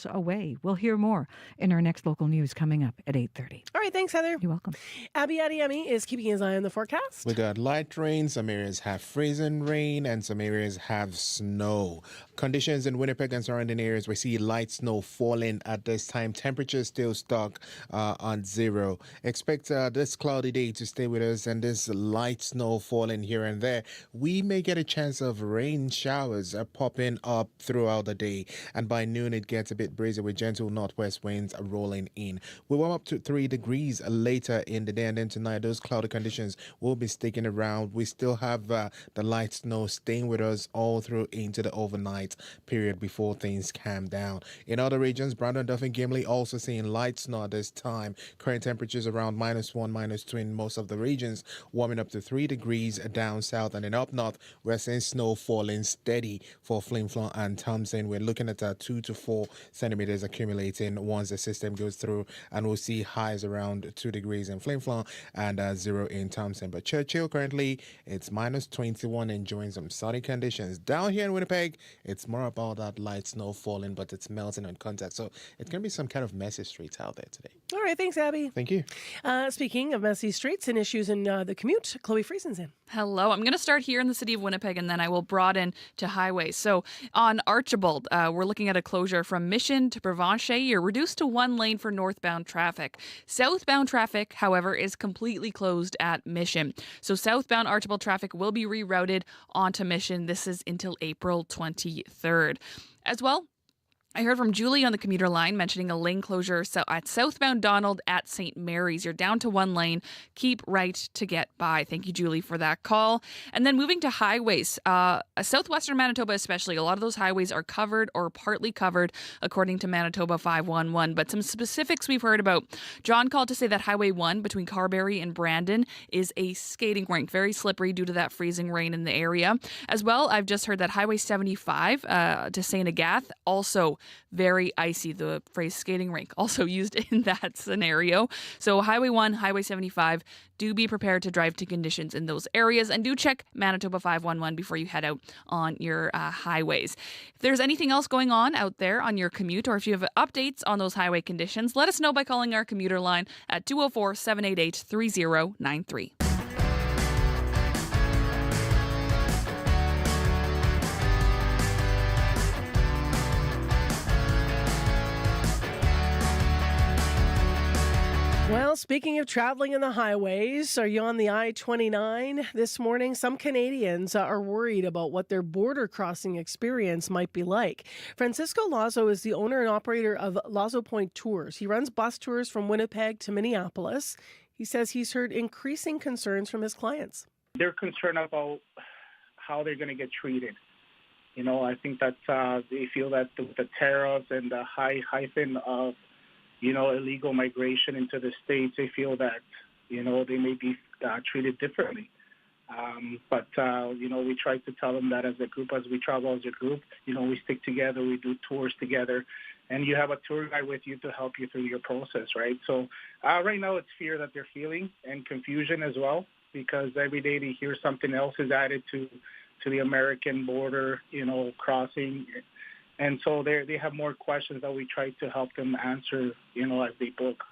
[SPEAKER 1] away. We'll hear more in our next local news coming up at 8:30.
[SPEAKER 3] All right, thanks, Heather.
[SPEAKER 1] You're welcome.
[SPEAKER 3] Abby Adiemi is keeping his eye on the forecast.
[SPEAKER 20] We got light rain, some areas have freezing rain, and some areas have snow. Conditions in Winnipeg and surrounding areas, we see light snow falling at this time. Temperatures still stuck on 0. Expect this cloudy day to stay with us and this light snow falling here and there. We may get a chance of rain showers popping up throughout the day. And by noon, it gets a bit breezy with gentle northwest winds rolling in. We warm up to 3 degrees later in the day, and then tonight, those cloudy conditions will be sticking around. We still have the light snow staying with us all through into the overnight period before things calm down. In other regions, Brandon, Duff, and Gimli also seeing light snow at this time. Current temperatures around -1, -2 in most of the regions, warming up to 3 degrees down south, and then up north, we're seeing snow falling steady for Flin Flon and Thompson. We're looking at 2 to 4 centimeters accumulating once the system goes through, and we'll see highs around 2 degrees in Flin Flon and 0 in Thompson. But Churchill currently it's minus 21, enjoying some sunny conditions. Down here in Winnipeg, it's more about that light snow falling, but it's melting on contact. So it's going to be some kind of messy streets out there today.
[SPEAKER 3] All right, thanks, Abby.
[SPEAKER 20] Thank you.
[SPEAKER 3] Speaking of messy streets and issues in the commute, Chloe Friesen's in.
[SPEAKER 11] Hello. I'm going to start here in the city of Winnipeg, and then I will broaden to highways. So on Archibald, we're looking at a closure from Mission to Provincial. You're reduced to one lane for northbound traffic. Southbound traffic, however, is completely closed at Mission. So southbound Archibald traffic will be rerouted onto Mission. This is until April 23rd. As well, I heard from Julie on the commuter line mentioning a lane closure at southbound Donald at St. Mary's. You're down to one lane. Keep right to get by. Thank you, Julie, for that call. And then moving to highways, southwestern Manitoba especially, a lot of those highways are covered or partly covered according to Manitoba 511. But some specifics we've heard about. John called to say that Highway 1 between Carberry and Brandon is a skating rink, very slippery due to that freezing rain in the area. As well, I've just heard that Highway 75 to St. Agath, also very icy. The phrase skating rink also used in that scenario. So Highway 1, Highway 75, do be prepared to drive to conditions in those areas, and do check Manitoba 511 before you head out on your highways. If there's anything else going on out there on your commute, or if you have updates on those highway conditions, let us know by calling our commuter line at 204-788-3093.
[SPEAKER 3] Well, speaking of traveling in the highways, are you on the I-29 this morning? Some Canadians are worried about what their border crossing experience might be like. Francisco Lazo is the owner and operator of Lazo Point Tours. He runs bus tours from Winnipeg to Minneapolis. He says he's heard increasing concerns from his clients.
[SPEAKER 12] They're concerned about how they're going to get treated. You know, I think that they feel that the tariffs and the high hyphen of illegal migration into the States, they feel that, they may be treated differently. But we try to tell them that as a group, as we travel as a group, we stick together, we do tours together, and you have a tour guide with you to help you through your process, right? So right now it's fear that they're feeling and confusion as well, because every day they hear something else is added to the American border, crossing. And so they have more questions that we try to help them answer, as they book.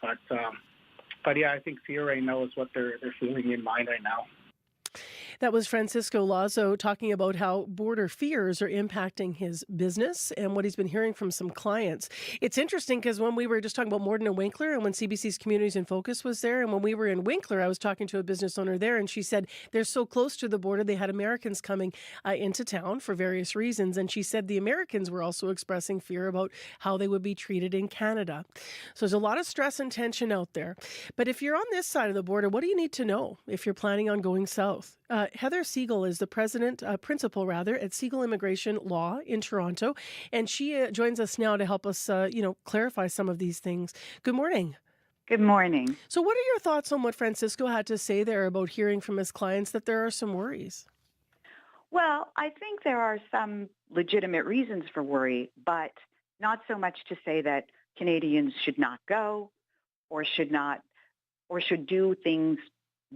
[SPEAKER 12] But yeah, I think fear right now is what they're feeling in mind right now.
[SPEAKER 3] That was Francisco Lazo talking about how border fears are impacting his business and what he's been hearing from some clients. It's interesting because when we were just talking about Morden and Winkler, and when CBC's Communities in Focus was there, and when we were in Winkler, I was talking to a business owner there, and she said they're so close to the border, they had Americans coming into town for various reasons, and she said the Americans were also expressing fear about how they would be treated in Canada. So there's a lot of stress and tension out there. But if you're on this side of the border, what do you need to know if you're planning on going south? Heather Siegel is the principal at Siegel Immigration Law in Toronto, and she joins us now to help us, clarify some of these things. Good morning.
[SPEAKER 13] Good morning.
[SPEAKER 3] So what are your thoughts on what Francisco had to say there about hearing from his clients that there are some worries?
[SPEAKER 13] Well, I think there are some legitimate reasons for worry, but not so much to say that Canadians should not go or should do things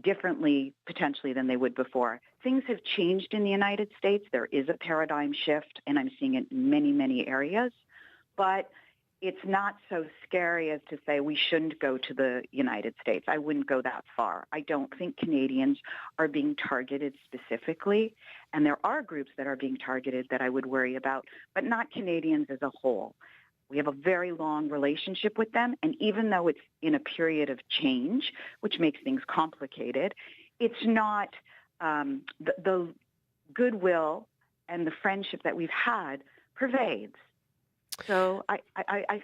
[SPEAKER 13] differently potentially than they would before. Things have changed in the United States. There is a paradigm shift, and I'm seeing it in many, many areas. But it's not so scary as to say we shouldn't go to the United States. I wouldn't go that far. I don't think Canadians are being targeted specifically, and there are groups that are being targeted that I would worry about, but not Canadians as a whole. We have a very long relationship with them, and even though it's in a period of change, which makes things complicated, it's not the goodwill and the friendship that we've had pervades. So I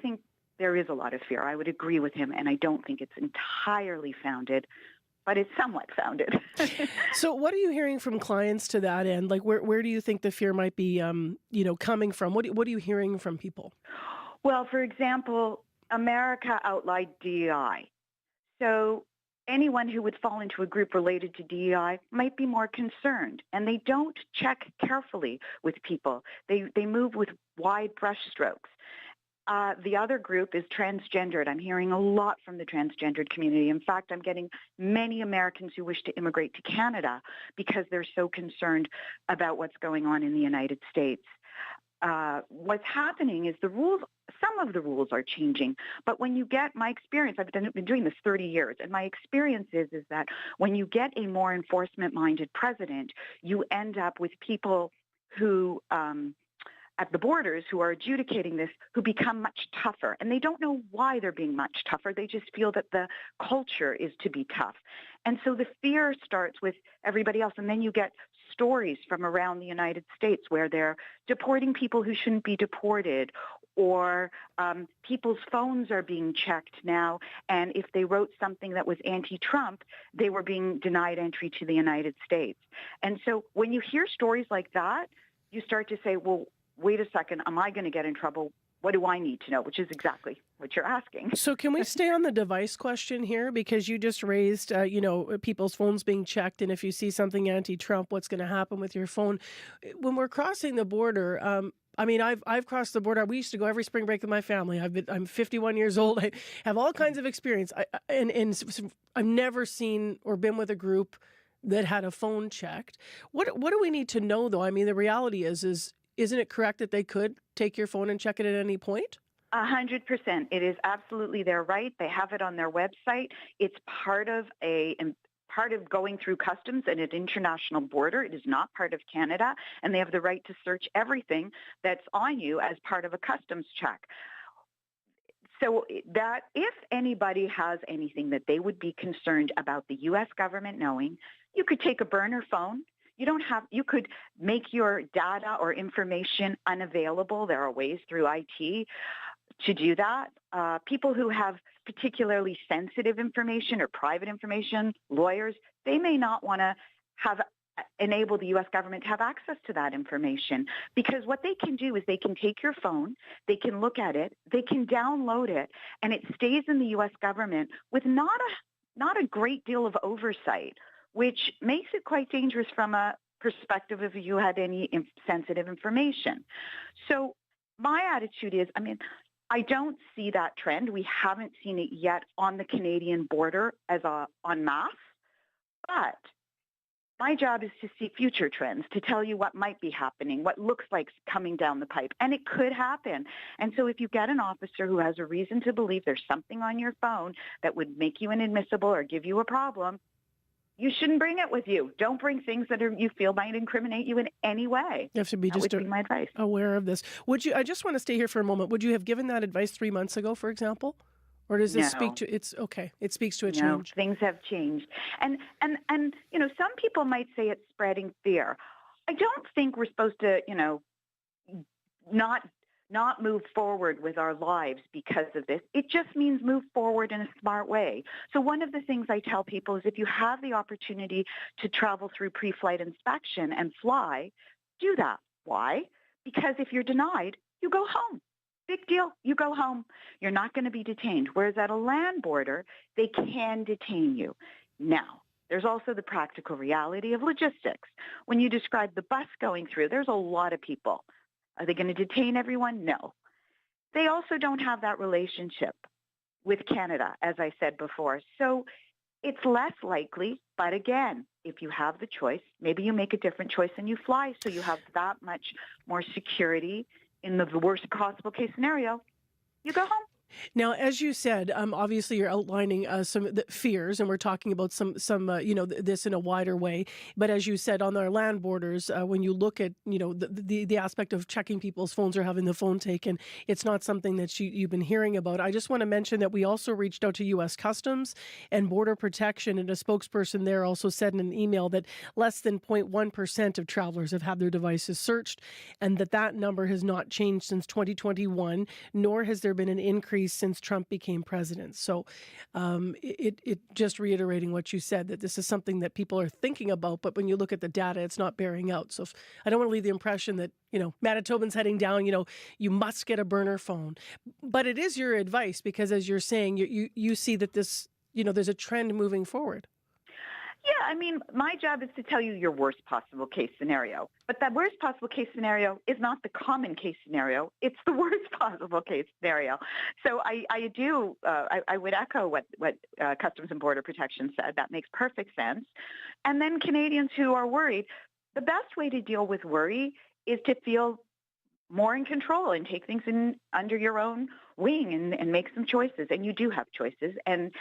[SPEAKER 13] think there is a lot of fear. I would agree with him, and I don't think it's entirely founded, but it's somewhat founded.
[SPEAKER 3] So what are you hearing from clients to that end? Like, where do you think the fear might be, coming from? What are you hearing from people?
[SPEAKER 13] Well, for example, America outlawed DEI. So anyone who would fall into a group related to DEI might be more concerned. And they don't check carefully with people. They move with wide brushstrokes. the other group is transgendered. I'm hearing a lot from the transgendered community. In fact, I'm getting many Americans who wish to immigrate to Canada because they're so concerned about what's going on in the United States. What's happening is some of the rules are changing, but when you get, my experience, I've been doing this 30 years, and my experience is that when you get a more enforcement-minded president, you end up with people who, at the borders, who are adjudicating this, who become much tougher. And they don't know why they're being much tougher. They just feel that the culture is to be tough. And so the fear starts with everybody else. And then you get stories from around the United States where they're deporting people who shouldn't be deported, or people's phones are being checked now. And if they wrote something that was anti-Trump, they were being denied entry to the United States. And so when you hear stories like that, you start to say, well, wait a second, am I going to get in trouble? What do I need to know? Which is exactly what you're asking.
[SPEAKER 3] So can we stay on the device question here? Because you just raised, people's phones being checked. And if you see something anti-Trump, what's going to happen with your phone? When we're crossing the border, I've crossed the border. We used to go every spring break with my family. I'm 51 years old. I have all kinds of experience. I've never seen or been with a group that had a phone checked. What do we need to know, though? I mean, the reality is isn't it correct that they could take your phone and check it at any point?
[SPEAKER 13] 100%. It is absolutely their right. They have it on their website. It's part of going through customs and an international border. It is not part of Canada, and they have the right to search everything that's on you as part of a customs check. So that if anybody has anything that they would be concerned about the U.S. government knowing, you could take a burner phone. You could make your data or information unavailable. There are ways through IT to do that. People who have particularly sensitive information or private information, lawyers, they may not want to enable the U.S. government to have access to that information, because what they can do is they can take your phone, they can look at it, they can download it, and it stays in the U.S. government with not a great deal of oversight, which makes it quite dangerous from a perspective if you had any sensitive information. So my attitude is, I don't see that trend. We haven't seen it yet on the Canadian border en masse, but my job is to see future trends, to tell you what might be happening, what looks like coming down the pipe, and it could happen. And so if you get an officer who has a reason to believe there's something on your phone that would make you inadmissible or give you a problem, you shouldn't bring it with you. Don't bring things that you feel might incriminate you in any way.
[SPEAKER 3] You have to be
[SPEAKER 13] that would be my advice.
[SPEAKER 3] Aware of this. I just want to stay here for a moment. Would you have given that advice 3 months ago, for example? Or does this speak to it's okay? It speaks to a change.
[SPEAKER 13] No, things have changed. And some people might say it's spreading fear. I don't think we're supposed to, not move forward with our lives because of this. It just means move forward in a smart way. So one of the things I tell people is if you have the opportunity to travel through pre-flight inspection and fly, do that. Why? Because if you're denied, you go home. Big deal. You go home. You're not going to be detained. Whereas at a land border, they can detain you. Now, there's also the practical reality of logistics. When you describe the bus going through, there's a lot of people. Are they going to detain everyone? No. They also don't have that relationship with Canada, as I said before. So it's less likely. But again, if you have the choice, maybe you make a different choice and you fly. So you have that much more security in the worst possible case scenario. You go home.
[SPEAKER 3] Now, as you said, obviously you're outlining some of the fears, and we're talking about some this in a wider way. But as you said, on our land borders, when you look at the aspect of checking people's phones or having the phone taken, it's not something that you've been hearing about. I just want to mention that we also reached out to U.S. Customs and Border Protection, and a spokesperson there also said in an email that less than 0.1% of travelers have had their devices searched, and that number has not changed since 2021, nor has there been an increase since Trump became president. So it just reiterating what you said, that this is something that people are thinking about, but when you look at the data, it's not bearing out. So I don't want to leave the impression that, Manitobans heading down, you must get a burner phone. But it is your advice, because as you're saying, you see that this, there's a trend moving forward.
[SPEAKER 13] Yeah, I mean, my job is to tell you your worst possible case scenario. But that worst possible case scenario is not the common case scenario. It's the worst possible case scenario. So I would echo what Customs and Border Protection said. That makes perfect sense. And then Canadians who are worried, the best way to deal with worry is to feel more in control and take things under your own wing and make some choices. And you do have choices. And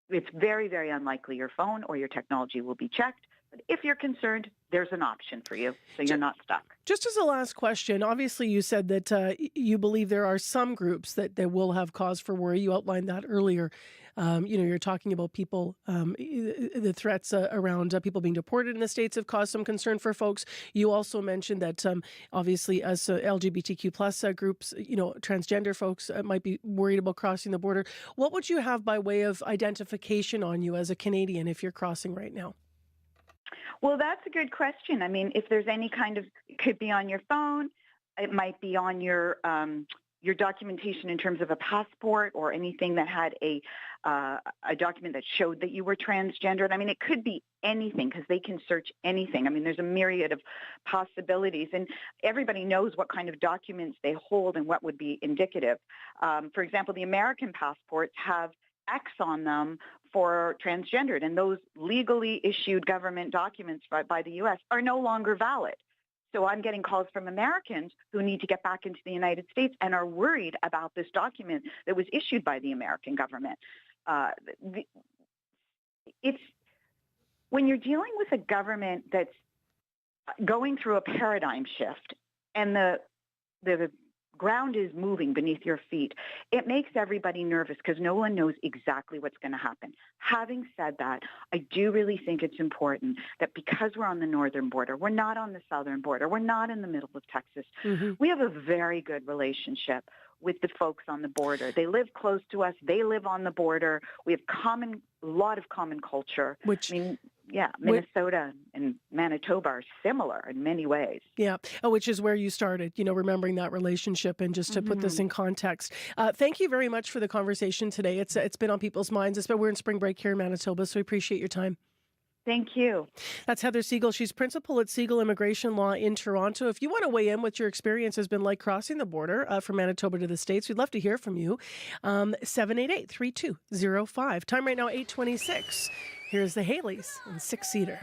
[SPEAKER 13] it's very, very unlikely your phone or your technology will be checked. But if you're concerned, there's an option for you, so you're not stuck.
[SPEAKER 3] Just as a last question, obviously you said that you believe there are some groups that will have cause for worry. You outlined that earlier. You're talking about people, the threats around people being deported in the States have caused some concern for folks. You also mentioned that obviously as LGBTQ plus groups, transgender folks might be worried about crossing the border. What would you have by way of identification on you as a Canadian if you're crossing right now?
[SPEAKER 13] Well, that's a good question. I mean, if there's any kind of, it could be on your phone, it might be on your documentation in terms of a passport or anything that had a document that showed that you were transgendered. I mean, it could be anything because they can search anything. I mean, there's a myriad of possibilities, and everybody knows what kind of documents they hold and what would be indicative. For example, the American passports have X on them for transgendered, and those legally issued government documents by the U.S. are no longer valid. So I'm getting calls from Americans who need to get back into the United States and are worried about this document that was issued by the American government. It's when you're dealing with a government that's going through a paradigm shift and the ground is moving beneath your feet, it makes everybody nervous because no one knows exactly what's going to happen. Having said that, I do really think it's important that because we're on the northern border, we're not on the southern border, we're not in the middle of Texas, we have a very good relationship with the folks on the border. They live close to us. They live on the border. We have a lot of common culture. Minnesota and Manitoba are similar in many ways.
[SPEAKER 3] Yeah, which is where you started, remembering that relationship. And just to put this in context, thank you very much for the conversation today. It's been on people's minds. We're in spring break here in Manitoba, so we appreciate your time.
[SPEAKER 13] Thank you. That's
[SPEAKER 3] Heather Siegel. She's principal at Siegel Immigration Law in Toronto. If you want to weigh in what your experience has been like crossing the border from Manitoba to the States, we'd love to hear from you. 788-3205. Time right now, 8:26. Here's the Haleys in six-seater.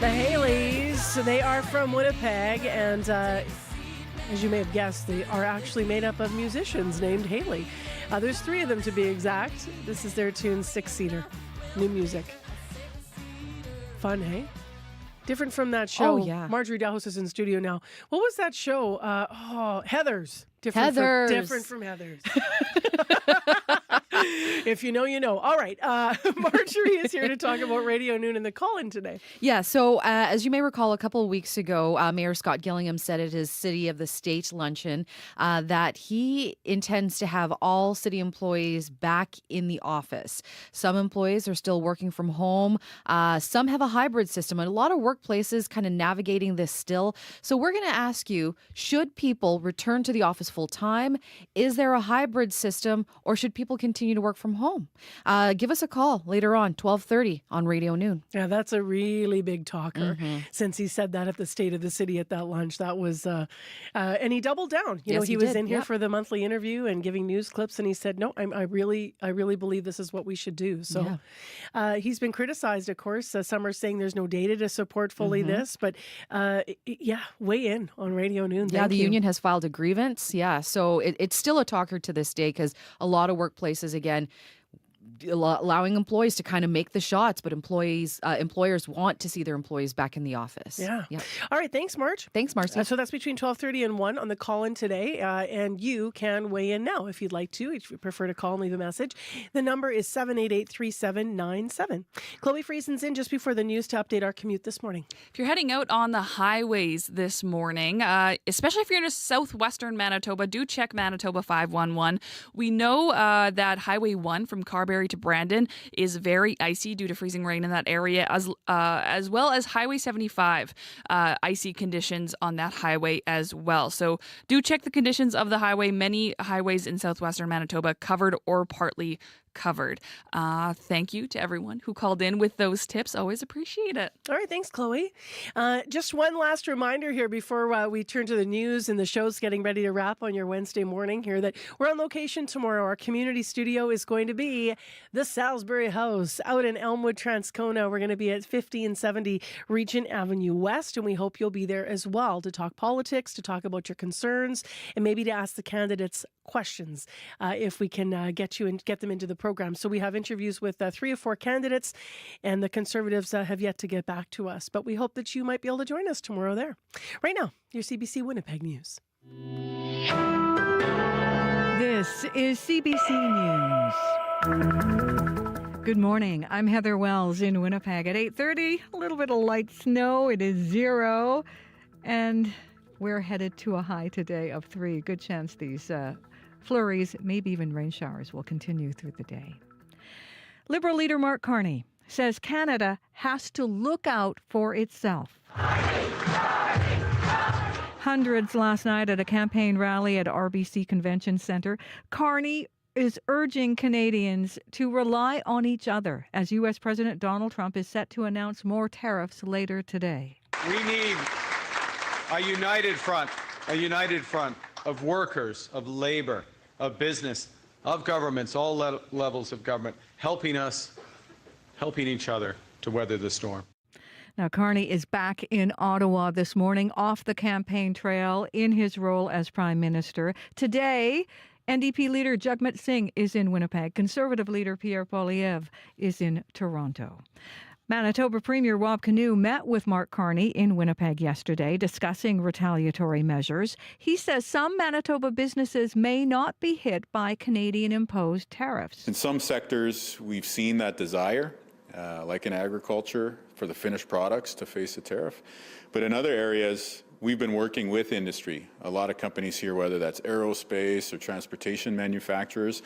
[SPEAKER 3] The Haleys, they are from Winnipeg, and as you may have guessed, they are actually made up of musicians named Haley. There's three of them to be exact. This is their tune, Six Seater. New music. Fun, hey? Different from that show.
[SPEAKER 7] Oh, yeah.
[SPEAKER 3] Marjorie Dalhouse is in the studio now. What was that show? Heathers. Different from Heathers. If you know, you know. All right. Marjorie is here to talk about Radio Noon and the call-in today.
[SPEAKER 7] Yeah, so as you may recall, a couple of weeks ago, Mayor Scott Gillingham said at his City of the State luncheon that he intends to have all city employees back in the office. Some employees are still working from home. Some have a hybrid system, and a lot of workplaces kind of navigating this still. So we're going to ask you, should people return to the office full-time? Is there a hybrid system, or should people continue to work from home? Give us a call later on, 12:30 on Radio Noon.
[SPEAKER 3] Yeah, that's a really big talker. Since he said that at the State of the City at that lunch, that was, and he doubled down. You know, he was in here for the monthly interview and giving news clips, and he said, "No, I really believe this is what we should do." So, he's been criticized, of course. Some are saying there's no data to support fully this, but weigh in on Radio Noon.
[SPEAKER 7] The union has filed a grievance. Yeah, so it's still a talker to this day because a lot of workplaces, again, allowing employees to kind of make the shots, but employers want to see their employees back in the office.
[SPEAKER 3] Yeah. All right. Thanks, Marge.
[SPEAKER 7] Thanks, Marcy.
[SPEAKER 3] So that's between 12:30 and 1 on the call-in today. And you can weigh in now if you'd like to. If you prefer to call and leave a message. The number is 788-3797. Chloe Friesen's in just before the news to update our commute this morning.
[SPEAKER 11] If you're heading out on the highways this morning, especially if you're in southwestern Manitoba, do check Manitoba 511. We know that Highway 1 from Carberry to Brandon is very icy due to freezing rain in that area, as well as Highway 75, icy conditions on that highway as well. So do check the conditions of the highway. Many highways in southwestern Manitoba covered or partly covered. Thank you to everyone who called in with those tips. Always appreciate it.
[SPEAKER 3] All right. Thanks, Chloe. Just one last reminder here before we turn to the news and the show's getting ready to wrap on your Wednesday morning here that we're on location tomorrow. Our community studio is going to be the Salisbury House out in Elmwood, Transcona. We're going to be at 50 and 70 Regent Avenue West, and we hope you'll be there as well to talk politics, to talk about your concerns, and maybe to ask the candidates questions if we can get them into the program. So we have interviews with 3 or 4 candidates, and the Conservatives have yet to get back to us. But we hope that you might be able to join us tomorrow there. Right now, your CBC Winnipeg News.
[SPEAKER 1] This is CBC News. Good morning. I'm Heather Wells in Winnipeg at 8:30. A little bit of light snow. It is 0. And we're headed to a high today of 3. Good chance these flurries, maybe even rain showers, will continue through the day. Liberal leader Mark Carney says Canada has to look out for itself. Hundreds last night at a campaign rally at RBC Convention Centre. Carney is urging Canadians to rely on each other as U.S. President Donald Trump is set to announce more tariffs later today.
[SPEAKER 8] We need a united front of workers, of labor, of business, of governments, all levels of government, helping each other to weather the storm.
[SPEAKER 1] Now, Carney is back in Ottawa this morning off the campaign trail in his role as Prime Minister. Today, NDP leader Jagmeet Singh is in Winnipeg. Conservative leader Pierre Poilievre is in Toronto. Manitoba Premier Rob Canoe met with Mark Carney in Winnipeg yesterday discussing retaliatory measures. He says some Manitoba businesses may not be hit by Canadian-imposed tariffs.
[SPEAKER 10] In some sectors, we've seen that desire, like in agriculture, for the finished products to face a tariff. But in other areas, we've been working with industry, a lot of companies here, whether that's aerospace or transportation manufacturers,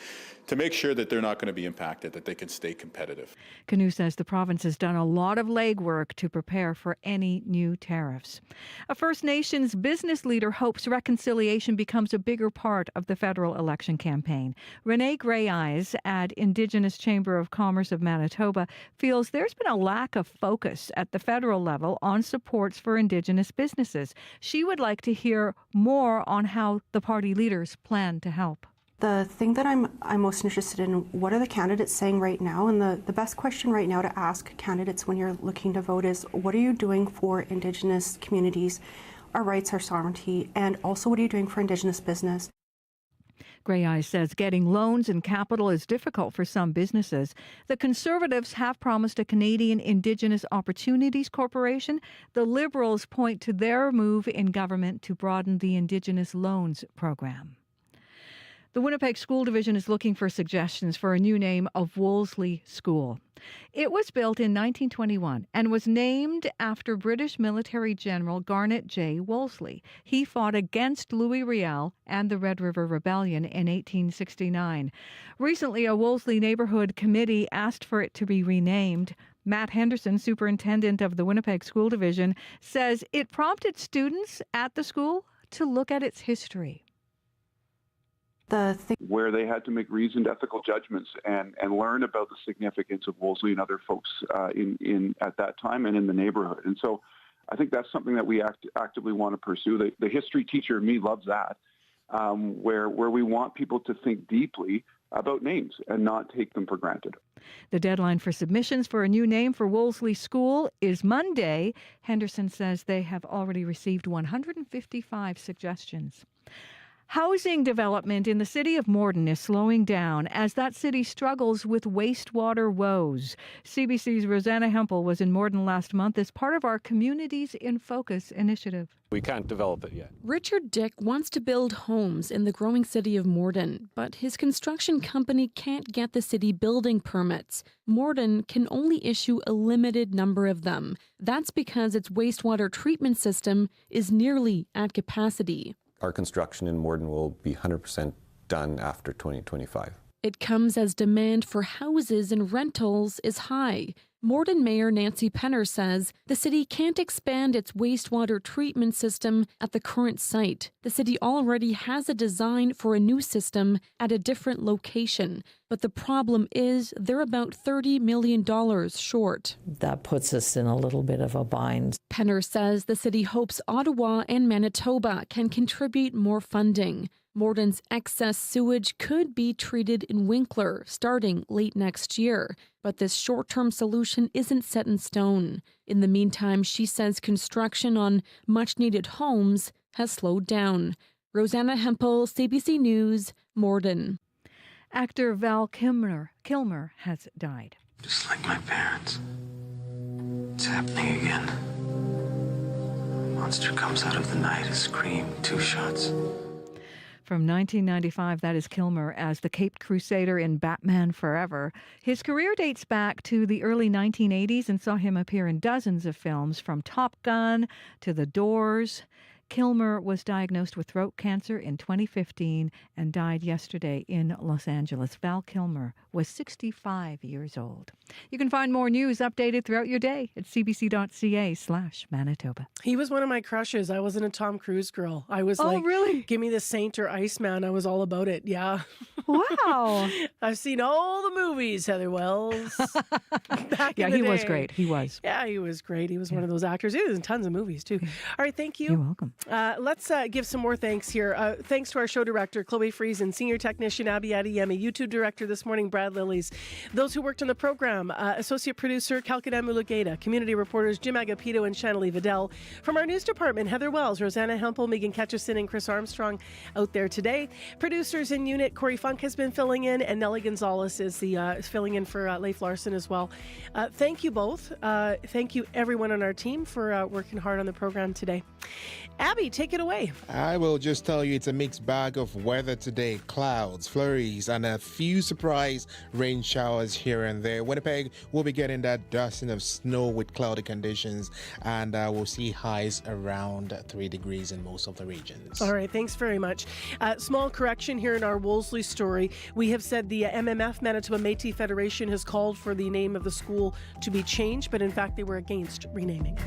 [SPEAKER 10] to make sure that they're not going to be impacted, that they can stay competitive.
[SPEAKER 1] Canoe says the province has done a lot of legwork to prepare for any new tariffs. A First Nations business leader hopes reconciliation becomes a bigger part of the federal election campaign. Renee Greyeyes at Indigenous Chamber of Commerce of Manitoba feels there's been a lack of focus at the federal level on supports for Indigenous businesses. She would like to hear more on how the party leaders plan to help.
[SPEAKER 19] The thing that I'm most interested in, what are the candidates saying right now? And the best question right now to ask candidates when you're looking to vote is, what are you doing for Indigenous communities, our rights, our sovereignty, and also what are you doing for Indigenous business?
[SPEAKER 1] Grey Eyes says getting loans and capital is difficult for some businesses. The Conservatives have promised a Canadian Indigenous Opportunities Corporation. The Liberals point to their move in government to broaden the Indigenous Loans Program. The Winnipeg School Division is looking for suggestions for a new name of Wolseley School. It was built in 1921 and was named after British military general Garnet J. Wolseley. He fought against Louis Riel and the Red River Rebellion in 1869. Recently, a Wolseley neighborhood committee asked for it to be renamed. Matt Henderson, superintendent of the Winnipeg School Division, says it prompted students at the school to look at its history.
[SPEAKER 4] Where they had to make reasoned ethical judgments and learn about the significance of Wolseley and other folks in at that time and in the neighborhood. And so I think that's something that we actively want to pursue. The history teacher in me loves that, where we want people to think deeply about names and not take them for granted.
[SPEAKER 1] The deadline for submissions for a new name for Wolseley School is Monday. Henderson says they have already received 155 suggestions. Housing development in the city of Morden is slowing down as that city struggles with wastewater woes. CBC's Rosanna Hempel was in Morden last month as part of our Communities in Focus initiative.
[SPEAKER 15] We can't develop it yet.
[SPEAKER 17] Richard Dick wants to build homes in the growing city of Morden, but his construction company can't get the city building permits. Morden can only issue a limited number of them. That's because its wastewater treatment system is nearly at capacity.
[SPEAKER 15] Our construction in Morden will be 100% done after 2025.
[SPEAKER 17] It comes as demand for houses and rentals is high. Morden Mayor Nancy Penner says the city can't expand its wastewater treatment system at the current site. The city already has a design for a new system at a different location. But the problem is they're about $30 million short.
[SPEAKER 21] That puts us in a little bit of a bind.
[SPEAKER 17] Penner says the city hopes Ottawa and Manitoba can contribute more funding. Morden's excess sewage could be treated in Winkler starting late next year. But this short-term solution isn't set in stone. In the meantime, she says construction on much-needed homes has slowed down. Rosanna Hempel, CBC News, Morden.
[SPEAKER 1] Actor Val Kilmer has died.
[SPEAKER 18] Just like my parents. It's happening again. Monster comes out of the night, a scream, 2 shots.
[SPEAKER 1] From 1995, that is Kilmer as the Caped Crusader in Batman Forever. His career dates back to the early 1980s and saw him appear in dozens of films, from Top Gun to The Doors. Kilmer was diagnosed with throat cancer in 2015 and died yesterday in Los Angeles. Val Kilmer was 65 years old. You can find more news updated throughout your day at cbc.ca/Manitoba.
[SPEAKER 3] He was one of my crushes. I wasn't a Tom Cruise girl. I was
[SPEAKER 1] really?
[SPEAKER 3] Give me the Saint or Iceman. I was all about it. Yeah.
[SPEAKER 1] Wow.
[SPEAKER 3] I've seen all the movies, Heather Wells.
[SPEAKER 1] Yeah, he was great. He was.
[SPEAKER 3] Yeah, he was great. He was one of those actors. He was in tons of movies, too. All right, thank you.
[SPEAKER 1] You're welcome.
[SPEAKER 3] Let's give some more thanks here. Thanks to our show director, Chloe Friesen, senior technician, Abby Adiyemi, YouTube director this morning, Brad Lillies. Those who worked on the program, associate producer, Kalkadam Mulugeda, community reporters, Jim Agapito and Shanley Vidal. From our news department, Heather Wells, Rosanna Hempel, Megan Ketchison, and Chris Armstrong out there today. Producers in unit, Corey Funk has been filling in, and Nellie Gonzalez is filling in for Leif Larson as well. Thank you both. Thank you, everyone on our team, for working hard on the program today. Abby, take it away.
[SPEAKER 20] I will just tell you it's a mixed bag of weather today. Clouds, flurries, and a few surprise rain showers here and there. Winnipeg will be getting that dusting of snow with cloudy conditions, and we'll see highs around 3 degrees in most of the regions.
[SPEAKER 3] All right, thanks very much. Small correction here in our Wolseley story. We have said the MMF, Manitoba Métis Federation, has called for the name of the school to be changed, but in fact they were against renaming.